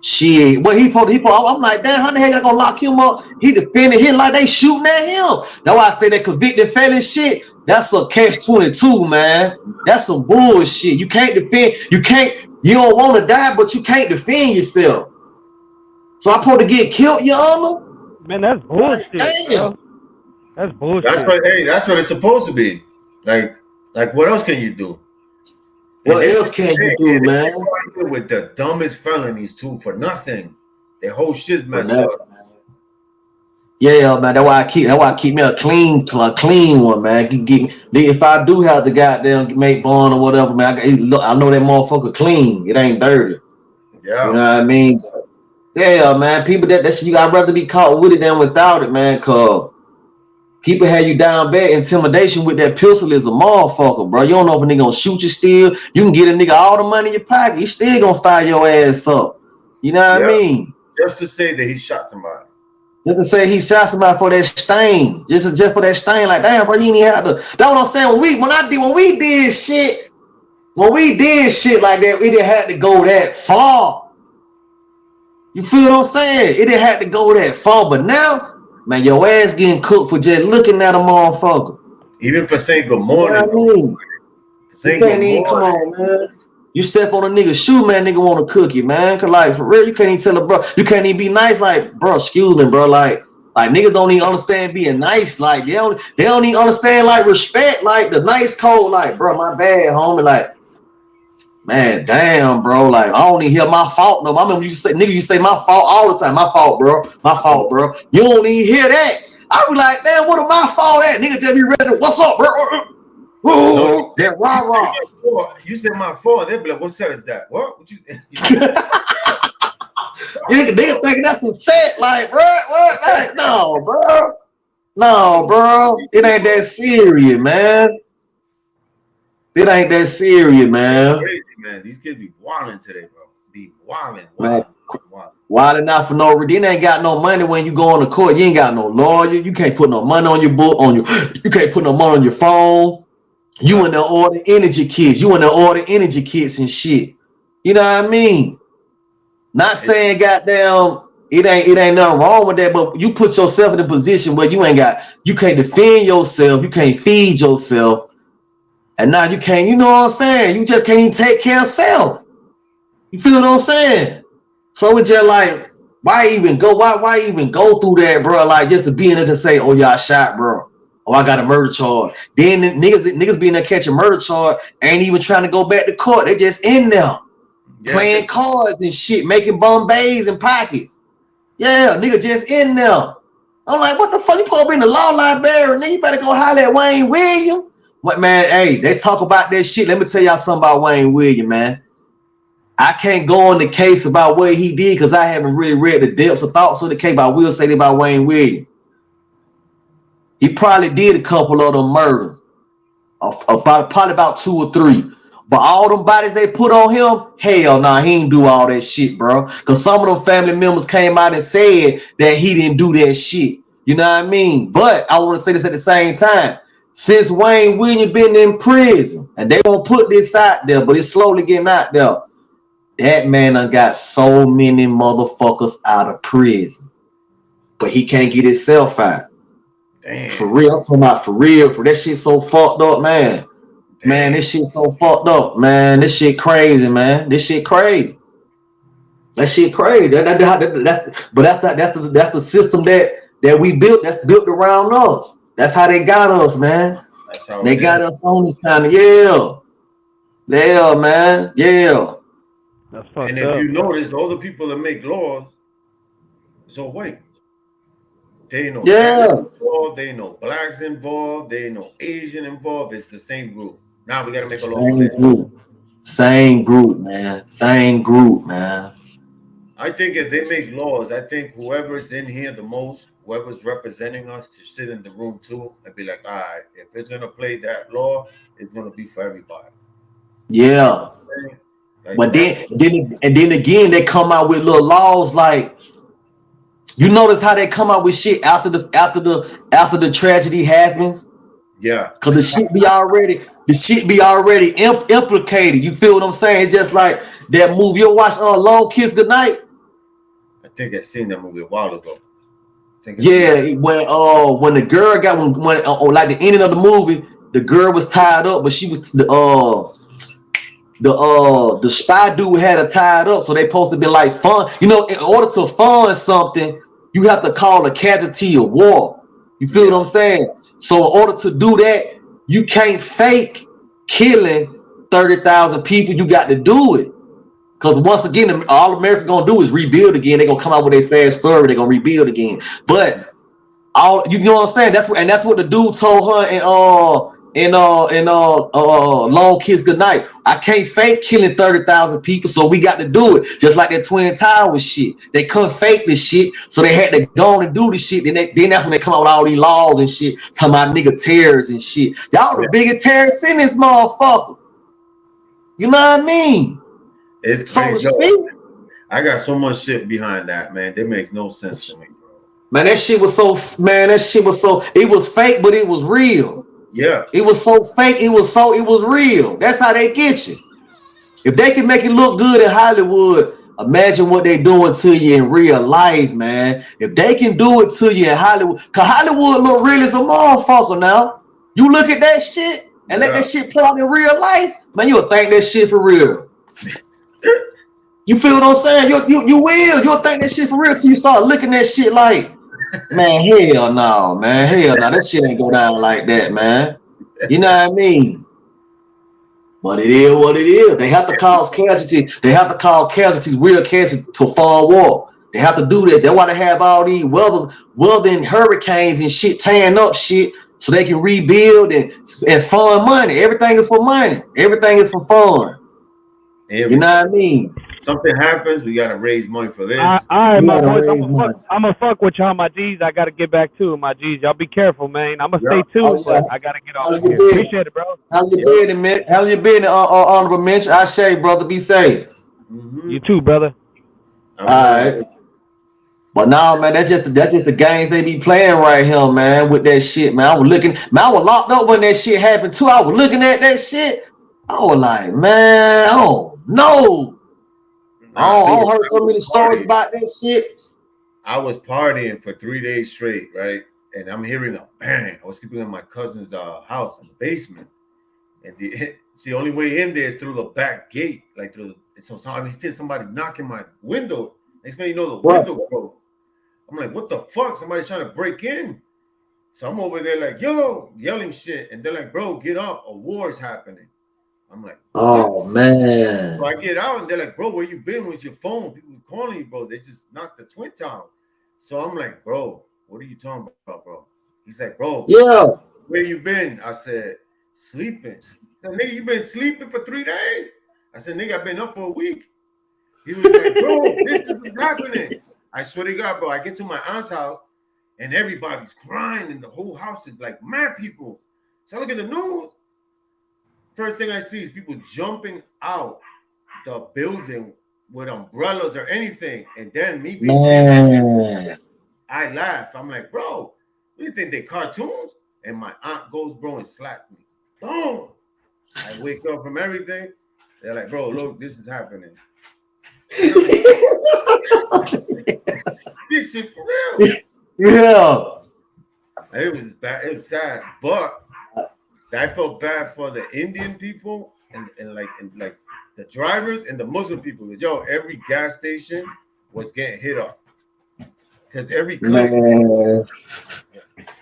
shit. Well, I'm like, damn, how the hell y'all gonna lock him up? He defended him like they shooting at him. That's why I say that convicted felon shit. That's a catch-22, man. That's some bullshit. You can't defend. You can't You don't want to die, but you can't defend yourself. So I'm supposed to get killed, Your Honor? Man, that's bullshit, bro. That's bullshit. That's what it's supposed to be. Like what else can you do? What else can you do, man? With the dumbest felonies too for nothing. Their whole shit's messed up. Yeah, man. That's why I keep me a clean one, man. If I do have to goddamn make bond or whatever, man, I know that motherfucker clean. It ain't dirty. Yeah. You know what I mean? Yeah, man. People that shit, you gotta rather be caught with it than without it, man. Cause people have you down bad. Intimidation with that pistol is a motherfucker, bro. You don't know if a nigga gonna shoot you still. You can get a nigga all the money in your pocket. He still gonna fire your ass up. You know what I mean? Just to say that he shot somebody. Just to say he shot somebody for that stain. Just for that stain. Like, damn, bro, you ain't even have to. That's what I'm saying. When we did shit like that, it didn't have to go that far. You feel what I'm saying? It didn't have to go that far. But now, man, your ass getting cooked for just looking at a motherfucker. Even for saying good morning. You know what I mean? Saying good morning. Come on, man. You step on a nigga's shoe, man, nigga want to cook you, man. Cause like for real, you can't even tell a bro. You can't even be nice, like, bro, excuse me, bro. Like niggas don't even understand being nice. Like they don't even understand like respect, like the nice code, like, bro, my bad, homie. Like, man, damn, bro. Like, I don't even hear my fault no. I remember you say, nigga, you say my fault all the time. My fault, bro. My fault, bro. You don't even hear that. I be like, damn, what am my fault at? Nigga just be ready. What's up, bro? No, that rah. You said my fault. They'll be like, what set is that? What you Nigga thinking that's some set, like, what? Like, no, bro. It ain't that serious, man. It ain't that serious, man. Crazy, man. These kids be wilding today, bro. Be wilding. Wilding out for no reason. They ain't got no money when you go on the court. You ain't got no lawyer. You can't put no money on your book. You can't put no money on your phone. You in there order energy kits. You in there order energy kits and shit. You know what I mean? Not saying goddamn it ain't nothing wrong with that, but you put yourself in a position where you can't defend yourself, you can't feed yourself, and now you can't, you know what I'm saying? You just can't even take care of self. You feel what I'm saying? So it's just like, why even go through that, bro? Like just to be in there to say, oh, y'all shot, bro. Oh, I got a murder charge. Then niggas being there catching murder charge, ain't even trying to go back to court. They just in there playing cards and shit, making Bombays and pockets. Yeah, nigga just in there. I'm like, what the fuck? You supposed to be in the law library, nigga. You better go holler at Wayne Williams. What, man? Hey, they talk about that shit. Let me tell y'all something about Wayne Williams, man. I can't go on the case about what he did because I haven't really read the depths of thoughts of the case. But I will say that about Wayne Williams. He probably did a couple of them murders, probably about 2 or 3. But all them bodies they put on him, hell nah, he ain't do all that shit, bro. Because some of them family members came out and said that he didn't do that shit. You know what I mean? But I want to say this at the same time. Since Wayne Williams been in prison, and they won't put this out there, but it's slowly getting out there, that man done got so many motherfuckers out of prison. But he can't get himself out. Damn. For real, I'm talking about for real. For that shit so fucked up, man. Damn. Man, this shit so fucked up, man. This shit crazy, man. This shit crazy. That shit crazy. But that's the system that we built. That's built around us. That's how they got us, man. They got us on this kind of man. Yeah. That's fucked and if up. you notice, all the people that make laws, it's all white. They ain't no involved, they ain't no blacks involved, they ain't no Asian involved. It's the same group. Now we gotta make a law. Same group, man. I think if they make laws, I think whoever's in here the most, whoever's representing us, to sit in the room too and be like, all right, if it's gonna play that law, it's gonna be for everybody. Yeah. Like, but then again, they come out with little laws like, you notice how they come out with shit after the tragedy happens? Yeah. Cause the shit be already implicated. You feel what I'm saying? It's just like that movie. You watch Long Kiss Goodnight? I think I seen that movie a while ago. When the girl got when like the ending of the movie, the girl was tied up, but she was the spy dude had her tied up, so they supposed to be like fun. You know, in order to fund something, you have to call a casualty of war. You feel what I'm saying? So in order to do that, you can't fake killing 30,000 people. You got to do it. Because once again, all America gonna do is rebuild again. They're gonna come out with a sad story. They're gonna rebuild again. But all you know what I'm saying? That's what the dude told her in Long Kiss Goodnight. I can't fake killing 30,000 people, so we got to do it. Just like that Twin Towers shit. They couldn't fake this shit, so they had to go on and do this shit. Then that's when they come out with all these laws and shit, talking about nigga terrorists and shit. Y'all the biggest terrorists in this motherfucker. You know what I mean? It's so crazy. I got so much shit behind that, man. That makes no sense to me, bro. Man, that shit was so it was fake, but it was real. Yeah. It was so fake, it was real. That's how they get you. If they can make it look good in Hollywood, imagine what they doing to you in real life, man. If they can do it to you in Hollywood, cause Hollywood look real as a motherfucker now. You look at that shit and let that shit play out in real life, man, you'll think that shit for real. You feel what I'm saying? You'll think that shit for real till you start looking at shit like, man, hell no, man. Hell no. That shit ain't go down like that, man. You know what I mean? But it is what it is. They have to cause casualties. They have to call casualties, real casualties, to fall war. They have to do that. That's why they have all these weathering hurricanes and shit, tearing up shit, so they can rebuild and fund money. Everything is for money. Everything is for fun. You know what I mean? Something happens, we gotta raise money for this. All right, my boys, I'm gonna fuck with y'all, my G's. I gotta get back to it, my G's. Y'all be careful, man. I'm gonna stay tuned, but I gotta get off here. Appreciate it, bro. How you been, man? How you been, honorable mention? I say, brother, be safe. You too, brother. All right. But no, man, that's just the games they be playing right here, man, with that shit, man. I was locked up when that shit happened too. I was looking at that shit. I was like, man, oh no. I heard so many stories about that shit. I was partying for 3 days straight, right? And I'm hearing a bang. I was sleeping in my cousin's house in the basement. And the only way in there is through the back gate. Like I hear somebody knocking my window. Next thing you know, the window broke. I'm like, what the fuck? Somebody's trying to break in. So I'm over there like, yo, yelling shit. And they're like, bro, get up. A war is happening. I'm like, oh, man. So I get out and they're like, bro, where you been? Where's your phone? People calling you, bro. They just knocked the Twin Tower. So I'm like, bro, what are you talking about, bro? He's like, bro, where you been? I said, sleeping. He said, nigga, you been sleeping for 3 days? I said, nigga, I've been up for a week. He was like, bro, this is happening. I swear to God, bro, I get to my aunt's house and everybody's crying and the whole house is like mad people. So I look at the news. First thing I see is people jumping out the building with umbrellas or anything. And then me being I laugh. I'm like, bro, what do you think they cartoons? And my aunt goes, bro, and slaps me. Boom. I wake up from everything. They're like, bro, look, this is happening. This shit for real. Yeah. It was bad. It was sad. But I felt bad for the Indian people and like the drivers and the Muslim people. Yo, every gas station was getting hit up. Because every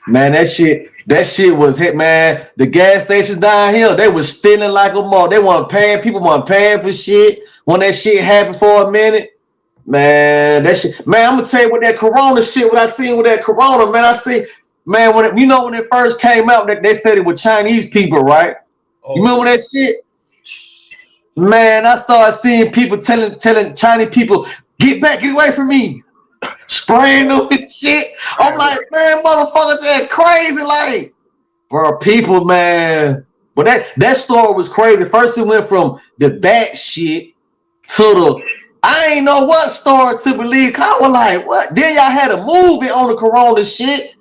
man, that shit was hit, man. The gas stations down here, they was stealing like a mother. They weren't paying, people weren't paying for shit. When that shit happened for a minute, man, that shit, man, I'm gonna tell you what that Corona shit, what I seen with that Corona, man, man, when it first came out, they said it was Chinese people, right? You remember that shit? Man, I started seeing people telling Chinese people, get away from me. Spraying them and shit. I'm like, man, motherfuckers, that crazy, like, bro, people, man. But that story was crazy. First, it went from the bat shit to the, I ain't know what story to believe. I was like, what? Then y'all had a movie on the Corona shit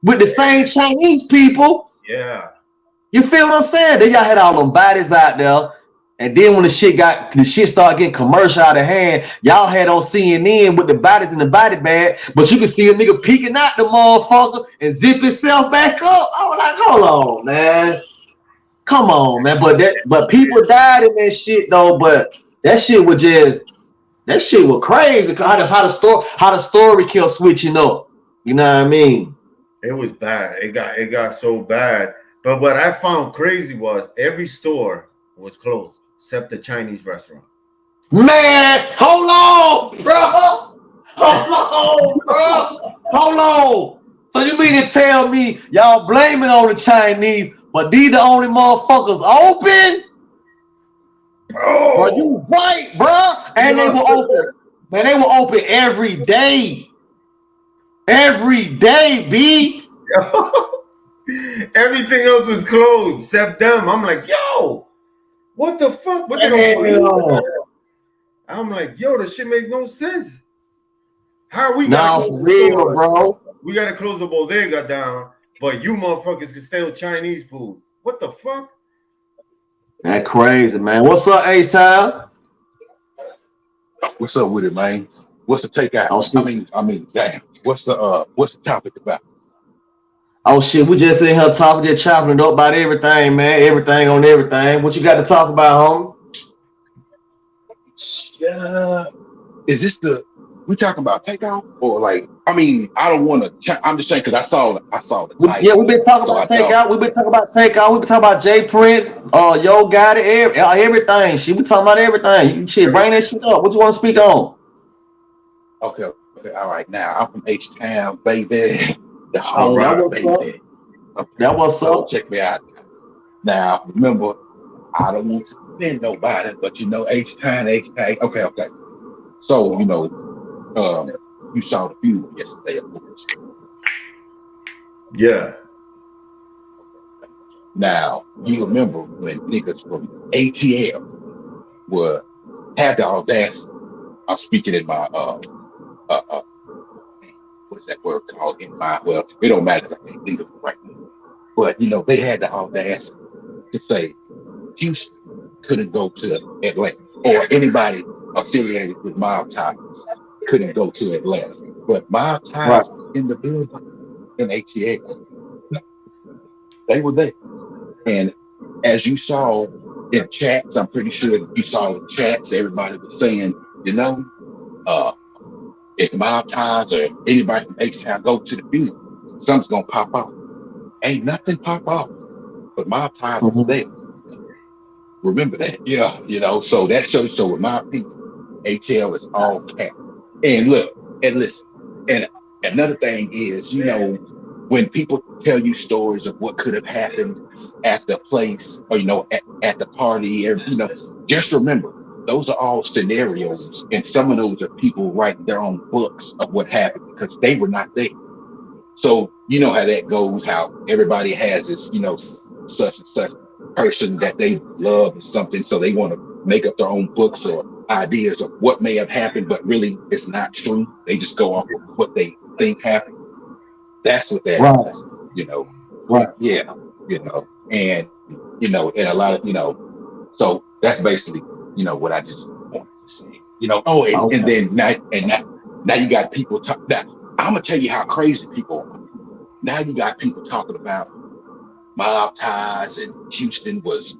with the same Chinese people. Yeah. You feel what I'm saying? Then y'all had all them bodies out there. And then when the shit started getting commercial out of hand, y'all had on CNN with the bodies in the body bag, but you could see a nigga peeking out the motherfucker and zip himself back up. I was like, hold on, man. Come on, man. But people died in that shit though. But that shit was crazy. How the story kept switching up. You know what I mean? It was bad. It got so bad. But what I found crazy was every store was closed except the Chinese restaurant. Man, hold on, bro. Hold on. So you mean to tell me y'all blame it on the Chinese, but these the only motherfuckers open? Bro, Are you right, bro? And they were open. Man, they were open every day. Every day, B. Everything else was closed except them. I'm like, yo, what the fuck? What I'm like, yo, this shit makes no sense. How are we for real, bro? We gotta close the bodega down, but you motherfuckers can sell Chinese food. What the fuck? That crazy, man. What's up, H-Town? What's up with it, man? What's the takeout? I mean, damn. What's the topic about? Oh shit, we just in here talking, just chopping it up about everything, man. Everything on everything. What you got to talk about, homie? Is this we talking about Takeoff or like? I mean, I don't want to. I'm just saying because I saw the title. Yeah, we've been talking about Takeoff. We've been talking about Takeoff. We've been talking about Jprince. Yo, got it. Everything. Shit, we talking about everything. Shit, bring that shit up. What you want to speak on? Okay. All right. Now I'm from H-Town, baby. That was up. Check me out. Now, remember, I don't want to offend nobody, but you know, H-Town. Okay. So, you know, you saw the funeral yesterday, of course. Yeah. Now, you remember when niggas from ATL had the audacity. I'm speaking in my what is that word called in my, well, it don't matter if I can't think of it right now. But, you know, they had the audacity to say Houston couldn't go to Atlanta, or anybody affiliated with Mob Ties couldn't go to Atlanta. But Mob Ties was in the building in ATL. They were there. And as you saw in chats, I'm pretty sure you saw in chats, everybody was saying, you know, if Mob Ties or anybody from H-Town go to the funeral, something's gonna pop off. Ain't nothing pop off, but Mob Ties was there. Remember that? Yeah, you know, so that shows. So with my people, ATL is all cap. And look, and listen, and another thing is, you know, when people tell you stories of what could have happened at the place, or you know, at the party, or you know, just remember, those are all scenarios, and some of those are people writing their own books of what happened because they were not there. So you know how that goes, how everybody has this, you know, such and such person that they love or something, so they want to make up their own books or ideas of what may have happened, but really it's not true. They just go off of what they think happened. That's what that is, you know. Yeah, you know, and you know, and a lot of, you know, so that's basically, you know, what I just wanted to say. You know, and then now you got people talk. Now I'm gonna tell you how crazy people are. Now you got people talking about Mob Ties and Houston was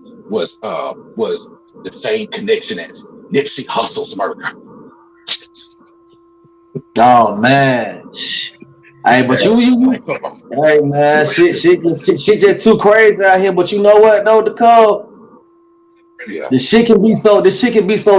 the same connection as Nipsey Hussle's murder. Oh man. Hey, but you hey man, shit just too crazy out here. But you know what though, the call. Yeah. The shit can be so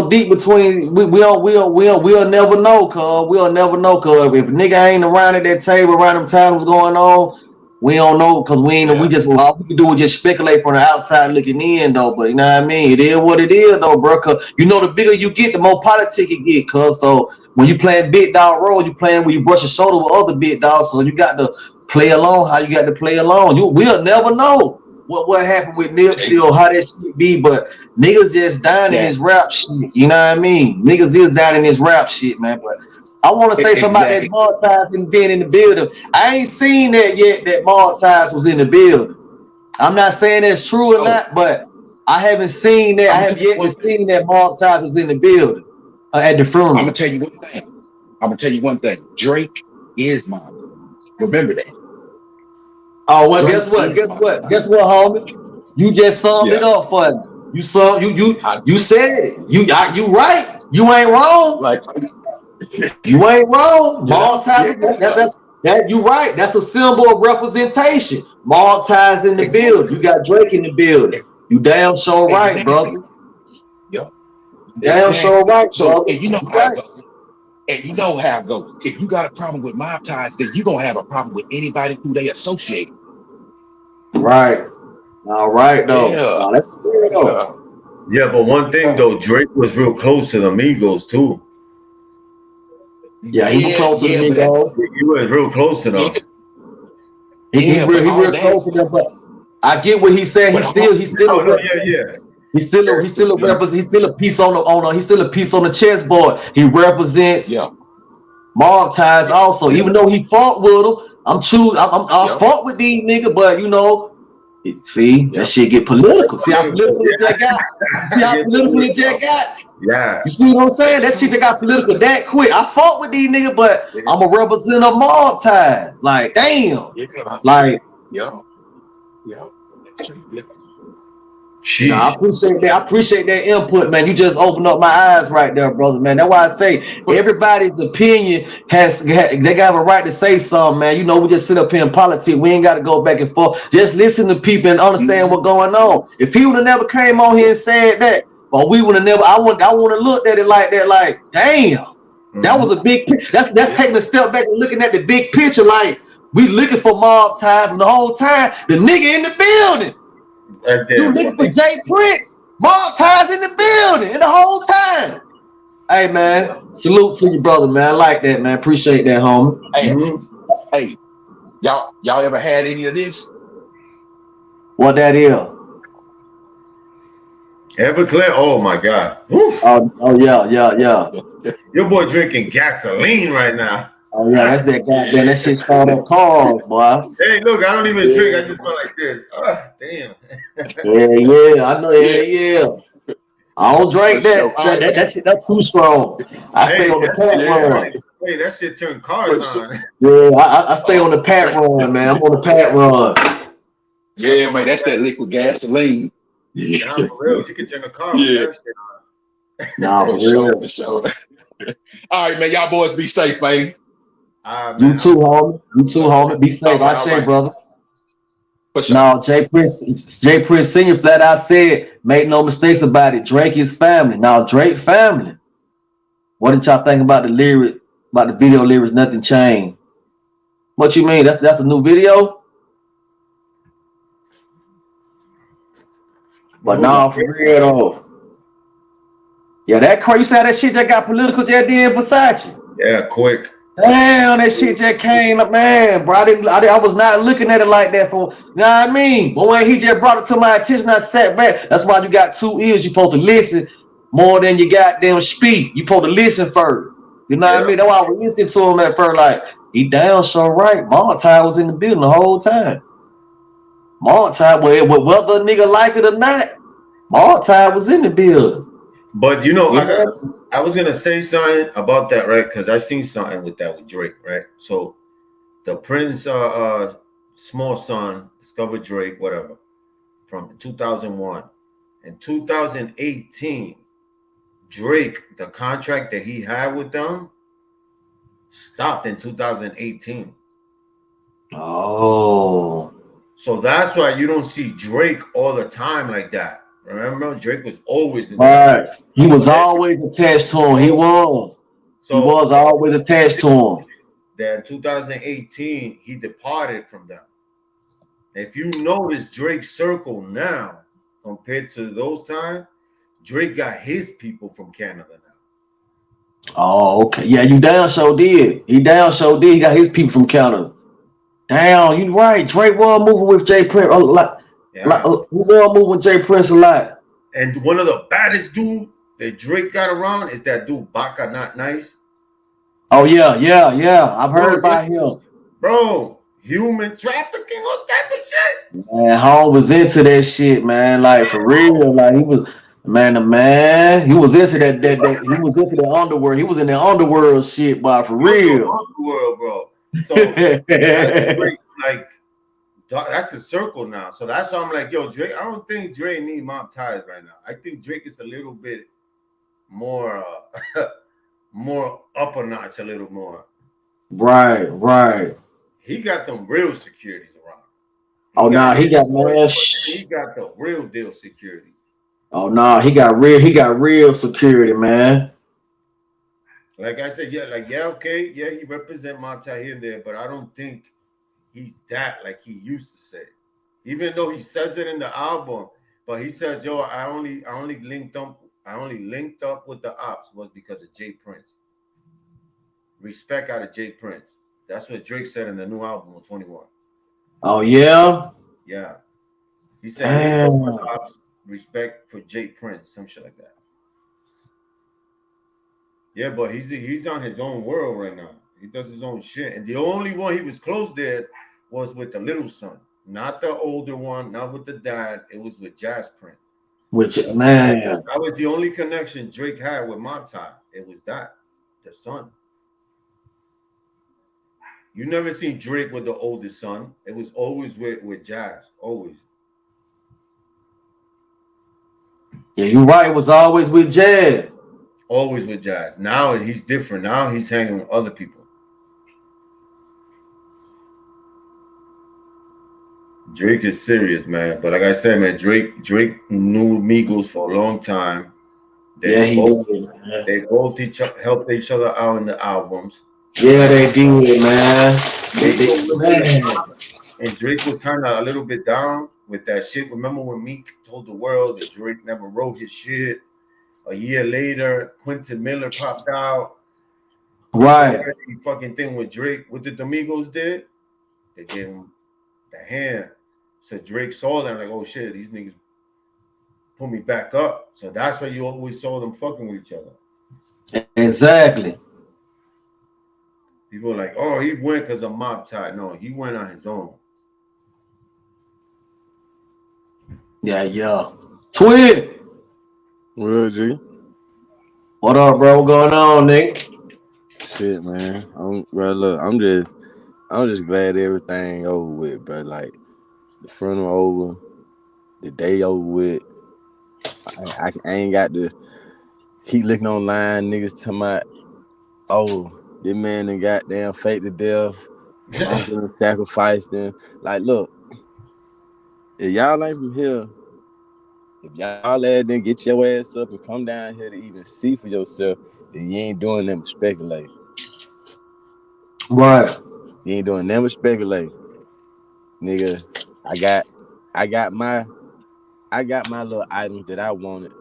deep between we'll never know, cuz we'll never know, cuz if a nigga ain't around at that table around them times what's going on, we don't know, cause we just all we can do is just speculate from the outside looking in though. But you know what I mean? It is what it is though, bro. Cause you know the bigger you get, the more politic you get, cuz so when you playing big dog role, you playing where you brush your shoulder with other big dogs, so you got to play along how you got to play along. We'll never know what happened with Nipsey or how that shit be, but niggas just dying in this rap shit. You know what I mean? Niggas is dying in this rap shit, man. But I want to say something about that Mob Ties and being in the building. I ain't seen that yet, that Mob Ties was in the building. I'm not saying that's true or not, but I haven't seen that. I have yet to see that Mob Ties was in the building at the funeral. I'm gonna tell you one thing. Drake is Mob Ties. Remember that. Oh well, Drake guess what, homie? You just summed it up for me. You said it. You right. You ain't wrong. Like, you ain't wrong. Maltese, yeah. that you right. That's a symbol of representation. Maltese in the building. You got Drake in the building. You damn sure right, brother. Yep. Damn sure right, so, brother. And you know how it goes. And you know how it goes. If you got a problem with mob ties, then you're gonna have a problem with anybody who they associate. Right. All right, though. Yeah. Now, that's fair, though. Yeah, but one thing though, Drake was real close to the Migos too. Yeah, he was close to the Migos. He was real close to them. He real close to them, but I get what he's saying. He's still he's still a piece on the chessboard. He represents mob ties also. Even though he fought with them, I fought with these niggas, but you know. That shit get political. See how political Jack got? Yeah. You see what I'm saying? That shit that got political that quick. I fought with these niggas, but I'm a represent a mob tie. Like, damn. Like, Nah, I appreciate that input, man. You just opened up my eyes right there, brother, man. That's why I say everybody's opinion they got a right to say something, man. You know, we just sit up here in politics. We ain't got to go back and forth. Just listen to people and understand what's going on. If he would have never came on here and said that, or we would have never, I want to look at it like that, like, damn, that was a big. That's taking a step back and looking at the big picture, like we looking for mob ties, and the whole time the nigga in the building. Right there. You looking for Jprince, mob ties in the building, and the whole time. Hey man, salute to you, brother, man. I like that, man. Appreciate that, homie. Hey, y'all ever had any of this? What that is? Everclear? Oh my God. Oh yeah. Your boy drinking gasoline right now. Oh yeah, that's that goddamn. That shit's called up cars, boy. Hey, look, I don't even drink. I just go like this. Oh, damn. Yeah, I know. Yeah. I don't drink that. That shit, that's too strong. I stay on the pat run. Hey, that shit turned cars on. Yeah, I stay on the pat run, man. I'm on the pat run. Yeah, man, that's that liquid gasoline. Yeah, for real. You can turn the car with that shit on. Nah, for real. For sure. All right, man. Y'all boys be safe, man. You too, homie. Be safe. I say, brother. Sure. No, Jprince Senior flat out said, make no mistakes about it. Drake is family. Now, Drake family. What did y'all think about the lyric, about the video lyrics? Nothing changed. What you mean? That's a new video? But no, for real though. Yeah, that crazy. You said that shit that got political just then Versace. Yeah, quick. Damn, that shit just came up, man, bro. I was not looking at it like that for, you know what I mean? But when he just brought it to my attention, I sat back. That's why you got 2 ears. You supposed to listen more than you goddamn speak. You supposed to listen first. You know what I mean? That's why I was listening to him at first, like, he damn so right. Maltese was in the building the whole time. Maltese, whether a nigga like it or not, Maltese was in the building. But you know, I was gonna say something about that, right? Because I seen something with Drake, right? So the Prince small son discovered Drake, whatever, from 2001. In 2018, Drake, the contract that he had with them stopped in 2018. Oh. So that's why you don't see Drake all the time like that. Remember, Drake was always right. He was always attached to him. He was. So he was always attached to him. Then 2018, he departed from them. If you notice Drake's circle now compared to those times, Drake got his people from Canada now. Oh, okay. Yeah, you damn sure did. He damn sure did. He got his people from Canada. Damn, you right. Drake was moving with Jprince a lot. We were moving with Jprince a lot. And one of the baddest dude that Drake got around is that dude Baka Not Nice. Oh yeah. I've heard about him. Bro, human trafficking, all type of shit. Man, Home was into that shit, man. Like for real. Like he was he was into that he was into the underworld. He was in the underworld shit, but for real. Underworld, bro. So that's great, like That's a circle now. So that's why I'm like, yo, Drake. I don't think Drake need mob ties right now. I think Drake is a little bit more, more up a notch, a little more. Right. He got them real securities around. He got the real deal security. Oh no, he got real security, man. Like I said, okay, he represent mob tie here and there, but I don't think he's that like he used to say. Even though he says it in the album, but he says, yo, I only linked up with the ops was because of Jprince. Respect out of Jprince. That's what Drake said in the new album of 21. Oh yeah? Yeah. He said ops, respect for Jprince, some shit like that. Yeah, but he's on his own world right now. He does his own shit. And the only one he was close there was with the little son. Not the older one, not with the dad. It was with Jprince. Man. That was the only connection Drake had with Mob Tie. It was that, the son. You never seen Drake with the oldest son. It was always with Jazz. Always. Yeah, you're right. It was always with Jazz. Always with Jazz. Now he's different. Now he's hanging with other people. Drake is serious, man. But like I said, man, Drake knew Migos for a long time. They both helped each other out in the albums. Yeah, they did, man. And Drake was kind of a little bit down with that shit. Remember when Meek told the world that Drake never wrote his shit? A year later, Quentin Miller popped out. Right. Fucking thing with Drake. What did the Migos did? They gave him the hand. So Drake saw them like, oh shit, these niggas put me back up. So that's why you always saw them fucking with each other. Exactly. People are like, oh, he went because of Mob Tie. No, he went on his own. Yeah. Twin. What up, G? What up, bro? What going on, nigga? Shit, man. I'm just glad everything over with, bro. Like the funeral over, the day over with. I ain't got to keep looking online, niggas talking about, oh, this man done goddamn fake to death. I'm gonna sacrifice them. Like, look, if y'all ain't from here, if y'all let them get your ass up and come down here to even see for yourself, then you ain't doing them speculating. Right. You ain't doing them speculating. Nigga, I got my little items that I wanted.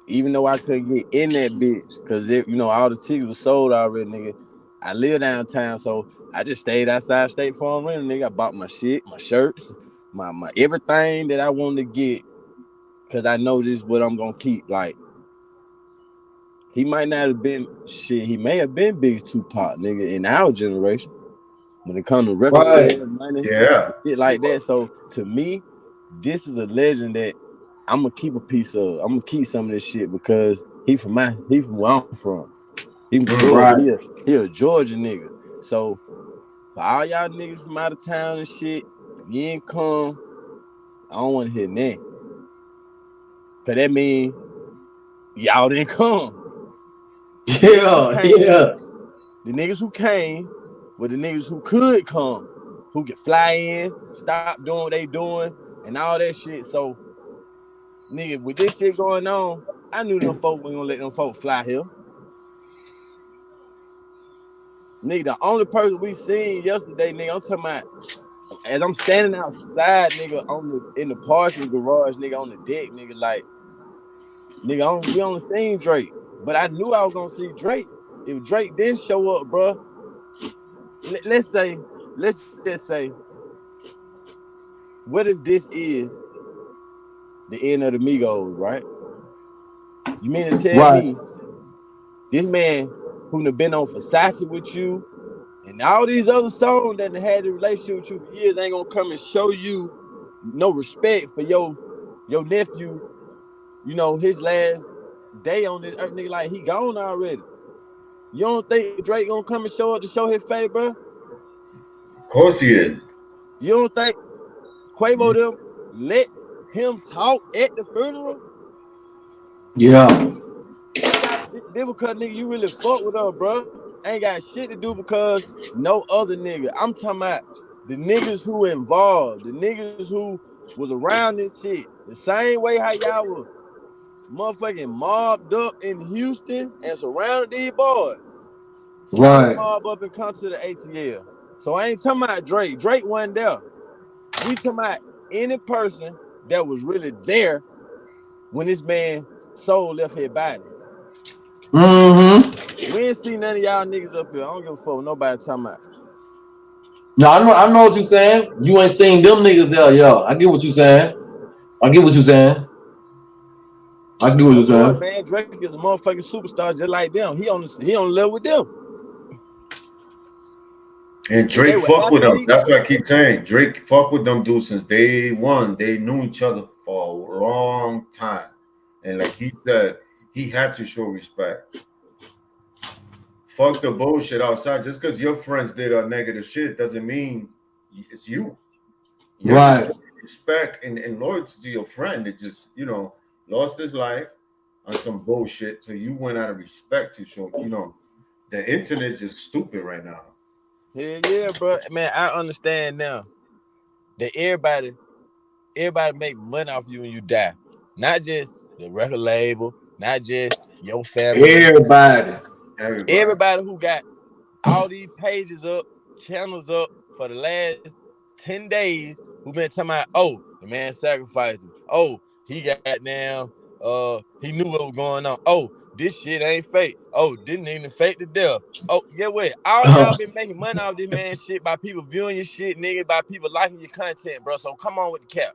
Even though I couldn't get in that bitch, cause all the tickets were sold already, nigga. I live downtown, so I just stayed outside State Farm Rental, nigga. I bought my shit, my shirts, my everything that I wanted to get, cause I know this is what I'm gonna keep. Like, he might not have been shit. He may have been Big Tupac, nigga, in our generation when it comes to record sales, money, shit like that. So to me, this is a legend that I'm gonna keep a piece of. I'm gonna keep some of this shit because he from where I'm from. He from Georgia. He a Georgia nigga. So for all y'all niggas from out of town and shit, if you ain't come, I don't want to hear that. Cause that mean y'all didn't come. The niggas who came were the niggas who could come, who could fly in, stop doing what they doing, and all that shit. So, nigga, with this shit going on, I knew them folk wasn't gonna let them folk fly here. Nigga, the only person we seen yesterday, nigga, I'm talking about, as I'm standing outside, nigga, in the parking garage, nigga, on the deck, nigga, like, nigga, we only seen Drake. But I knew I was gonna see Drake. If Drake didn't show up, bro, let's just say, what if this is the end of the Migos, right? You mean to tell me this man who done been on Versace with you and all these other songs that had a relationship with you for years ain't gonna come and show you no respect for your nephew, his last day on this earth, nigga, like he gone already. You don't think Drake gonna come and show up to show his face, bro? Of course he is. You don't think? Quavo them let him talk at the funeral. Yeah. What y'all did because nigga, you really fuck with her, bro. Ain't got shit to do because no other nigga. I'm talking about the niggas who involved, the niggas who was around this shit. The same way how y'all was motherfucking mobbed up in Houston and surrounded these boys. Y'all didn't mob up and come to the ATL. So I ain't talking about Drake. Drake wasn't there. We talking about any person that was really there when this man soul left his body. Mm-hmm. We ain't seen none of y'all niggas up here. I don't give a fuck what nobody talking about. No, I know what you saying. You ain't seen them niggas there, yo. I get what you saying. I get what you saying. Of course, man. Drake is a motherfucking superstar just like them. He on level with them. And Drake fuck with them. That's what I keep saying. Drake fuck with them dudes since day one. They knew each other for a long time. And like he said, he had to show respect. Fuck the bullshit outside. Just because your friends did a negative shit doesn't mean it's you. You're right. Just respect and loyalty to your friend that just, lost his life on some bullshit. So you went out of respect to show, the internet is just stupid right now. Yeah, bro. Man, I understand now that everybody make money off you when you die. Not just the record label, not just your family. Everybody who got all these pages up, channels up for the last 10 days who been talking about, oh, the man sacrificed him. Oh, he got down. He knew what was going on. Oh, this shit ain't fake. Oh, didn't even fake the death. Oh, get what? All y'all been making money off this man shit by people viewing your shit, nigga, by people liking your content, bro. So come on with the cap.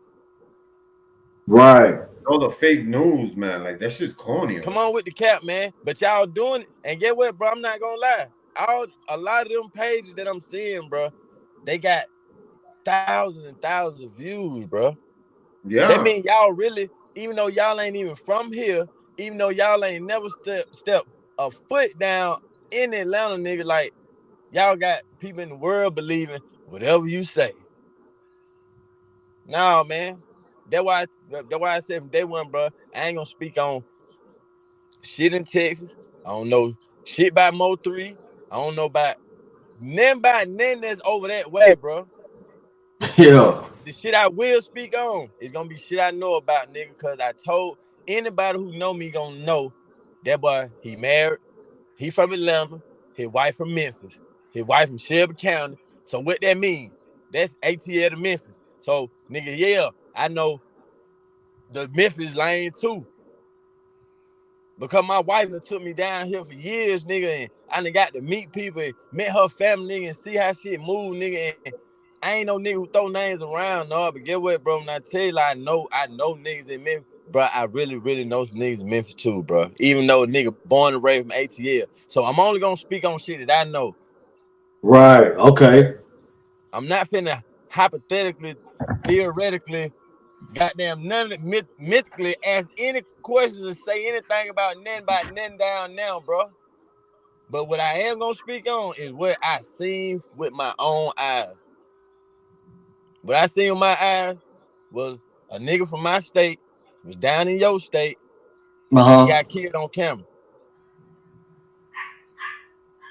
Right. All the fake news, man. Like that shit's corny. Come on with the cap, man. But y'all doing it. And get what, bro? I'm not gonna lie. A lot of them pages that I'm seeing, bro, they got thousands and thousands of views, bro. Yeah. That means y'all really, even though y'all ain't even from here, even though y'all ain't never step a foot down in Atlanta, nigga, like y'all got people in the world believing whatever you say. No, man. That's why I said from day one, bro, I ain't gonna speak on shit in Texas. I don't know shit about Mo 3. I don't know about none that's over that way, bro. Yeah. The shit I will speak on is gonna be shit I know about, nigga, because I told anybody who know me gonna know that boy, he married, he from Atlanta, his wife from Memphis, his wife from Shelby County. So what that means, that's ATL to Memphis. So, nigga, yeah, I know the Memphis lane too. Because my wife done took me down here for years, nigga, and I done got to meet people and met her family, nigga, and see how shit move, nigga. And I ain't no nigga who throw names around, no. But get what, bro? When I tell you, like, I know niggas in Memphis, bro. I really, really know some niggas in Memphis too, bro. Even though a nigga born and raised from ATL. So I'm only gonna speak on shit that I know. Right. Okay. I'm not finna hypothetically, theoretically, goddamn none of it mythically ask any questions or say anything about nothing down now, bro. But what I am gonna speak on is what I seen with my own eyes. What I seen with my eyes was a nigga from my state was down in your state and he got killed on camera.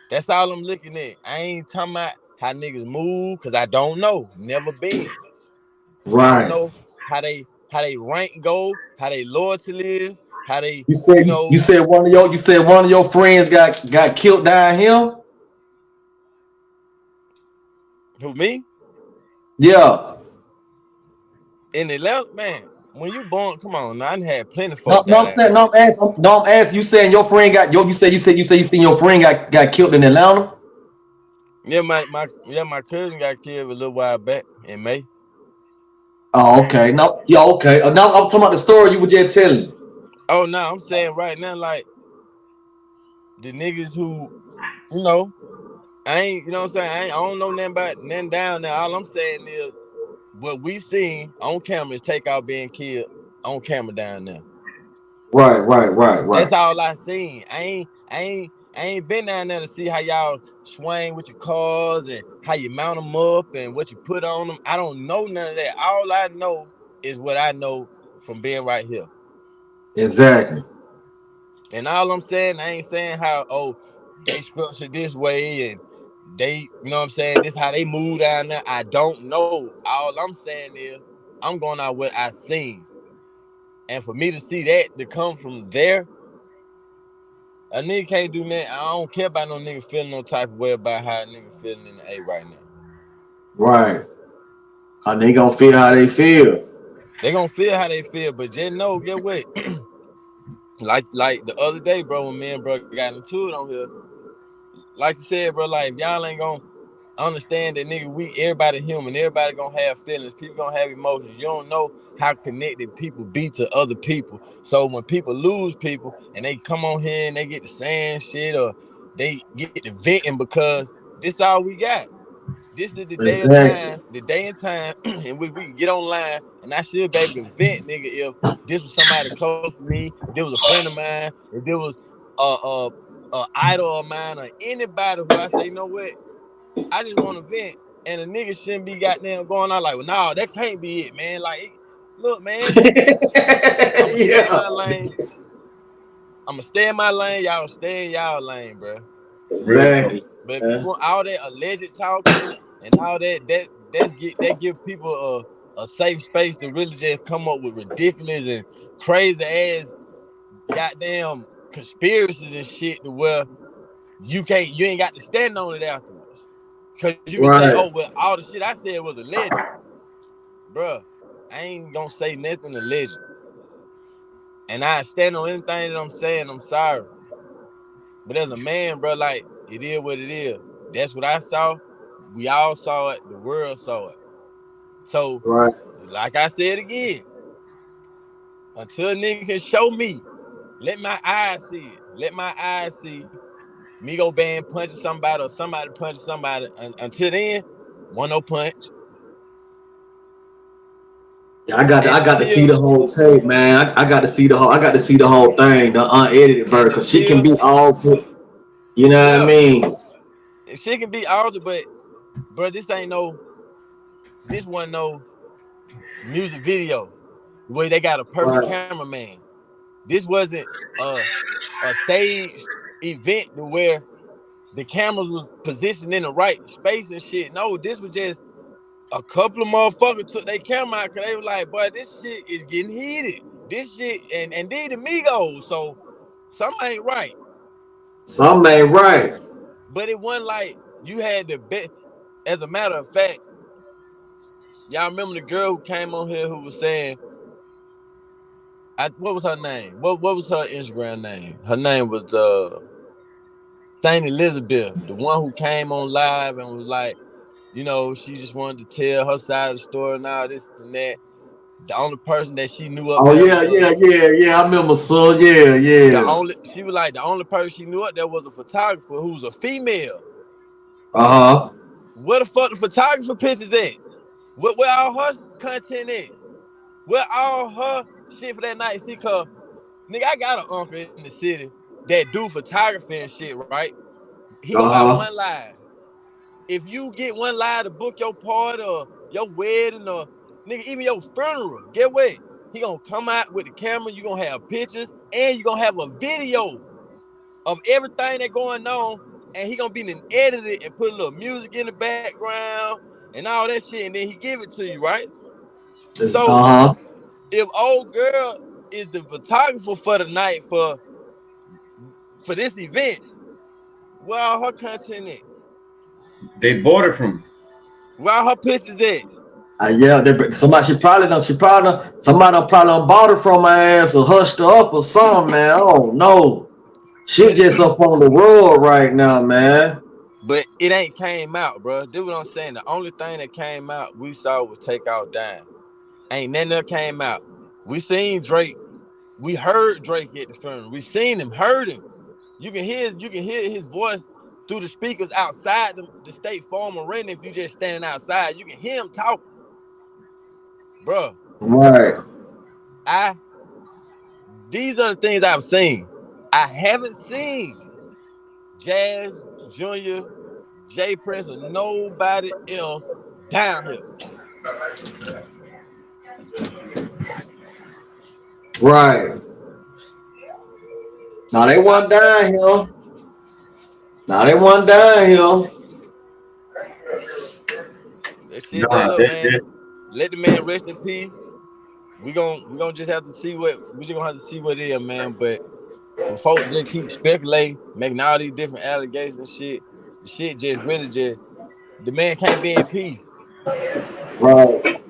That's all I'm looking at. I ain't talking about how niggas move because I don't know. Never been. Right. I don't know how they rank go, how they loyalty is, how they you said one of your friends got killed down here. Who, me? Yeah. In Atlanta, man. When you born, come on, I done had plenty of folks I'm asking. You saying your friend got you seen your friend got killed in Atlanta? Yeah, my cousin got killed a little while back in May. Oh, okay. No, yeah, okay. Now I'm talking about the story you were just telling. Oh no, I'm saying right now, like the niggas who, I ain't, what I'm saying, I don't know nothing about nothing down there. All I'm saying is what we seen on camera is Takeoff being killed on camera down there. Right. That's all I seen. I I ain't been down there to see how y'all swing with your cars and how you mount them up and what you put on them. I don't know none of that. All I know is what I know from being right here. Exactly. And all I'm saying, I ain't saying how, they structure this way and they, you know what I'm saying, this how they move down there. I don't know. All I'm saying is I'm going out what I seen. And for me to see that to come from there, a nigga can't do that. I don't care about no nigga feeling no type of way about how a nigga feeling in the A right now. Right. And they gonna feel how they feel. They gonna feel how they feel, but just know, get what? like the other day, bro, when me and bro got into it on here, like you said, bro, like if y'all ain't gonna understand that, nigga, everybody human, everybody gonna have feelings, people gonna have emotions. You don't know how connected people be to other people. So when people lose people and they come on here and they get to saying shit or they get to venting because this all we got. This is the day of Exactly. time, the day and time in which we can get online and I should be able to vent, nigga, if this was somebody close to me, if there was a friend of mine, if there was a idol of mine or anybody who I say, you know what, I just want to vent, and a nigga shouldn't be goddamn going on like, well, no, that can't be it, man. Like, look, man, I'm gonna stay in Yeah. my lane. I'm gonna stay in my lane. Y'all stay in y'all lane, bro. Real talk. Exactly. But if you Yeah. want all that alleged talking and all that give people a safe space to really just come up with ridiculous and crazy ass goddamn conspiracies and shit to where you ain't got to stand on it afterwards. Cause you can say, Right. oh well, all the shit I said was alleged. Bruh, I ain't gonna say nothing alleged. And I stand on anything that I'm saying, I'm sorry. But as a man, bro, like, it is what it is. That's what I saw. We all saw it. The world saw it. So, Right. like I said again, until a nigga can show me, let my eyes see it. Let my eyes see Migo band punching somebody or somebody punching somebody. Until then, one no punch. Yeah, I got to see Until the whole tape, man. I got to see the whole thing, the unedited version, and because she can until be all put, you know what I yeah, mean? shit can be altered, but bro, this one no music video where they got a perfect Right. cameraman. This wasn't a stage event to where the cameras was positioned in the right space and shit. No, this was just a couple of motherfuckers took their camera out because they were like, boy, this shit is getting heated. This shit, and they the Migos, so something ain't right. Some ain't right. But it wasn't like you had to bet. As a matter of fact, y'all remember the girl who came on here who was saying, what was her name? What was her Instagram name? Her name was Saint Elizabeth, the one who came on live and was like, she just wanted to tell her side of the story and all this and that. The only person that she knew up Oh there yeah, was yeah, yeah, yeah. I remember, son. Yeah, yeah. she was like the only person she knew up there was a photographer who was a female. Uh huh. Where the fuck the photographer pictures at? Where all her content at? Where all her shit for that night? See, cause nigga, I got an uncle in the city that do photography and shit, right? He go by Uh huh. one live. If you get one live to book your party or your wedding or nigga, even your funeral, get what? He gonna come out with the camera, you gonna have pictures, and you gonna have a video of everything that going on, and he gonna be then edited and put a little music in the background and all that shit, and then he give it to you, right? So Uh huh. if old girl is the photographer for the night for this event, where all her content at? They bought it from. Where all her pictures at? Yeah, somebody done probably done bought it from my ass or hushed her up or something, man. I don't know. Shit But just up on the road right now, man. But it ain't came out, bro. This what I'm saying. The only thing that came out we saw was Takeoff dying. Ain't nothing that came out. We seen Drake. We heard Drake at the funeral. We seen him, heard him. You can hear his voice through the speakers outside the State Farm Arena. If you just standing outside, you can hear him talking, bro. Right. These are the things I've seen. I haven't seen Jazz Jr., Jprince, or nobody else down here. Right. Now they want down here. That shit, Nah, look, man. Let the man rest in peace. We gonna just have to see what it is, man. But for folks just keep speculating, making all these different allegations and shit, the shit just really just the man can't be in peace. Right.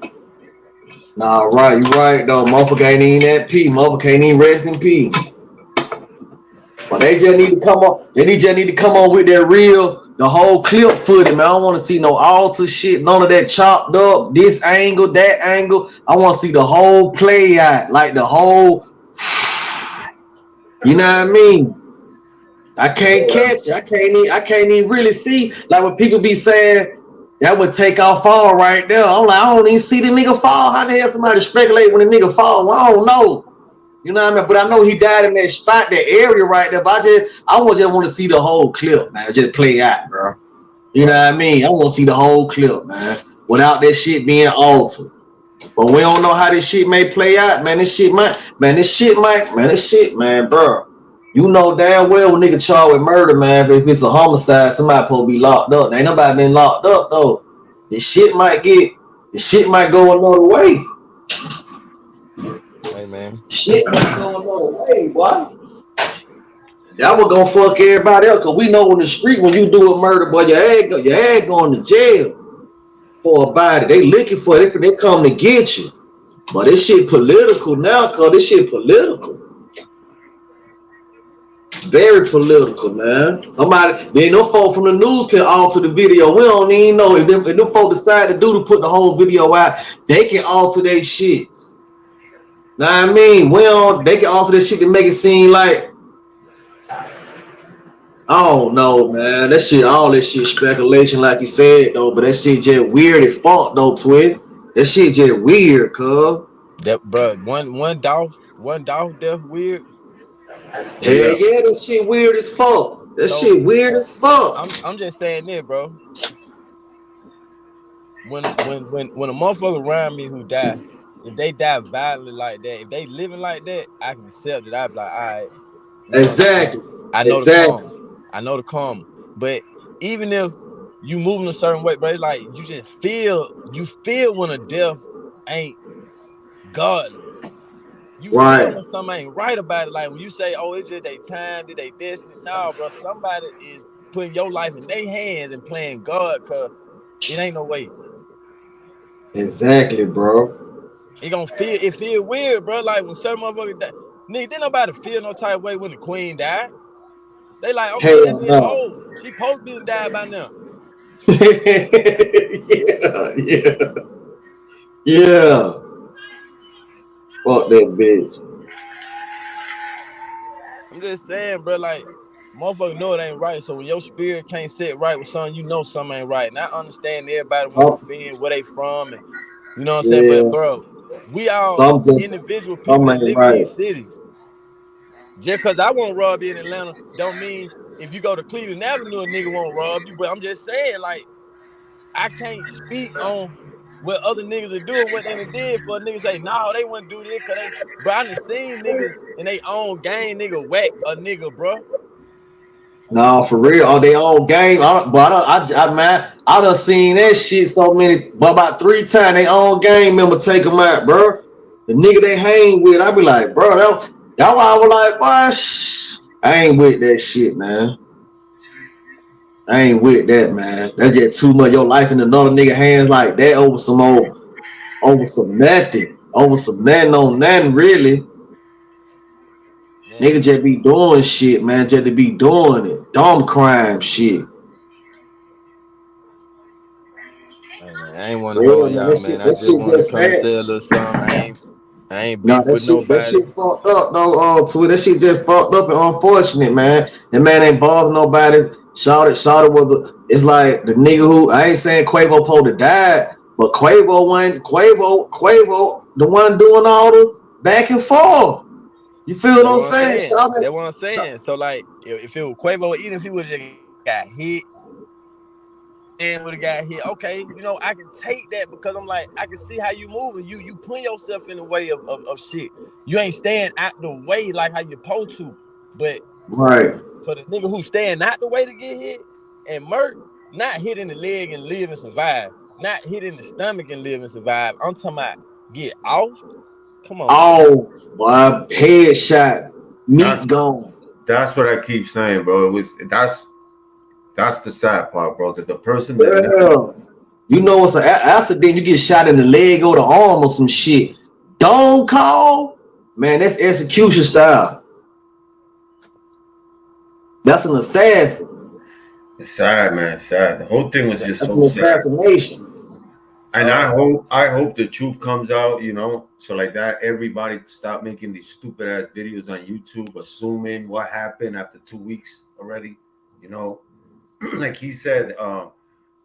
Nah, right, you right though. Motherfucker ain't even at peace. Motherfucker can't even rest in peace. But they just need to come on. They just need to come on with their the whole clip footage, man. I don't want to see no alter shit, none of that chopped up, this angle, that angle. I want to see the whole play out, like the whole. You know what I mean? I can't catch it. I can't even really see. Like when people be saying that would take off fall right there. I'm like, I don't even see the nigga fall. How the hell somebody speculate when the nigga fall? Well, I don't know. You know what I mean? But I know he died in that spot, that area right there. But I just want to see the whole clip, man. Just play out, bro. You know what I mean? I want to see the whole clip, man, without that shit being altered. But we don't know how this shit may play out, man. This shit, bro. You know damn well when nigga charged with murder, man. If it's a homicide, somebody supposed to be locked up. Ain't nobody been locked up though. This shit might go another way. Hey man, shit might go another way, boy. That was gonna fuck everybody else, cause we know in the street when you do a murder, boy, your ass going to jail for a body. They looking for it. They come to get you. But this shit political now, cause this shit political. Very political, man. Then them folks from the news can alter the video. We don't even know if them folks decide to put the whole video out, they can alter their shit. Know what I mean? They can alter this shit to make it seem like, I don't know, man. All this shit speculation, like you said, though. But that shit just weird as fuck, though, Twin. That shit just weird, cuz. That bro, one Dolph death weird. Hell yeah, that shit weird as fuck. Shit weird as fuck. I'm just saying this, bro. When a motherfucker around me who die, if they die violently like that, if they living like that, I can accept it. I'd be like, all right. Exactly. I know the karma. But even if you moving a certain way, bro, it's like you feel when a death ain't godly. You feel when something ain't right about it. Like when you say, oh, it's just their time, did they destiny? No, bro, somebody is putting your life in their hands and playing God, cause it ain't no way. Exactly, bro. It feel weird, bro. Like when certain motherfuckers die. Nigga, didn't nobody feel no type of way when the queen died. They like, okay, that bitch old. She supposed to be died by now. Yeah. Fuck that bitch. I'm just saying, bro, like, motherfucker know it ain't right. So when your spirit can't sit right with something, you know something ain't right. And I understand everybody want to defend where they from, and you know what I'm saying? But bro, we all individual people that live in these cities. Just because I won't rob you in Atlanta don't mean if you go to Cleveland Avenue, a nigga won't rob you. But I'm just saying, like, I can't speak on what other niggas are doing, what they did for a nigga say, no, they wouldn't do this, cause bro, I done seen niggas in their own game, nigga, whack a nigga, bro. No, for real, on their own game. I done seen that shit about 3 times. They own game member take them out, bro. The nigga they hang with, I be like, bro, that why I was like, boy, I ain't with that shit, man. I ain't with that, man. That's just too much. Your life in another nigga hands like that over some nothing on nothing, really. Yeah. Nigga just be doing shit, man. Just to be doing it. Dumb crime shit. I ain't want to hold y'all, man. I just want to come and say a little something. I ain't beef with nobody. That shit fucked up, though. That shit just fucked up and unfortunate, man. That man ain't bothered nobody. Shot it was it's like the nigga who, I ain't saying Quavo supposed to die, but Quavo, the one doing all the back and forth. You feel what I'm saying? That's what I'm saying. So like, if it was Quavo, even if he would have just got hit, and would have got hit, okay, you know, I can take that because I'm like, I can see how you moving. You put yourself in the way of shit. You ain't staying out the way like how you supposed to. But right, for the nigga who's staying out the way to get hit and murk, not hit in the leg and live and survive, not hit in the stomach and live and survive. I'm talking about get off. Come on. oh, boy, headshot, meat gone. That's what I keep saying, bro. That's the sad part, bro. That the person you know, it's an accident. You get shot in the leg or the arm or some shit. Don't call, man. That's execution style. That's an assassin. It's sad, man. Sad. The whole thing was just that's so an assassination. And I hope the truth comes out, you know, so like that everybody stop making these stupid ass videos on YouTube assuming what happened after 2 weeks already, you know. Like he said,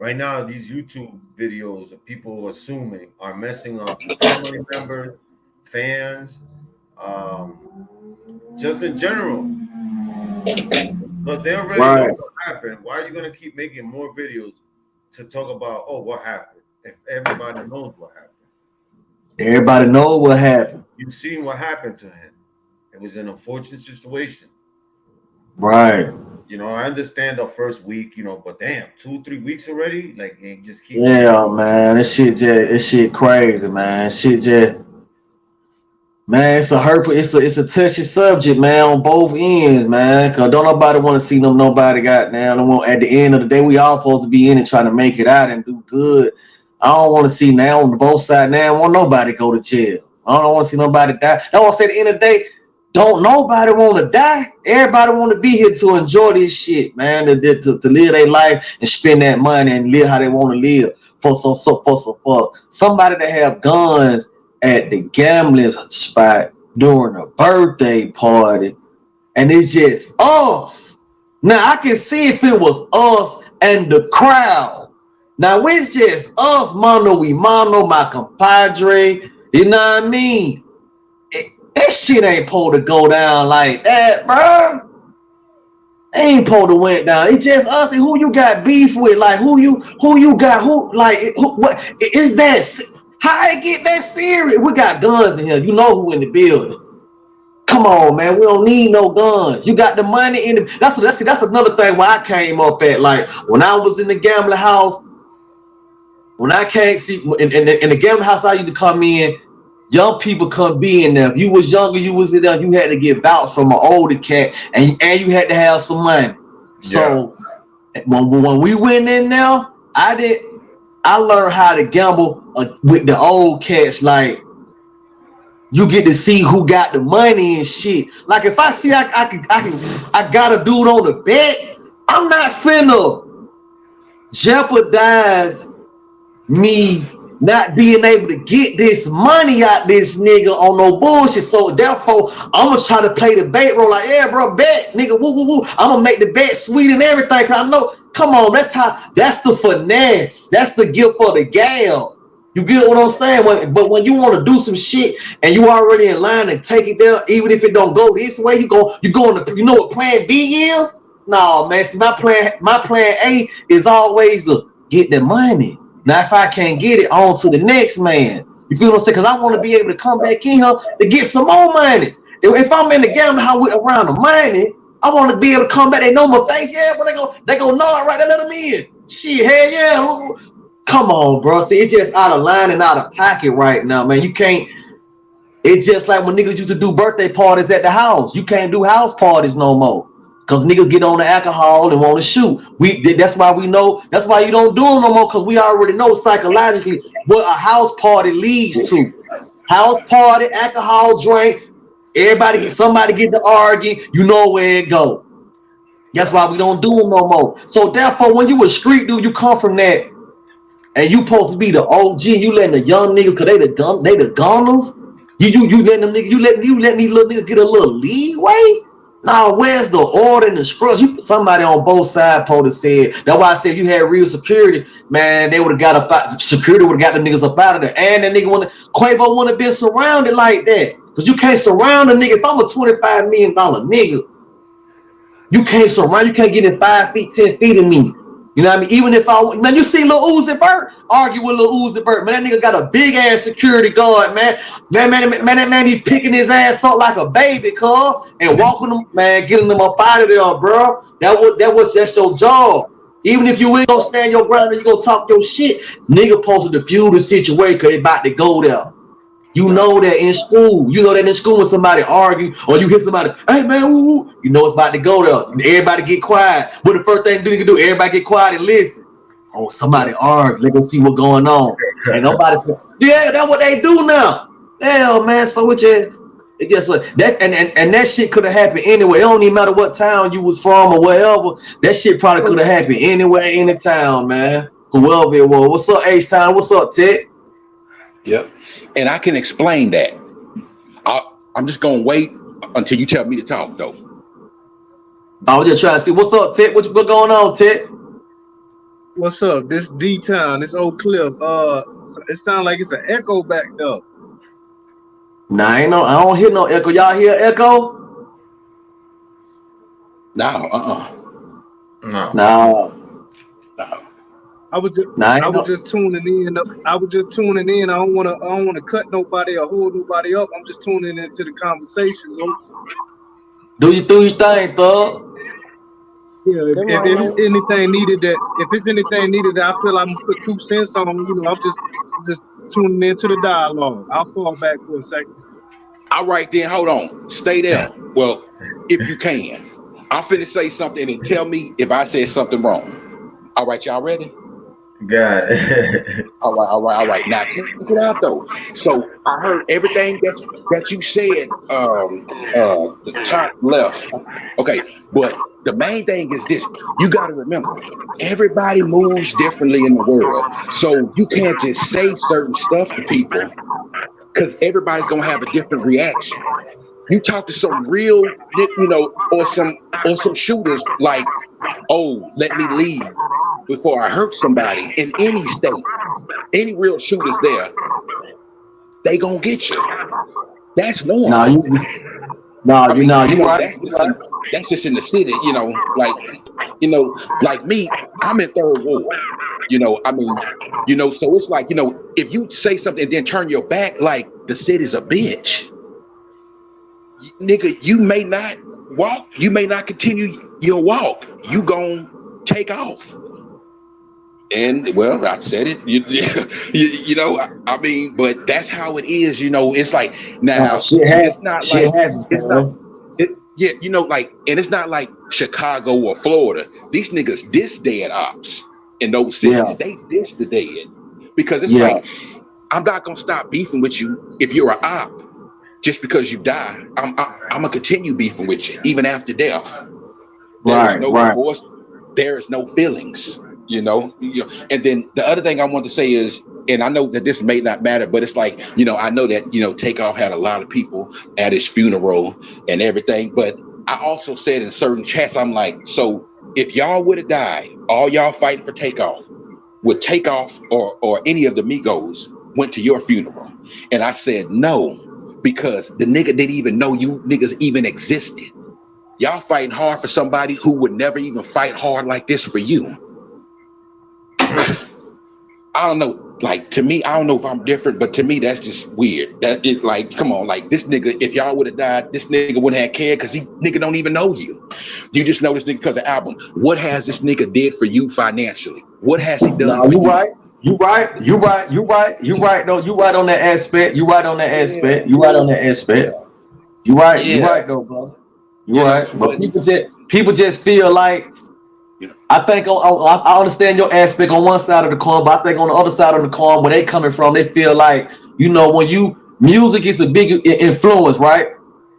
right now these YouTube videos of people assuming are messing up family members, fans, just in general. Because they already know what happened. Why are you gonna keep making more videos to talk about what happened? If everybody knows what happened. Everybody knows what happened. You've seen what happened to him. It was an unfortunate situation. Right. You know, I understand the first week, you know, but damn, 2-3 weeks already? Like, they just keep... Yeah, man. This shit crazy, man. Man, it's a hurtful, it's a touchy subject, man, on both ends, man. Cause don't nobody want to see nobody goddamn. At the end of the day, we all supposed to be in it trying to make it out and do good. I don't want to see now on both sides. Now, I don't want nobody to go to jail. I don't want to see nobody die. I want to say at the end of the day, don't nobody want to die. Everybody want to be here to enjoy this shit, man. To live their life and spend that money and live how they want to live. For somebody that have guns at the gambling spot during a birthday party, and it's just us. Now I can see if it was us and the crowd. Now it's just us, mano y mano, my compadre. You know what I mean? That shit ain't supposed to go down like that, bro. Ain't supposed to went down. It's just us and who you got beef with. Like who you got what is that? How it get that serious? We got guns in here. You know who in the building. Come on, man. We don't need no guns. You got the money in the. That's another thing where I came up at. Like when I was in the gambling house, when I can't see in the gambling house, I used to come in. Young people couldn't be in there. If you was younger, you was in there. You had to get vouched from an older cat, and you had to have some money. So when we went in there, I learned how to gamble with the old cats. Like you get to see who got the money and shit. Like if I see I got a dude on the bet, I'm not finna jeopardize me not being able to get this money out this nigga on no bullshit. So therefore, I'm gonna try to play the bait role. Like, yeah, bro, bet, nigga, woo, woo, woo. I'm gonna make the bet sweet and everything. Cause I know, come on, that's the finesse. That's the gift for the gal. You get what I'm saying? But when you want to do some shit and you already in line and take it there, even if it don't go this way, you know what plan B is? No, man. See, my plan A is always to get the money. Now, if I can't get it, on to the next man. You feel what I'm saying? Because I want to be able to come back in here to get some more money. If I'm in the gambling house around the money, I want to be able to come back. They know my face. Yeah, but they go nod right there, let them in. Shit, hell yeah. Come on, bro. See, it's just out of line and out of pocket right now, man. You can't. It's just like when niggas used to do birthday parties at the house. You can't do house parties no more. Because niggas get on the alcohol and want to shoot. That's why we know. That's why you don't do them no more. Because we already know psychologically what a house party leads to. House party, alcohol, drink. Somebody get to argue. You know where it go. That's why we don't do them no more. So therefore, when you a street dude, you come from that, and you supposed to be the OG. You letting the young niggas, cause they the gunners. You letting them niggas. You let these little niggas get a little leeway. Now, where's the order and the structure? Somebody on both sides supposed to said. That's why I said if you had real security, man, they would have got security would have got the niggas up out of there. And the nigga Quavo wouldn't have been surrounded like that. Because you can't surround a nigga. If I'm a $25 million nigga, you can't get in 5 feet, 10 feet of me. You know what I mean? Even if man, you see Lil Uzi Vert argue with Lil Uzi Vert. Man, that nigga got a big ass security guard, man. Man, he picking his ass up like a baby, cuz, and walking him, man, getting them up out of there, bro. That's your job. Even if you ain't gonna stand your ground and you gonna talk your shit, nigga supposed to defuse the situation because they about to go there. You know that in school. You know that in school when somebody argue or you hear somebody, hey man, ooh, you know it's about to go there. Everybody get quiet. What the first thing you can do? Everybody get quiet and listen. Oh, somebody argue. Let them see what's going on. And nobody. Yeah, that's what they do now. Hell, man. So it just like that, and that shit could have happened anywhere. It don't even matter what town you was from or wherever. That shit probably could have happened anywhere in the town, man. Whoever it was. What's up, H-Town? What's up, Ted? Yep. And I can explain that. I'm just gonna wait until you tell me to talk, though. I was just trying to see what's up, Ted. What going on, Ted? What's up? This D-Town, this Oak Cliff. It sounds like it's an echo back there. Nah, I don't hear no echo. Y'all hear echo? No, No. I was just tuning in. I don't want to cut nobody or hold nobody up. I'm just tuning into the conversation. Do your thing, thug. Yeah, if it's anything needed that I feel I'm gonna put 2 cents on, I'm just tuning into the dialogue. I'll fall back for a second. all right, then hold on, stay there. Well, if you can, I'm finna say something and tell me if I said something wrong. All right, y'all ready? Got it. All right. Now check it out though. So I heard everything that you said. The top left. Okay, but the main thing is this: you got to remember, everybody moves differently in the world. So you can't just say certain stuff to people because everybody's gonna have a different reaction. You talk to some real, or some shooters like, oh, let me leave before I hurt somebody in any state. Any real shooters there, they gonna get you. That's normal. You're right. That's just in the city, like me, I'm in third ward. So it's like, if you say something and then turn your back, like the city's a bitch. Nigga, you may not walk, you may not continue your walk. You gonna take off. And well, I said it, but that's how it is, it's like now it's not like and it's not like Chicago or Florida. These niggas diss dead ops in those cities. Yeah. They diss the dead because it's like, I'm not gonna stop beefing with you if you're an op just because you die. I'm gonna continue beefing with you even after death. There is no remorse, there is no feelings. And then the other thing I want to say is, and I know that this may not matter, but it's like, I know that, Takeoff had a lot of people at his funeral and everything. But I also said in certain chats, I'm like, so if y'all would have died, all y'all fighting for Takeoff, would Takeoff or any of the Migos went to your funeral? And I said, no, because the nigga didn't even know you niggas even existed. Y'all fighting hard for somebody who would never even fight hard like this for you. I don't know, like, to me, I don't know if I'm different, but to me, that's just weird. That it, like, come on, like, this nigga, if y'all would have died, this nigga wouldn't have cared because nigga don't even know you. You just know this nigga because of album. What has this nigga did for you financially? What has he done for you? You right. No, you right on that aspect. You right though, bro. You right. But people just feel like, I think I understand your aspect on one side of the coin, but I think on the other side of the coin, where they coming from, they feel like, when music is a big influence, right?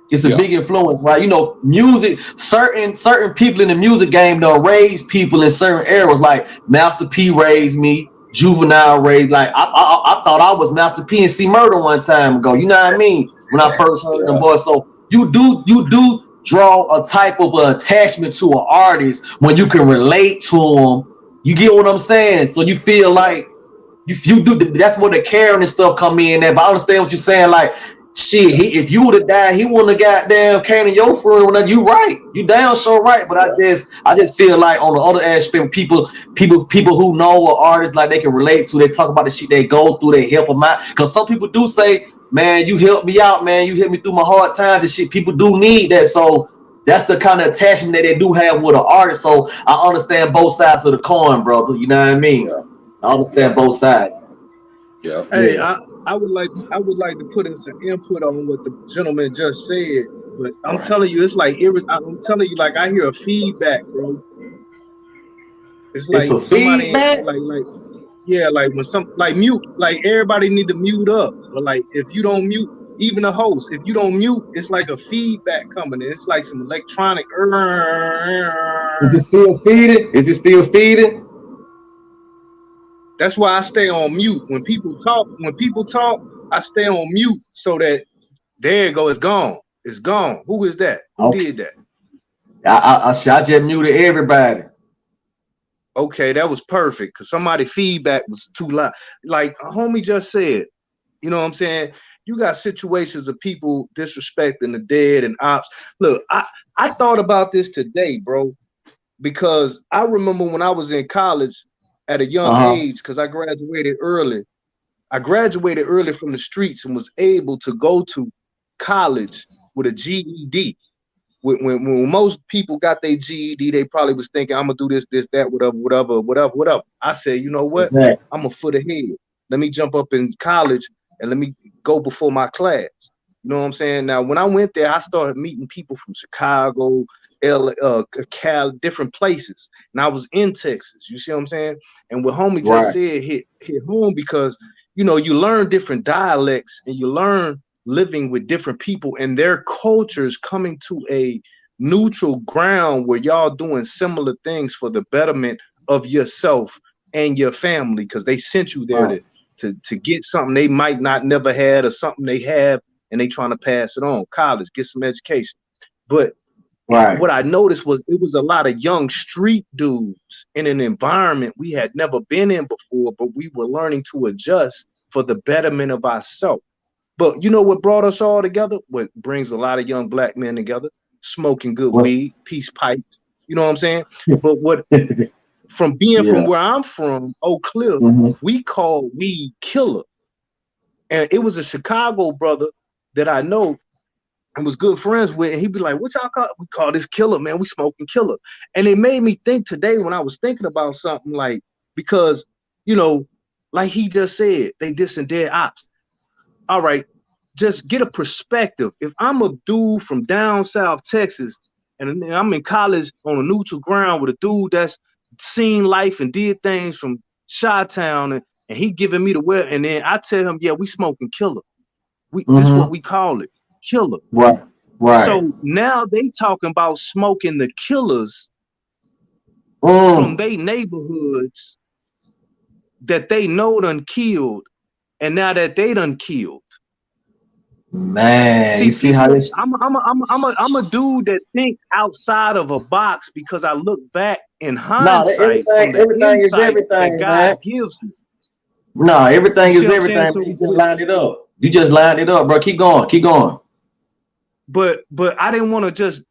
It's a big influence, right? Music, certain people in the music game done raise people in certain eras, like Master P raised me, Juvenile raised, like I thought I was Master P and C Murder one time ago. You know what I mean? When I first heard them boys. So you do draw a type of attachment to an artist when you can relate to them. You get what I'm saying? So you feel like you do. That's where the caring and stuff come in there. But I understand what you're saying. Like, Shit, if you would have died, he wouldn't have goddamn came to your funeral. You right, you damn so right. But I just feel like on the other aspect, people who know what artists like they can relate to. They talk about the shit they go through. They help them out. Because some people do say, "Man, you helped me out, man. You helped me through my hard times and shit." People do need that. So that's the kind of attachment that they do have with an artist. So I understand both sides of the coin, bro. You know what I mean? I understand both sides. Yeah. Hey, I would like to put in some input on what the gentleman just said, but I'm telling you, it's like I'm telling you, like I hear a feedback, bro. It's It's like a somebody feedback. yeah, like when some like mute, like everybody need to mute up, but like if you don't mute, even the host, if you don't mute, it's like a feedback coming in. It's like some electronic. Is it still feeding? Is it still feeding? That's why I stay on mute when people talk. When people talk, I stay on mute so that there you go. It's gone. It's gone. Who is that? Who did that? I just muted everybody. Okay, that was perfect because somebody feedback was too loud. Like homie just said, you know what I'm saying? You got situations of people disrespecting the dead and ops. Look, I thought about this today, bro, because I remember when I was in college at a young age, because I graduated early. I graduated early from the streets and was able to go to college with a GED. When most people got their GED, they probably was thinking, I'm gonna do this, that, whatever. I said, you know what? Exactly. I'm a foot ahead. Let me jump up in college and let me go before my class. You know what I'm saying? Now, when I went there, I started meeting people from Chicago, Cal, different places, and I was in Texas. You see what I'm saying? And what homie just said hit home because you know you learn different dialects and you learn living with different people and their cultures coming to a neutral ground where y'all doing similar things for the betterment of yourself and your family because they sent you there to get something they might not never had or something they have and they trying to pass it on. College, get some education. But what I noticed was it was a lot of young street dudes in an environment we had never been in before, but we were learning to adjust for the betterment of ourselves. But you know what brought us all together? What brings a lot of young black men together? Smoking good weed, peace pipes. You know what I'm saying? But what from being from where I'm from, Oak Cliff, we call weed killer. And it was a Chicago brother that I know and was good friends with, and he'd be like, what y'all call it? We call this killer, man. We smoking killer. And it made me think today when I was thinking about something like, because, you know, like he just said, they dissing dead ops. All right, just get a perspective. If I'm a dude from down south Texas and I'm in college on a neutral ground with a dude that's seen life and did things from Chi-Town and he giving me the well, and then I tell him, yeah, we smoking killer. This is what we call it, killer. Right. So now they talking about smoking the killers from their neighborhoods that they know done killed, and now that they done killed. Man, you see how this? I'm a dude that thinks outside of a box because I look back in hindsight from the everything is everything that God man. gives me. No, everything is everything. So you just lined it up. You just lined it up, bro. Keep going. Keep going. But I didn't want to just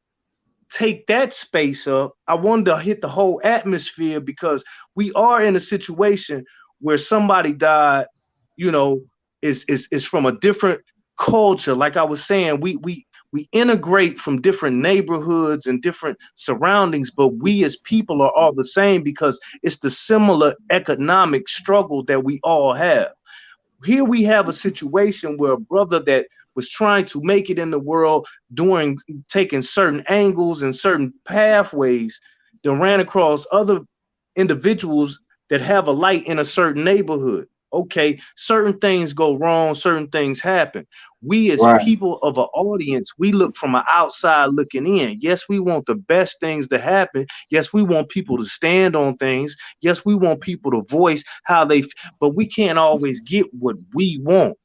take that space up. I wanted to hit the whole atmosphere because we are in a situation where somebody died, you know, is from a different culture. Like I was saying, we integrate from different neighborhoods and different surroundings, but we as people are all the same because it's the similar economic struggle that we all have. Here we have a situation where a brother that was trying to make it in the world taking certain angles and certain pathways that ran across other individuals that have a light in a certain neighborhood. Okay, certain things go wrong, certain things happen. We as people of an audience, we look from an outside looking in. Yes, we want the best things to happen. Yes, we want people to stand on things. Yes, we want people to voice how they, but we can't always get what we want.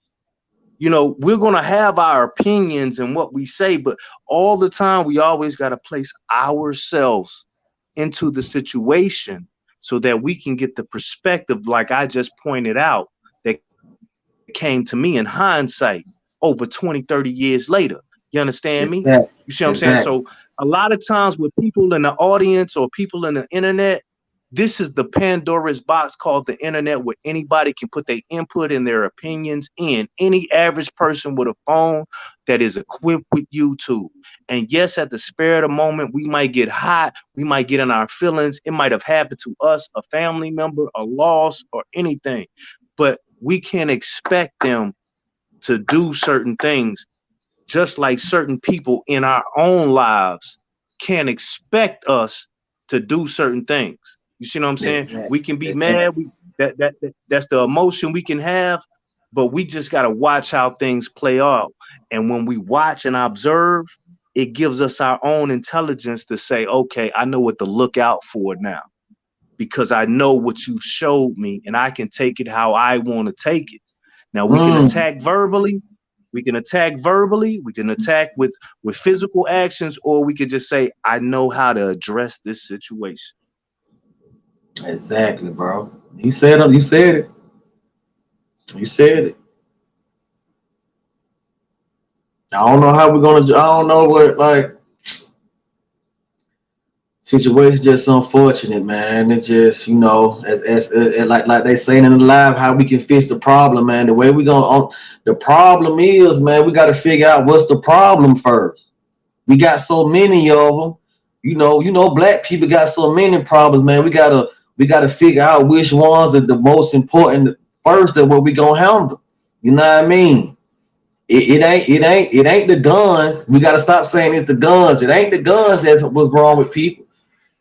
You know, we're going to have our opinions and what we say, but all the time we always got to place ourselves into the situation so that we can get the perspective, like I just pointed out, that came to me in hindsight. over 20, 30 years later. You understand me? Exactly. You see what I'm saying? So a lot of times with people in the audience or people in the internet, this is the Pandora's box called the internet, where anybody can put their input and their opinions in. Any average person with a phone that is equipped with YouTube. And yes, at the spur of the moment, we might get hot. We might get in our feelings. It might have happened to us, a family member, a loss, or anything. But we can't expect them to do certain things, just like certain people in our own lives can't expect us to do certain things. You see what I'm saying? Exactly. We can be mad. That's the emotion we can have, but we just got to watch how things play out. And when we watch and observe, it gives us our own intelligence to say, okay, I know what to look out for now, because I know what you showed me and I can take it how I want to take it. Now we can attack verbally. We can attack verbally. We can attack with physical actions, or we could just say, I know how to address this situation. Exactly, bro. You said it. You said it. You said it. I don't know how we're gonna. I don't know what, like, situation just unfortunate, man. It's just, you know, as like they saying in the live, how we can fix the problem, man. The way we gonna, the problem is, man, we got to figure out what's the problem first. We got so many of them. You know, black people got so many problems, man. We gotta figure out which ones are the most important first, and what we gonna handle. You know what I mean? It ain't the guns. We gotta stop saying it's the guns. It ain't the guns that's what's wrong with people.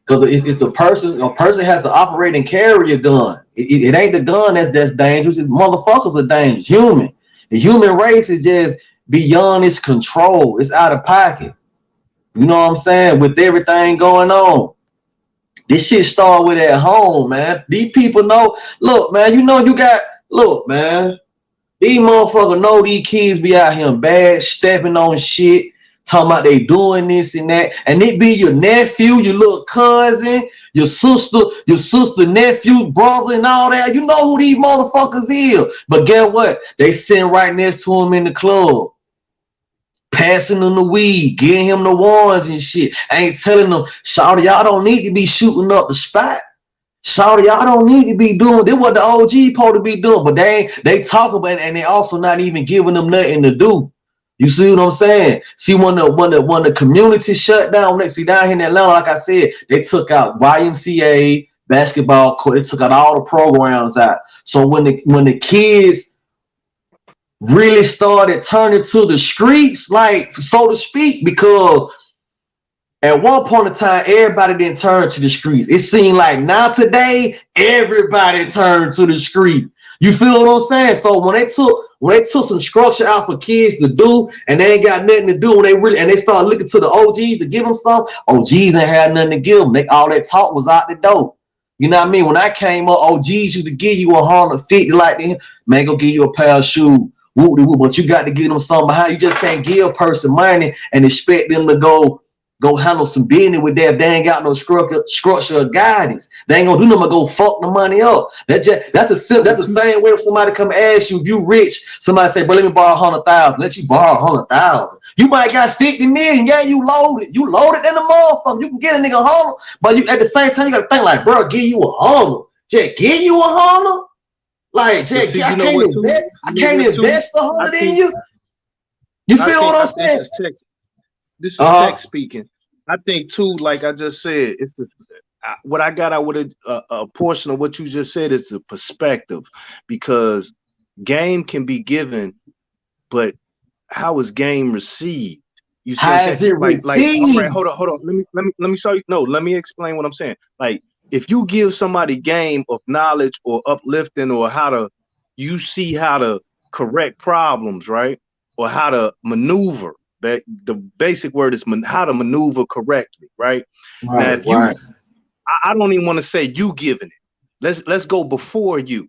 Because it's the person. A person has to operate and carry a gun. It ain't the gun that's dangerous. It's motherfuckers are dangerous. The human race is just beyond its control. It's out of pocket. You know what I'm saying? With everything going on, this shit start with at home, man. These people know. Look, man. Look, man. These motherfuckers know these kids be out here bad, stepping on shit, talking about they doing this and that, and it be your nephew, your little cousin, your sister, nephew, brother, and all that. You know who these motherfuckers is. But guess what? They sitting right next to him in the club, passing him the weed, getting him the ones and shit. I ain't telling them, shawty, y'all don't need to be shooting up the spot. Shawty, y'all don't need to be doing this. What the OG supposed to be doing, but they talk about it, and they also not even giving them nothing to do. You see what I'm saying? See, when the community shut down, see, down here in Atlanta, like I said, they took out YMCA, basketball court, they took out all the programs out. So when the kids really started turning to the streets, like, so to speak, because at one point in time, everybody didn't turn to the streets. It seemed like now today, everybody turned to the street. You feel what I'm saying? So when they took some structure out for kids to do, and they ain't got nothing to do, and they start looking to the OGs to give them some, OGs ain't had nothing to give them. All that talk was out the door. You know what I mean? When I came up, OGs used to give you 150, like, man, go give you a pair of shoes. But you got to give them something behind. You just can't give a person money and expect them to go handle some business with that. They ain't got no structure of guidance. They ain't gonna do nothing but go fuck the money up. That's the same way if somebody come ask you if you rich, somebody say, bro, let me borrow 100,000. Let you borrow 100,000. You might got 50 million. Yeah, you loaded. You loaded in the motherfucker. You can get a nigga 100, but you at the same time you gotta think like, bro, give you 100. Just give you 100. Like, Jack, I can't invest 100 in you. You feel what I'm saying? This is tech speaking. I think too, like I just said, it's what I got out with a portion of what you just said is the perspective, because game can be given, but how is game received? You see, how is it received? All right, hold on. Let me show you. No, let me explain what I'm saying. Like, if you give somebody game of knowledge or uplifting, or you see how to correct problems, right, or how to maneuver. The basic word is how to maneuver correctly, right? Now, if you, I don't even want to say you giving it. Let's go before you.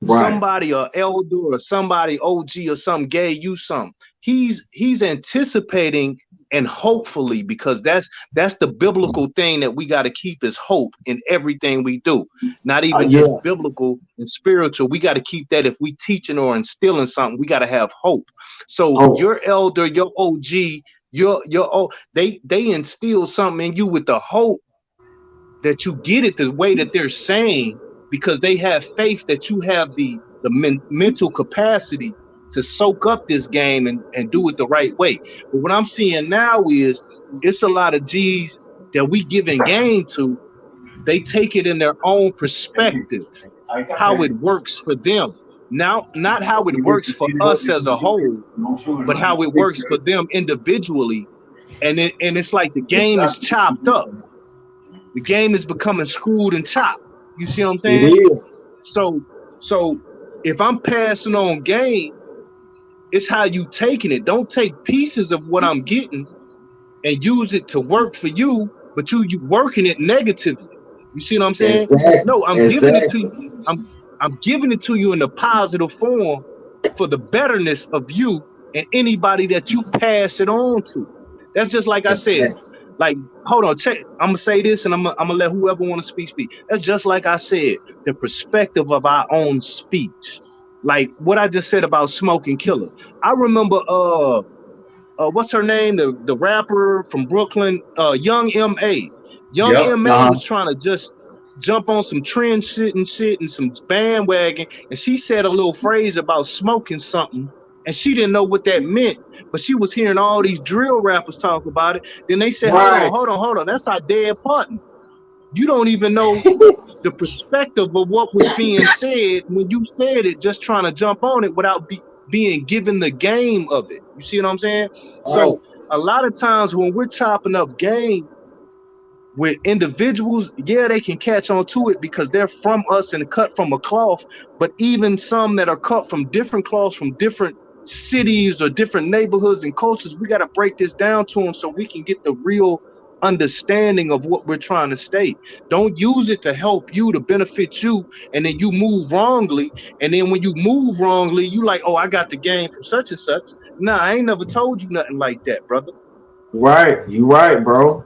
Right. Somebody, or elder, or somebody OG or something gave you something. he's anticipating and hopefully, because that's the biblical thing that we got to keep is hope in everything we do. Not even just Yeah. biblical and spiritual. We got to keep that. If we teaching or instilling something, we got to have hope. So Oh, your elder, your OG, they instill something in you with the hope that you get it the way that they're saying, because they have faith that you have the mental capacity to soak up this game and do it the right way. But what I'm seeing now is it's a lot of G's that we giving game to. They take it in their own perspective, how it works for them. Now, not how it works for us as a whole, but how it works for them individually. And it's like the game is chopped up. The game is becoming screwed and chopped. You see what I'm it saying? is. So so if I'm passing on game, it's how you taking it. Don't take pieces of what I'm getting and use it to work for you, but you working it negatively. You see what I'm saying? Exactly. No, I'm giving it to you. Exactly. I'm giving it to you in a positive form for the betterness of you and anybody that you pass it on to. That's just like I said. Exactly. Like, hold on, check. I'm gonna say this, and I'm gonna let whoever want to speak speak. That's just like I said. The perspective of our own speech, like what I just said about Smoke and Killer. I remember, what's her name? The rapper from Brooklyn, Young M.A. Young Yep. M.A. Uh-huh. was trying to just jump on some trend shit and some bandwagon, and she said a little phrase about smoking something, and she didn't know what that meant, but she was hearing all these drill rappers talk about it. Then they said, Right. hold on, that's our dead partner. You don't even know the perspective of what was being said when you said it, just trying to jump on it without being given the game of it. You see what I'm saying? Right. So a lot of times when we're chopping up game with individuals, yeah, they can catch on to it because they're from us and cut from a cloth. But even some that are cut from different cloths, from different cities or different neighborhoods and cultures, we got to break this down to them so we can get the real understanding of what we're trying to state. Don't use it to help you, to benefit you, and then you move wrongly. And then when you move wrongly, you like, oh, I got the game from such and such. Nah, I ain't never told you nothing like that, brother. Right. You right, bro.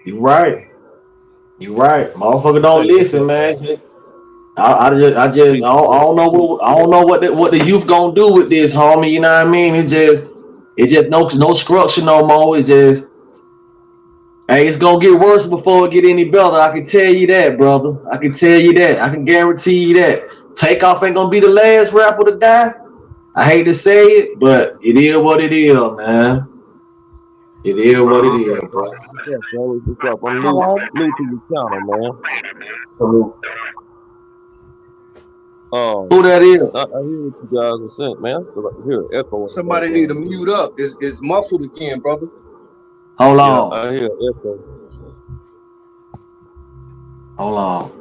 You right. You right. Motherfucker don't Say this listen, here, man. man. I don't know what the youth gonna do with this, homie. You know what I mean? It just no structure no more. It just hey, it's gonna get worse before it get any better. I can tell you that, brother. I can tell you that. I can guarantee you that. Takeoff ain't gonna be the last rapper to die. I hate to say it, but it is what it is, man. It is what it is, bro. What's up, fellas? What's up? I'm Hello. new to the channel, man. So, Um, who that is? I hear what you guys are saying, man. I hear an echo in the Somebody need to background too. mute up. It's muffled again, brother. Hold Yeah, on. I hear an echo. Hold on.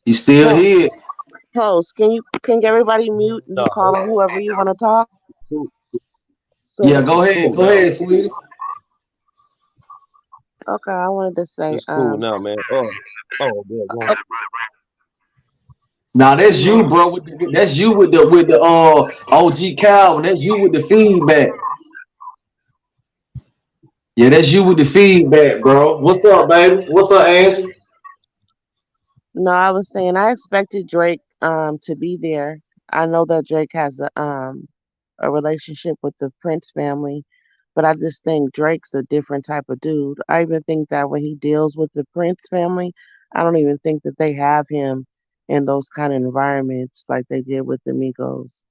You still Ho- here? Host, can everybody mute and you Nah, call on whoever you want to talk? it's cool. Yeah, So go It's ahead. cool Go now. ahead, sweetie. okay, I wanted to say, It's cool now, man. Yeah, go on. uh, Now that's you, no, bro. That's you with the OG Calvin. That's you with the feedback. Yeah, that's you with the feedback, bro. What's up, baby? What's up, Angie? no, I was saying I expected Drake to be there. I know that Drake has a relationship with the Prince family, but I just think Drake's a different type of dude. I even think that when he deals with the Prince family, I don't even think that they have him in those kind of environments like they did with the Migos.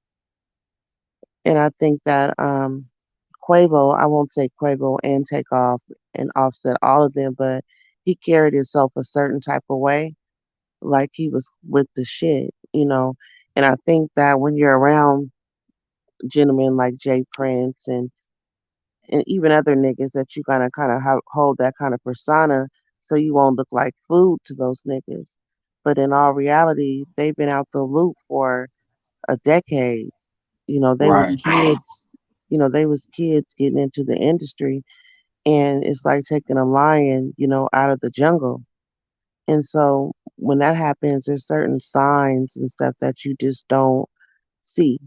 And I think that Quavo, I won't say Quavo and Takeoff and Offset, all of them, but he carried himself a certain type of way, like he was with the shit. And I think that when you're around gentlemen like Jprince and even other niggas, that you gotta kind of hold that kind of persona so you won't look like food to those niggas. But in all reality, they've been out the loop for a decade. They was Right, kids. They was kids getting into the industry, and it's like taking a lion, out of the jungle. And so when that happens, there's certain signs and stuff that you just don't see.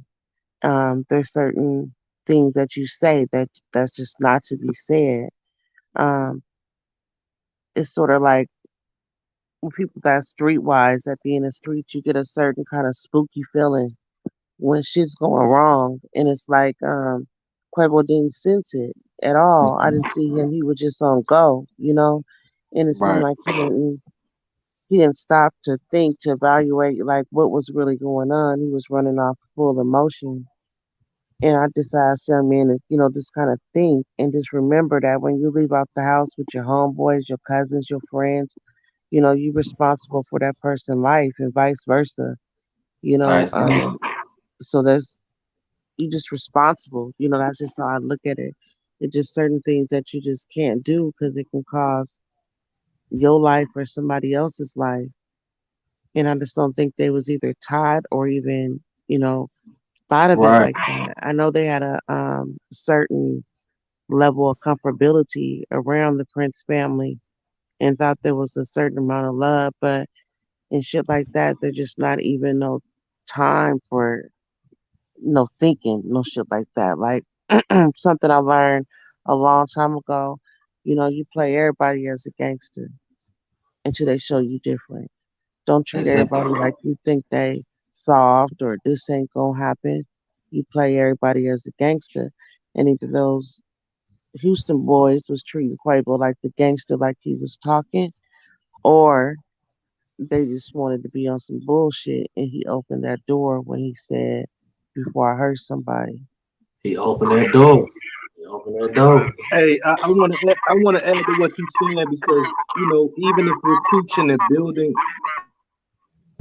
There's certain things that you say that's just not to be said. Um, it's sort of like when people got streetwise that be in the street, you get a certain kind of spooky feeling when shit's going wrong, and it's like Quavo didn't sense it at all. I didn't see him; he was just on go, and it seemed Right. like he didn't stop to think to evaluate like what was really going on. He was running off full emotion. And I just asked young men to, just kind of think and just remember that when you leave out the house with your homeboys, your cousins, your friends, you're responsible for that person's life and vice versa. You know, Nice. um, so that's you just responsible. That's just how I look at it. It's just certain things that you just can't do because it can cause your life or somebody else's life. And I just don't think they was either taught or even, thought of it Right. like that. I know they had a certain level of comfortability around the Prince family and thought there was a certain amount of love, but in shit like that, there's just not even no time for no thinking, no shit like that. Like something I learned a long time ago, you play everybody as a gangster until they show you different. Don't treat Exactly. everybody like you think they soft or this ain't gonna happen. You play everybody as a gangster. And either those Houston boys was treating Quavo like the gangster like he was talking, or they just wanted to be on some bullshit and he opened that door when he said, before I hurt somebody. He opened that door. He opened that door. Hey, I want to add to what you said because even if we're teaching and building.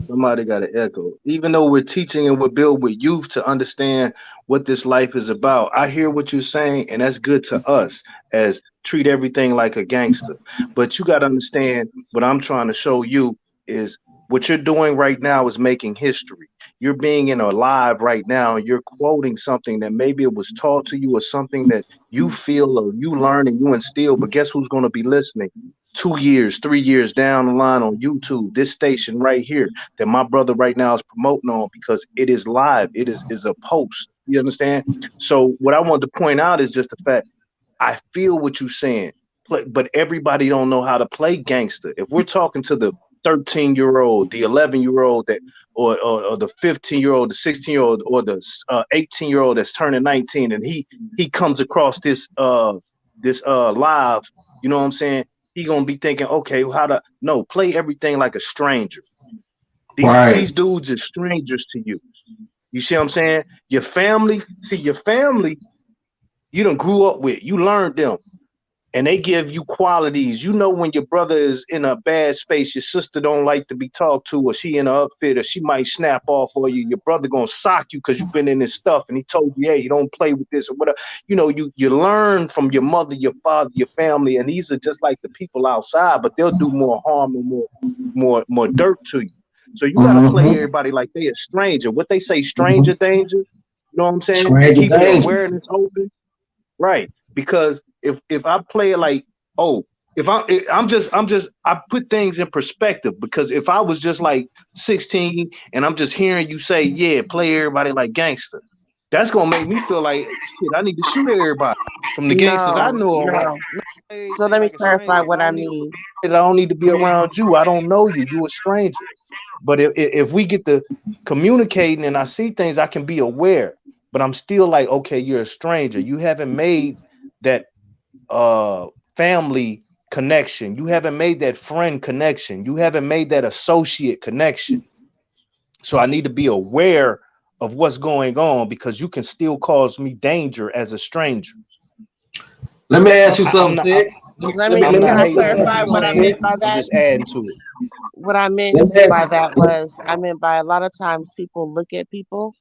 Somebody got an echo. Even though we're teaching and we're building with youth to understand what this life is about, I hear what you're saying, and that's good to us as treat everything like a gangster. But you got to understand what I'm trying to show you is what you're doing right now is making history. You're being in a live right now, and you're quoting something that maybe it was taught to you or something that you feel or you learn and you instill. But guess who's going to be listening? 2 years, 3 years down the line on YouTube, this station right here that my brother right now is promoting on because it is live. It is a post. You understand? So what I want to point out is just the fact I feel what you're saying, but everybody don't know how to play gangster. If we're talking to the 13-year-old, the 11-year-old that, or the 15-year-old, the 16-year-old, or the 18-year-old that's turning 19, and he comes across this live, you know what I'm saying? He gonna be thinking, okay, well, how to no play everything like a stranger. These Right. dudes are strangers to you. You see what I'm saying? Your family, see your family, you done grew up with, you learned them, and they give you qualities. You know when your brother is in a bad space, your sister don't like to be talked to, or she in an upfit, or she might snap off for you. Your brother gonna sock you because you've been in this stuff, and he told you, hey, you don't play with this or whatever. You learn from your mother, your father, your family, and these are just like the people outside, but they'll do more harm and more dirt to you. So you gotta play Mm-hmm. everybody like they a stranger. What they say, stranger danger. You know what I'm saying? Stranger Keep your danger. awareness open. Right. Because if I play it like, oh, if I put things in perspective because if I was just like 16 and I'm just hearing you say, yeah, play everybody like gangster, that's gonna make me feel like shit, I need to shoot everybody from the gangsters I No, know around. no. No, play So everything let me like a clarify stranger. what I mean. I don't need to be around you. I don't know you. You a stranger. But if we get to communicating and I see things, I can be aware. But I'm still like, okay, you're a stranger. You haven't made that uh family connection. You haven't made that friend connection. You haven't made that associate connection. So I need to be aware of what's going on because you can still cause me danger as a stranger. Let me ask you I'm something, not. Sid. Let Let me me I'm let me can not I hating let me on ask you. clarify you You know what what something, I I'm saying? meant Sid. by I'm that? just adding to it. What I meant Let me ask by that you. was I meant by a lot of times people look at people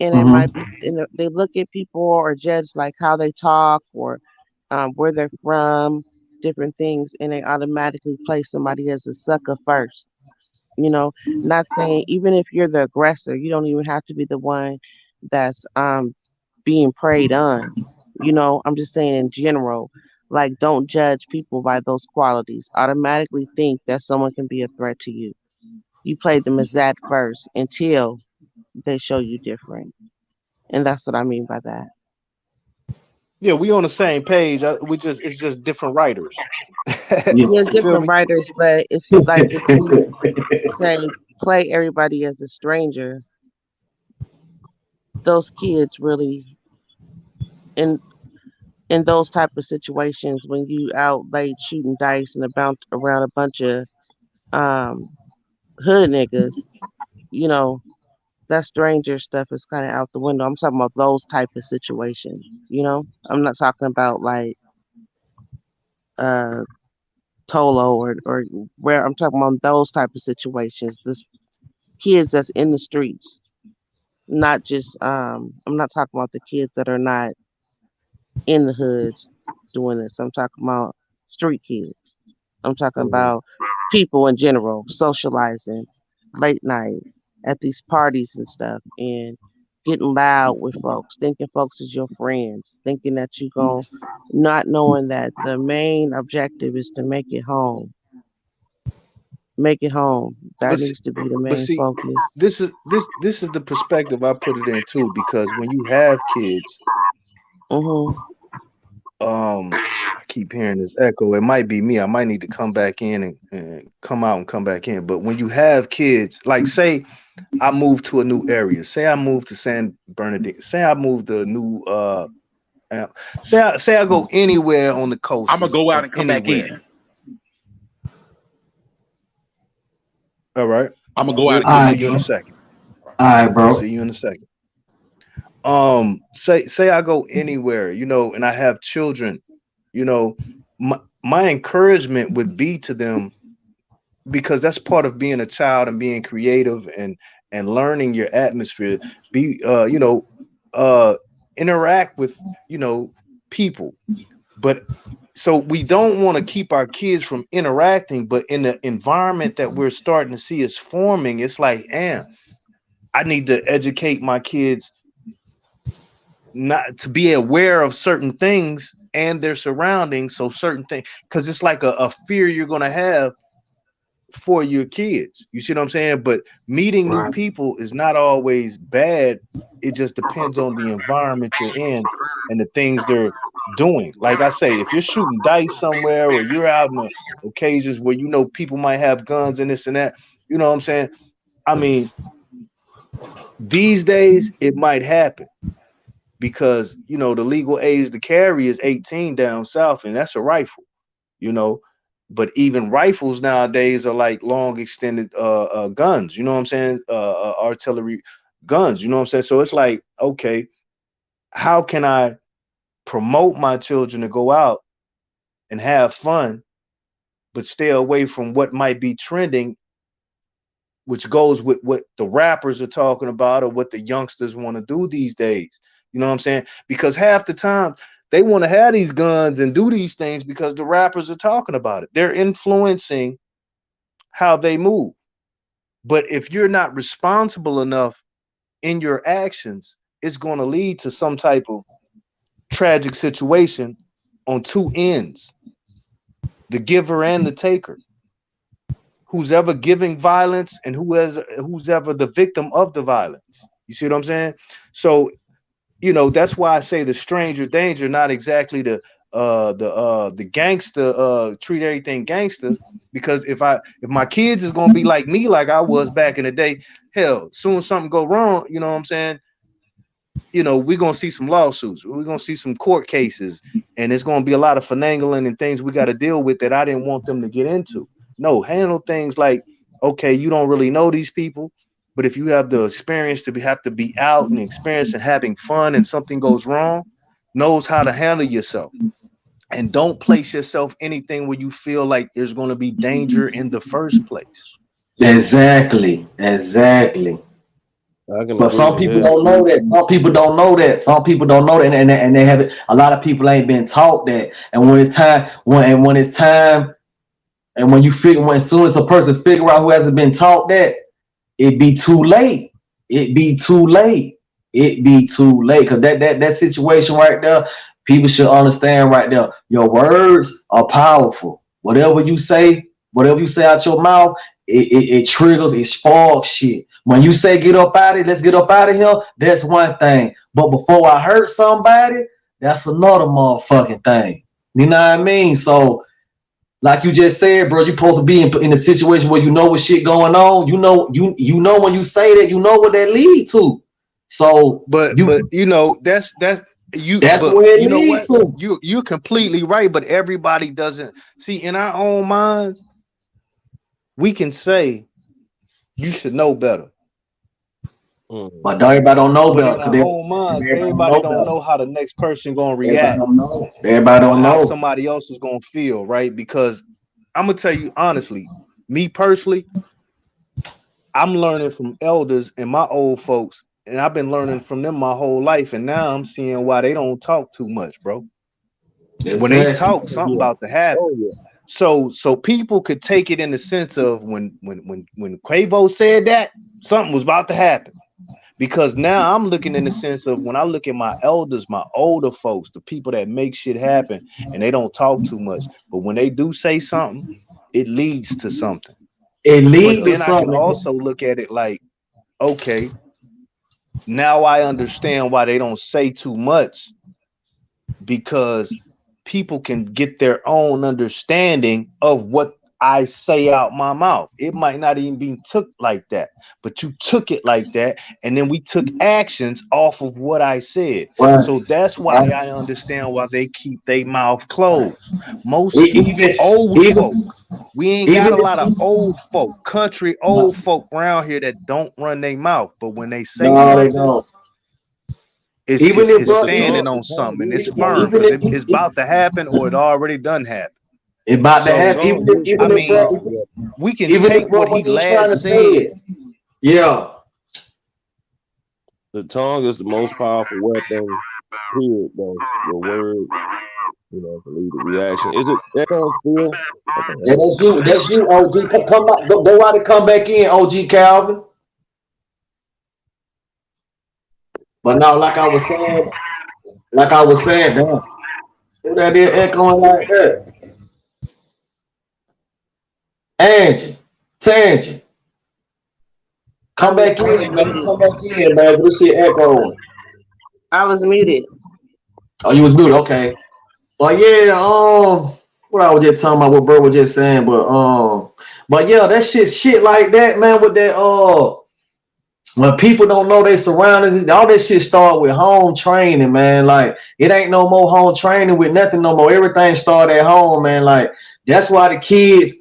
and it might be Mm-hmm. they look at people or judge like how they talk or where they're from, different things, and they automatically place somebody as a sucker first. You know, not saying even if you're the aggressor, you don't even have to be the one that's being preyed on. I'm just saying in general, like don't judge people by those qualities. Automatically think that someone can be a threat to you. You play them as that first until they show you different, and that's what I mean by that. Yeah, we on the same page. It's just different writers. Yeah. There's You feel different me? writers, but it's like if you say play everybody as a stranger, those kids really in in those type of situations when you out late shooting dice and about around a bunch of um hood niggas, you know, that stranger stuff is kind of out the window. I'm talking about those type of situations, you know. I'm not talking about like uh Tolo or where I'm talking about those type of situations. This kids that's in the streets, not just I'm not talking about the kids that are not in the hoods doing this. I'm talking about street kids. I'm talking Mhm. about people in general socializing late night at these parties and stuff and getting loud with folks, thinking folks is your friends, thinking that you gon' not knowing that the main objective is to make it home. Make it home. That But see, needs to be the but main see, focus. this is the perspective I put it in too, because when you have kids, Mhm. I keep hearing this echo. It might be me. I might need to come back in and come out and come back in. But when you have kids, like say I moved to a new area, say I moved to San Bernardino, say I moved to a new say I go anywhere on the coast I'm gonna go out of and come back anywhere. in. All right. I'm gonna go out We'll and All come see right, back you in a bro. in. second. All right, We'll bro. see you in a second. Say I go anywhere, you know, and I have children, you know, my encouragement would be to them, because that's part of being a child and being creative and learning your atmosphere. Be you know, uh interact with, you know, people. But so we don't want to keep our kids from interacting, but in the environment that we're starting to see is forming, it's like, I need to educate my kids not to be aware of certain things and their surroundings. So certain things, because it's like a fear you're going to have for your kids. You see what I'm saying? But meeting new Right. people is not always bad. It just depends on the environment you're in and the things they're doing. Like I say, if you're shooting dice somewhere or you're out in the occasions where you know people might have guns and this and that, you know what I'm saying? I mean, these days it might happen because you know the legal age to carry is 18 down south, and that's a rifle, you know. But even rifles nowadays are like long extended guns, you know what I'm saying? Artillery guns, you know what I'm saying? So it's like, okay, how can I promote my children to go out and have fun, but stay away from what might be trending, which goes with what the rappers are talking about or what the youngsters want to do these days. You know what I'm saying? Because half the time they want to have these guns and do these things because the rappers are talking about it. They're influencing how they move. But if you're not responsible enough in your actions, it's going to lead to some type of tragic situation on two ends, the giver and the taker. Who's ever giving violence and who's ever the victim of the violence. You see what I'm saying? So, you know, that's why I say the stranger danger, not exactly the gangster treat everything gangster. Because if my kids is gonna be like me, like I was back in the day, hell, soon as something go wrong, you know what I'm saying? You know, we're gonna see some lawsuits, we're gonna see some court cases, and it's gonna be a lot of finagling and things we got to deal with that I didn't want them to get into. No, handle things like, okay, you don't really know these people, but if you have the experience to have to be out and experience and having fun and something goes wrong, knows how to handle yourself. And don't place yourself anything where you feel like there's going to be danger in the first place. Exactly. Exactly. I can But agree some with people that don't know too. that. Some people don't know that. Some people don't know that, and they have it. A lot of people ain't been taught that. And when it's time, when it's time, and when you figure, when as soon as a person figure out who hasn't been taught that, it be too late. It be too late. It be too late. Cause that situation right there, people should understand right there. Your words are powerful. Whatever you say out your mouth, it triggers, it sparks shit. When you say get up out of it, let's get up out of here, that's one thing. But before I hurt somebody, that's another motherfucking thing. You know what I mean? So, like you just said, bro, you supposed to be in a situation where you know what shit going on. You know when you say that, you know what that lead to. So, but you know that's you. That's but where it you know leads what? to. You're completely right. But everybody doesn't see in our own minds. We can say you should know better. But everybody don't know But better. in our own minds, everybody don't know how the next person gonna react. Everybody don't how know. somebody else is gonna feel, right? Because I'm gonna tell you honestly, me personally, I'm learning from elders and my old folks, and I've been learning from them my whole life, and now I'm seeing why they don't talk too much, bro. When they talk, something about to happen. Oh yeah. So people could take it in the sense of when Quavo said that, something was about to happen. Because now I'm looking in the sense of when I look at my elders, my older folks, the people that make shit happen, and they don't talk too much. But when they do say something, it leads to something. It leads But to then I can something. also look at it like, okay, now I understand why they don't say too much, because people can get their own understanding of what I say out my mouth. It might not even be took like that, but you took it like that, and then we took actions off of what I said. Right. So that's why I understand why they keep their mouth closed. Most Even- old even- folk, we ain't got a even lot of old folk, country old folk around here that don't run their mouth, but when they say No, they something, don't. it's, Even it's, if it's bro- standing The on tongue something, and is it's the firm most. because it's about to happen or it already done happened. It about to The So happen. tongue Even is if, the I even if, most mean, bro, powerful weapon. we can even if take bro what he wasn't trying to last say said. it. Yeah. The tongue is the most powerful weapon. Period. Though your word, can lead to reaction. Is it echoing still? Okay, Yeah, that's you. That's you, OG. Come out, go out and come back in, OG Calvin. But now, like I was saying, damn, who that is echoing like that? Angie, Tangie, I come was back in, baby. muted. Come back in, baby. This shit echoing. I was muted. Oh, you was muted. Okay. But yeah, what I was just talking about, what bro was just saying, but yeah, that shit like that, man. With that, when people don't know their surroundings, all that shit start with home training, man. Like it ain't no more home training with nothing no more. Everything start at home, man. Like that's why the kids,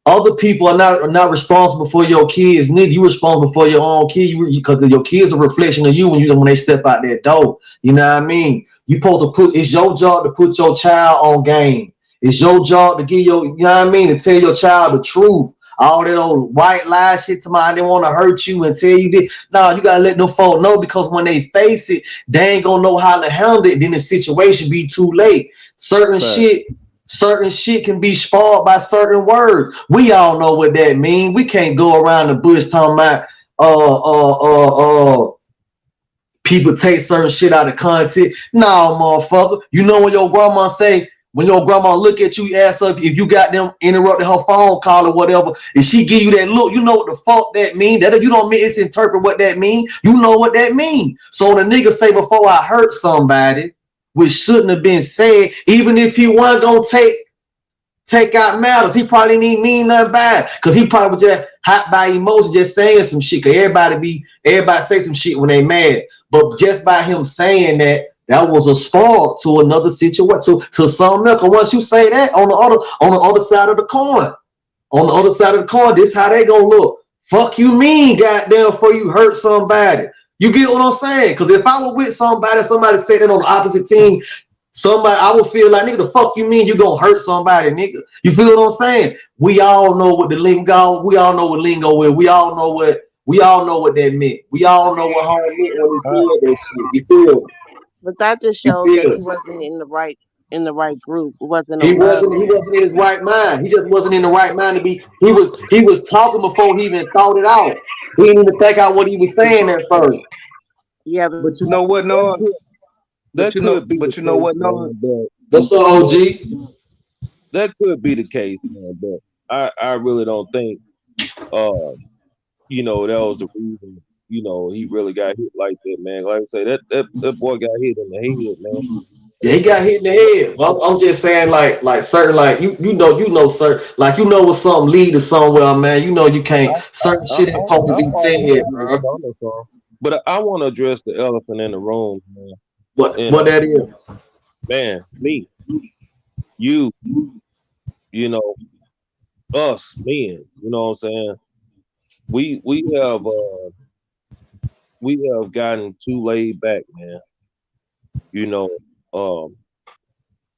other people are not responsible for your kids. Neither you responsible for your own kid, because your kids are a reflection of you when they step out that door. You know what I mean? You supposed to it's your job to put your child on game. It's your job to give you know what I mean, to tell your child the truth. All that old white lie shit to my, they want to hurt you and tell you this. No, you gotta let them folk know, because when they face it, they ain't gonna know how to handle it. Then the situation be too late. Certain shit can be spoiled by certain words. We all know what that means. We can't go around the bush talking about people take certain shit out of context. No, motherfucker. You know when your grandma say, when your grandma look at you, ask her if you got them interrupted her phone call or whatever, and she give you that look, you know what the fuck that mean. That you don't misinterpret what that mean. You know what that mean. So when the nigga say before I hurt somebody, which shouldn't have been said, even if he wasn't gonna take out matters, he probably didn't mean nothing bad, because he probably was just hot by emotion, just saying some shit. Cause everybody say some shit when they mad. But just by him saying that was a spark to another situation, to something else. And once you say that, on the other side of the coin, this how they gonna look. Fuck you mean, goddamn, before you hurt somebody. You get what I'm saying? Because if I were with somebody said that on the opposite team, I would feel like, nigga, the fuck you mean you gonna hurt somebody, nigga? You feel what I'm saying? We all know what the lingo, we all know what lingo is. We all know what that meant. We all know what home meant when he said that shit. You feel? But that just You shows that feel? he wasn't in the right group. It wasn't a He love wasn't group. in his right mind. He just wasn't in the right mind to be. He was talking before he even thought it out. He didn't even think out what he was saying at first. Yeah, But you know what, Noah? That could be the But you know case, what, Noah? man. But That's the OG. that could be the case, man. But I really don't think you know, that was the reason, you know, he really got hit like that, man. Like I say, that boy got hit in the head, man. Yeah, he got hit in the head. I'm just saying, like certain, like you know, sir, like you know, when something lead to somewhere, man. You know, you can't certain I, shit ain't supposed to I be follow said, where you was bro. coming from, but I want to address the elephant in the room, man. And What that is? man, me, you, you know, us, men, you know what I'm saying? We have we have gotten too laid back, man. You know, um,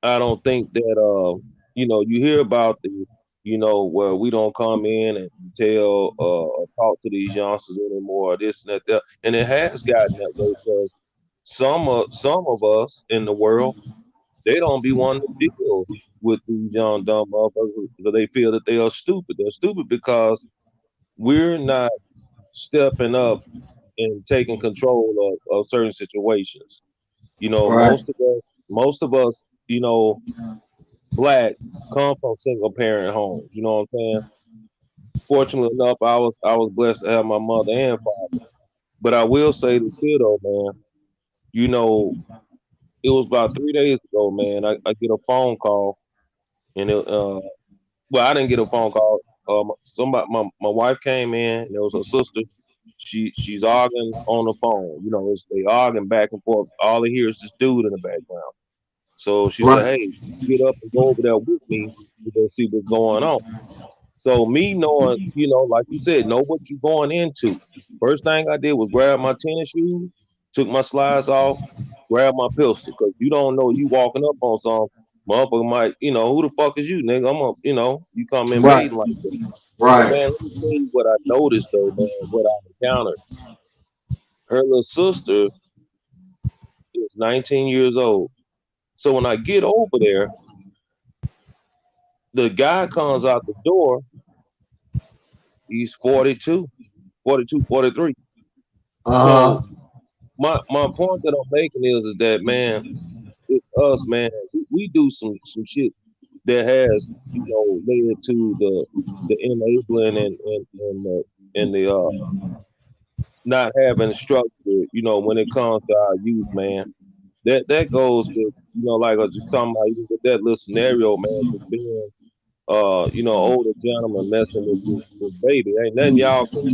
I don't think that you know, you hear about the, you know, where we don't come in and tell or talk to these youngsters anymore, this and that, and it has gotten that way because some of us in the world, they don't be wanting to deal with these young dumb motherfuckers because they feel that they are stupid. They're stupid because we're not stepping up and taking control of certain situations. You know, Right, most of us, you know, black come from single parent homes. You know what I'm saying? Fortunately enough, I was blessed to have my mother and father. But I will say this here though, man. You know, it was about 3 days ago, man. I get a phone call, and well, I didn't get a phone call. Somebody, my wife came in, and it was her sister. She's arguing on the phone. You know, they arguing back and forth. All I hear is this dude in the background. So she said, right, "Hey, get up and go over there with me to go see what's going on." So me knowing, you know, like you said, know what you're going into. First thing I did was grab my tennis shoes, took my slides off, grab my pistol, because you don't know you walking up on some motherfucker might, you know, who the fuck is you, nigga? I'm a, you know, you come right, invading like that. But right. man, let me tell you what I noticed though, man, what I encountered. Her little sister is 19 years old. So when I get over there, the guy comes out the door, he's 42, 42, 43. Uh So huh. my point that I'm making is that man, it's us, man. We do some shit that has, you know, led to the enabling and the not having structure, you know, when it comes to our youth, man. That goes with, you know, like I was just talking about, even with that little scenario, man, just being you know, older gentleman messing with this baby. Ain't nothing y'all can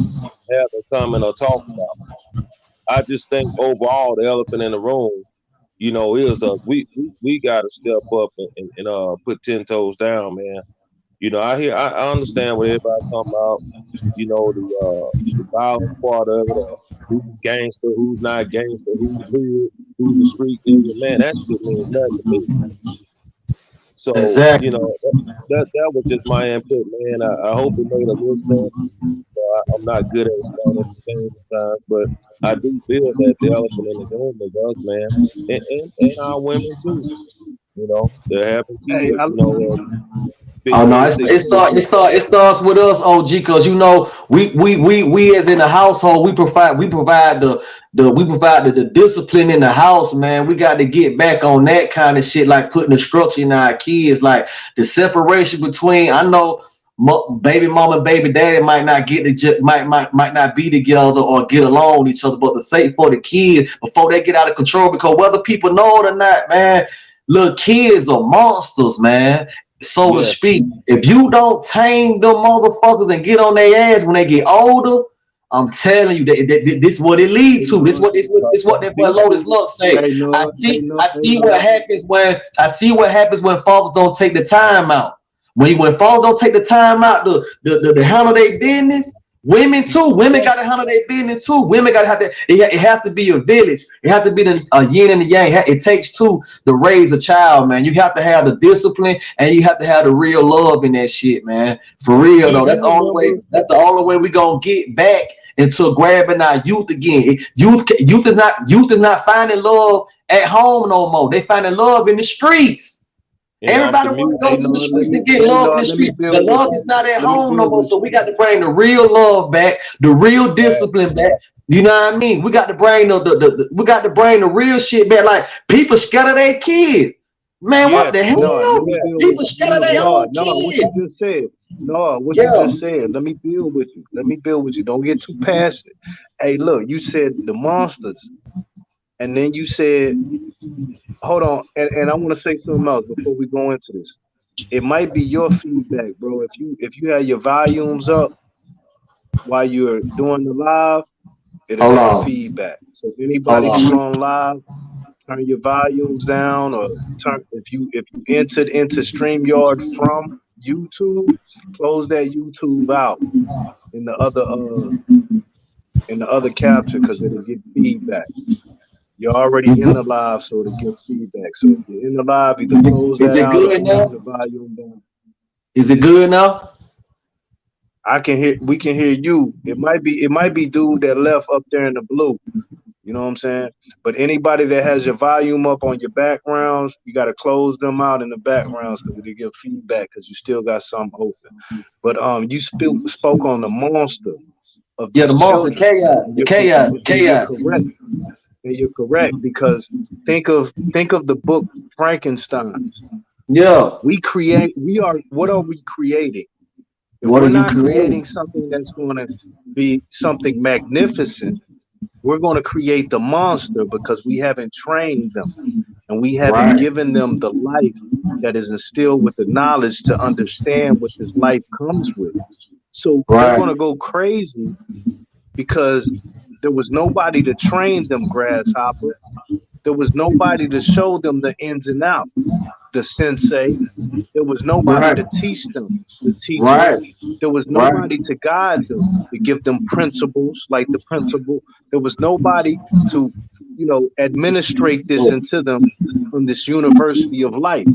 have in common or talk about. I just think overall the elephant in the room, you know, is us. We got to step up and put 10 toes down, man. You know, I understand what everybody talking about. You know, the violent part of it, or who's gangster, who's not gangster, who's hood, who's a street nigga. Man, that shit means nothing to me. So you Exactly. know, that was just my input, man. I hope it made a little sense. I'm not good at explaining things sometimes, but I do feel that the elephant in the room is us, man, and our women too. You know, they're having Hey, kids. You know, Oh no, 15, 16. it starts with us, OG, because you know we as in the household we provide the discipline in the house, man. We got to get back on that kind of shit, like putting the structure in our kids, like the separation between. I know baby mama and baby daddy might not might not be together or get along with each other, but the sake for the kids before they get out of control, because whether people know it or not, man, little kids are monsters, man, so to Yeah, speak. If you don't tame them motherfuckers and get on their ass when they get older, I'm telling you that this is what it hey, leads to. Lord, This what that boy teach Lotus them. Love say. hey, Lord, hey, Lord, I hey, see what Lord. happens when fathers don't take the time out. When fathers don't take the time out to handle their business. Women too. Women got to handle their business too. Women got to have to. It has to be a village. It has to be a yin and a yang. It takes two to raise a child, man. You have to have the discipline and you have to have the real love in that shit, man. For real Do though, you remember? that's the only way we gonna get back into grabbing our youth again. Youth is not finding love at home no more. They finding love in the streets. And off Everybody the want to mute. go Hey, to the Lord, let streets me, and get hey, love in the Lord, let me street. The build with love you. is not at Let me home no build more. with So you. we got to bring the real love back, the real discipline back. You know what I mean? We got to bring we got to bring the real shit back. Like people scared of their kids. Man, what Yes, the no, let hell? me build with People you. scatter their No, own no, what kids. you just said. No, what you Yeah. just said. Let me build with you. Let me build with you. Don't get too passionate. Hey, look, you said the monsters, and then you said, hold on, and I want to say something else before we go into this. It might be your feedback, bro. If you have your volumes up while you're doing the live, it'll Hold give on. feedback. So Hold anybody who's on. on live, turn your volumes down, or turn if you entered into StreamYard from YouTube, close that YouTube out in the other capture because it'll give feedback. You're already in the live, so it'll give feedback. So if you're in the live, either close Is that it out or good turn now? the volume down. Is it good now? We can hear you. It might be dude that left up there in the blue. You know what I'm saying? But anybody that has your volume up on your backgrounds, you got to close them out in the backgrounds because it'll give feedback because you still got some open. But you spoke on the monster of Yeah, these the monster children, chaos. and The you're chaos. and you're Chaos. correct. And you're correct because think of the book Frankenstein. Yeah. What are we creating? If What are we're you not creating? creating something that's going to be something magnificent, we're going to create the monster because we haven't trained them and we haven't Right. given them the life that is instilled with the knowledge to understand what this life comes with. So they're Right. going to go crazy because there was nobody to train them, grasshopper. There was nobody to show them the ins and outs, the sensei. There was nobody Right. to teach them, the teacher. Right. There was Right. nobody to guide them, to give them principles like the principle. There was nobody to, administrate this Oh, into them from this university of life.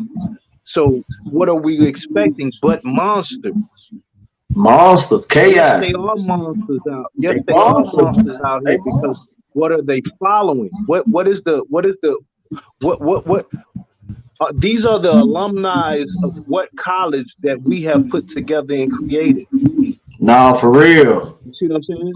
So what are we expecting but monsters? monster. Yes, Chaos. they are monsters out. Yes, They they are monsters. monsters out They here because monsters. what are they following? What these are the alumni of what college that we have put together and created. Nah, for real. You see what I'm saying?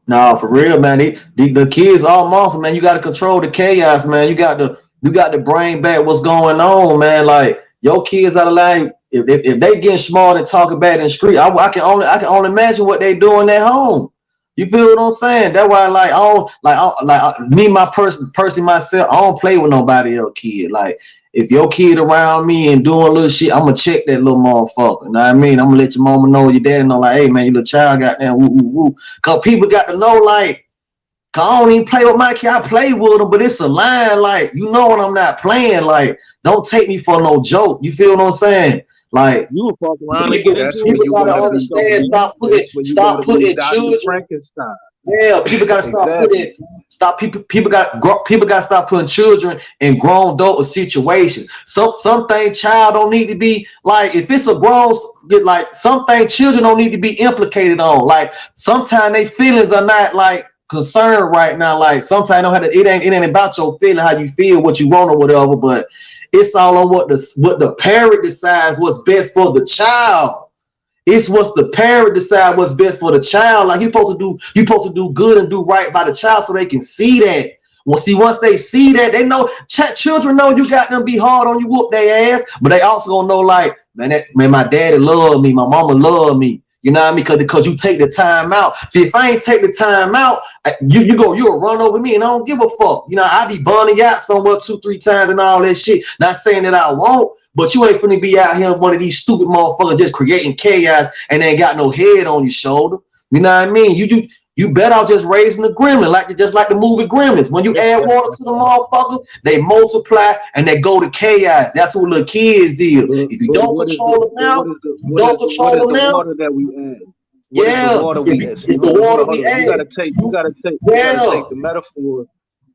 Nah, for real, man. The kids all monsters, man. You got to control the chaos, man. You got to bring back what's going on, man. Like your kids out of line. If they getting smart and talking bad in the street, I can only imagine what they doing at home. You feel what I'm saying? That's why, like, me, personally myself, I don't play with nobody else kid. Like, if your kid around me and doing little shit, I'm gonna check that little motherfucker. You know what I mean? I'm gonna let your mama know, your daddy know, like, hey man, your little child got there, woo woo woo. Cause people got to know, like, cause I don't even play with my kid. I play with them, but it's a line, like, you know when I'm not playing, like, don't take me for no joke. You feel what I'm saying? Like, You would fuck around and people, get That's into when it people with you gotta gotta somebody. be So understand. man, that's when you gotta Stop be putting Dr. children. Frankenstein. Yeah, people gotta stop Exactly. putting stop people gotta stop putting children in grown adult situations. Some things child don't need to be like, if it's a grown, like some things children don't need to be implicated on. Like sometimes they feelings are not like concerned right now. Like sometimes don't have to, it ain't about your feeling, how you feel, what you want or whatever, but it's all on what the parent decides what's best for the child. It's what's the parent decide what's best for the child. Like you supposed to do good and do right by the child so they can see that. Well, see, once they see that, they know children know you got them be hard on you, whoop their ass, but they also gonna know, like, man, my daddy love me, my mama love me. You know what I mean? Because you take the time out. See, if I ain't take the time out, you'll run over me, and I don't give a fuck. You know, I be burning out somewhere 2-3 times and all that shit. Not saying that I won't, but you ain't finna be out here one of these stupid motherfuckers just creating chaos and ain't got no head on your shoulder. You know what I mean? You better off just raising the gremlin, just like the movie Gremlins. When you add water to the motherfucker, they multiply and they go to chaos. That's what little kids is. If you But don't what is the control them but now, you don't what control is them the now. water that we add? What is the Yeah, water we add? See, it's the hold water on, hold we on. You gotta add. take you gotta take you gotta Yeah, take the metaphor.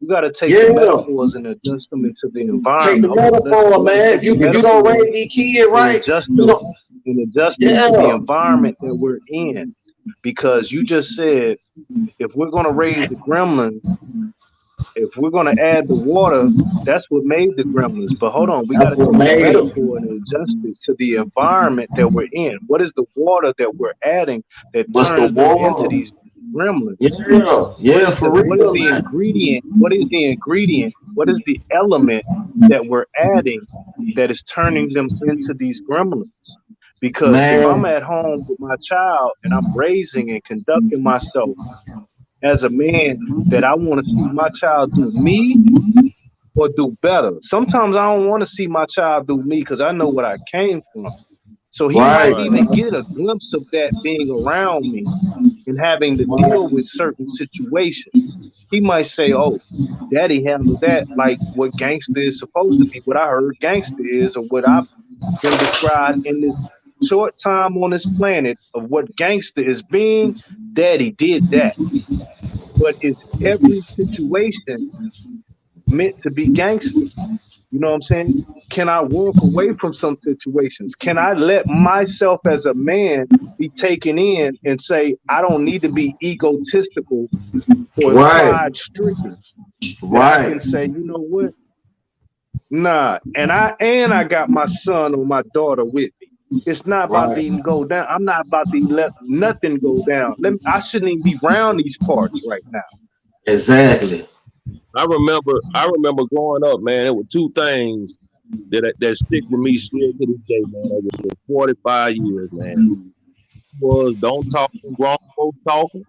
You gotta take the yeah. metaphors and adjust them into the Take the environment. Hold on, metaphor, you gotta man. take the If you don't metaphors raise these kids and right, adjust you them don't. to the Yeah, environment that we're in. Because you just said if we're gonna raise the gremlins, if we're gonna add the water, that's what made the gremlins. But hold on, we that's gotta what take the made them. metaphor and adjust it to the environment that we're in. What is the water that we're adding that What's the turns them into water? these gremlins. Yeah, for What is real, the man. ingredient? What is the ingredient? What is the element that we're adding that is turning them into these gremlins? Because if I'm Man, at home with my child and I'm raising and conducting myself as a man that I want to see my child do me or do better. Sometimes I don't want to see my child do me because I know what I came from. So he might right, Right. even bro. get a glimpse of that being around me and having to Right, deal with certain situations. He might say, "Oh, daddy handled that like what gangster is supposed to be, what I heard gangster is, or what I've been described in this short time on this planet of what gangster is being. Daddy did that." But is every situation meant to be gangster? You know what I'm saying? Can I walk away from some situations? Can I let myself as a man be taken in and say, I don't need to be egotistical or right, pride stricken? That I right, can say, you know what? Nah. And I got my son or my daughter with me. It's not about to right. even go down. I'm not about to let nothing go down. I shouldn't even be around these parts right now. Exactly. I remember growing up, man. There were two things that stick with me still to this day, man. Over 45 years, man. Was don't talk when grown folks talking.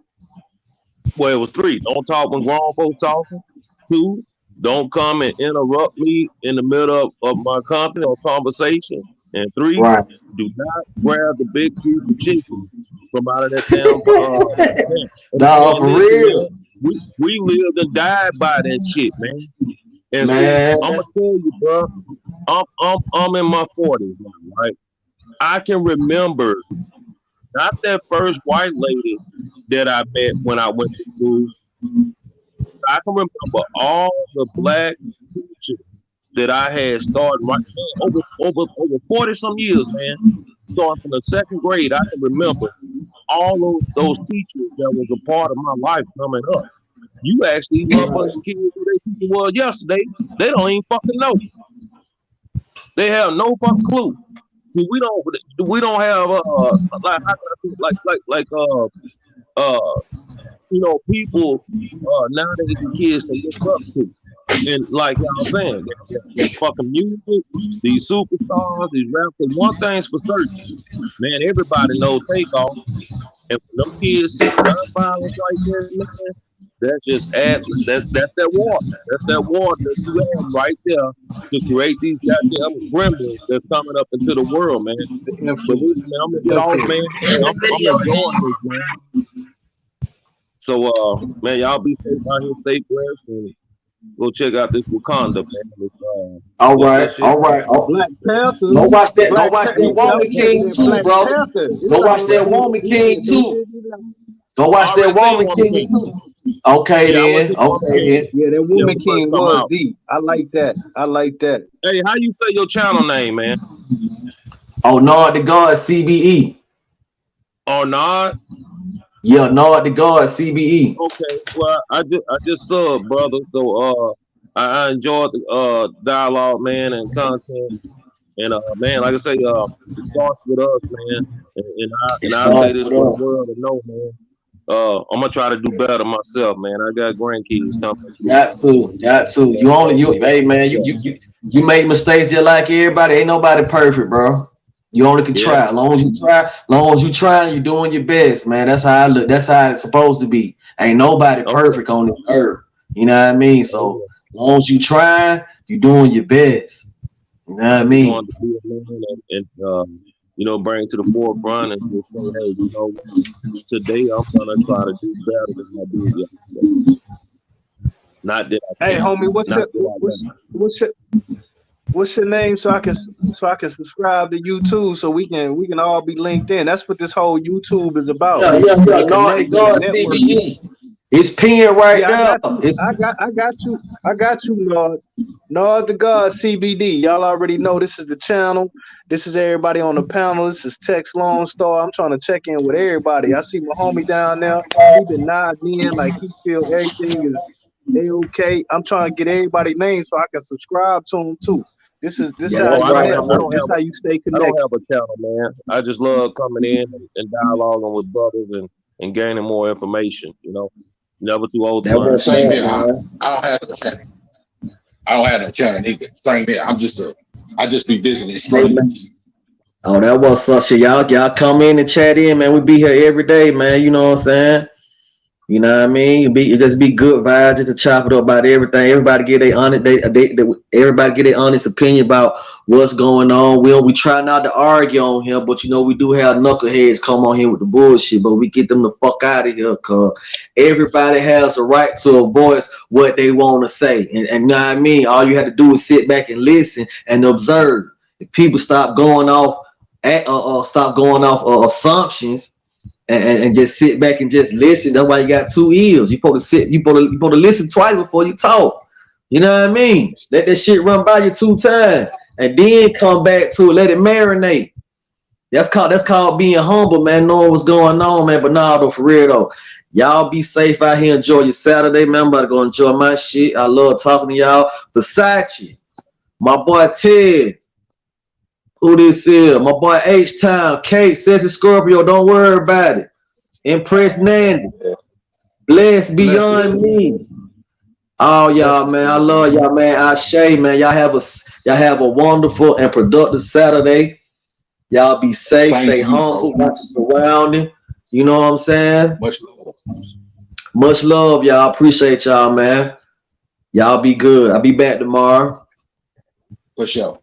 Well, it was three. Don't talk when grown folks talking. Two, don't come and interrupt me in the middle of my company or conversation. And three, Right. do not grab the big piece of chicken from out of that damn pan. Nah, And for listen, real, man, we lived and died by that shit, man. And see, man. I'm gonna tell you, bro, I'm in my 40s now, right? I can remember not that first white lady that I met when I went to school. I can remember all the black teachers that I had started right man, over 40 some years, man. Starting from the second grade, I can remember all those teachers that was a part of my life coming up. You ask these motherfucking kids who they teacher was yesterday, they don't even fucking know. They have no fucking clue. See, we don't have like how can I say uh people nowadays the kids to look up to. And like y'all saying, that fucking music, these superstars, these rappers, one thing's for certain, man, everybody knows Takeoff. And when them kids see gun violence like that, man, that's just that's that water. That's that water that you add right there to create these goddamn gremlins that's coming up into the world, man. The But listen, influence. man, I'm gonna The get off, man. influence. Hey, I'm enjoying this, man. So man, y'all be safe out here, stay blessed, and go check out this Wakanda, man. It's, All what's that right, shit all right. called? Oh, Black Panther. go watch that. Go Black watch Panther. He that said, I'm Woman taking King that too, Black brother. Panther. It's Go watch already that Woman he said, King too. Go I watch that already seen Woman Woman King King. too. Okay Yeah, I went to then. see Woman Okay King. then. Yeah, that Yeah, Woman when it first King come was out. deep. I like that. I like that. Hey, how you say your channel name, man? Oh, Nard the God CBE. Oh, not. Yeah, Nard the God CBE. Okay. Well, I just subbed, brother. So I enjoyed the dialogue, man, and content. And man, like I say, it starts with us, man. It And I say starts this with for the us. world to know, man. I'm gonna try to do better myself, man. I got grandkids coming too. Got to, got to. You only you, hey man. You make mistakes just like everybody. Ain't nobody perfect, bro. You only can Yeah. try. As long as you try, as long as you try, you're doing your best, man. That's how I look. That's how it's supposed to be. Ain't nobody Okay. perfect on this earth. You know what I mean? Oh So yeah. as long as you try, you're doing your best. You know what I I just wanted mean? to be a man and bring to the forefront and just say, hey, you know what? Today I'm gonna try to do better than I did yesterday. Not that I Hey, can't. homie, Not that I won't. what's your name so I can subscribe to YouTube so we can all be linked in. That's what this whole YouTube is about. Yeah. To Nard the connect and to God network. CBE. It's pinned right Yeah, I there. got you. It's I got you, Lord. Lord the God CBD. Y'all already know this is the channel. This is everybody on the panel. This is Tex Lone Star. I'm trying to check in with everybody. I see my homie down there. He been nodding in like he feel everything is a-okay. I'm trying to get everybody names so I can subscribe to them too. This yeah, how that's Oh, I you don't right. have I network. don't This have how you stay I don't connected. have a channel, man. I just love coming in and dialoguing with brothers and and gaining more information. You know, never too old to That learn. was Same sad, here. man. I don't have no channel. I don't have no channel either. Same here. I just be visiting Hey, man. strangers. Oh, that was such a y'all come in and chat in, man. We be here every day, man. You know what I'm saying? You know what I mean? It just be good vibes, just to chop it up about everything. Everybody get their honest, everybody get their honest opinion about what's going on. We try not to argue on here, but you know we do have knuckleheads come on here with the bullshit, but we get them the fuck out of here, cause everybody has a right to a voice what they want to say, and you know what I mean. All you have to do is sit back and listen and observe. If people stop going off assumptions. And just sit back and just listen. That's why you got 2 ears. You supposed to listen twice before you talk. You know what I mean? Let that shit run by you 2 times, and then come back to it. Let it marinate. That's called being humble, man. Knowing what's going on, man. But nah, though, for real though, y'all be safe out here. Enjoy your Saturday, man. I'm about to go enjoy my shit. I love talking to y'all. Versace, my boy Ted. Who this is? My boy H-Town, Kate, Sexy Scorpio, don't worry about it. Impress Nandy. Blessed beyond me. Oh, y'all, man. I love y'all, man. Ashe, man. Y'all have a wonderful and productive Saturday. Y'all be safe, stay humble, watch your surrounding. You know what I'm saying? Much love. Much love, y'all. Appreciate y'all, man. Y'all be good. I'll be back tomorrow. For sure.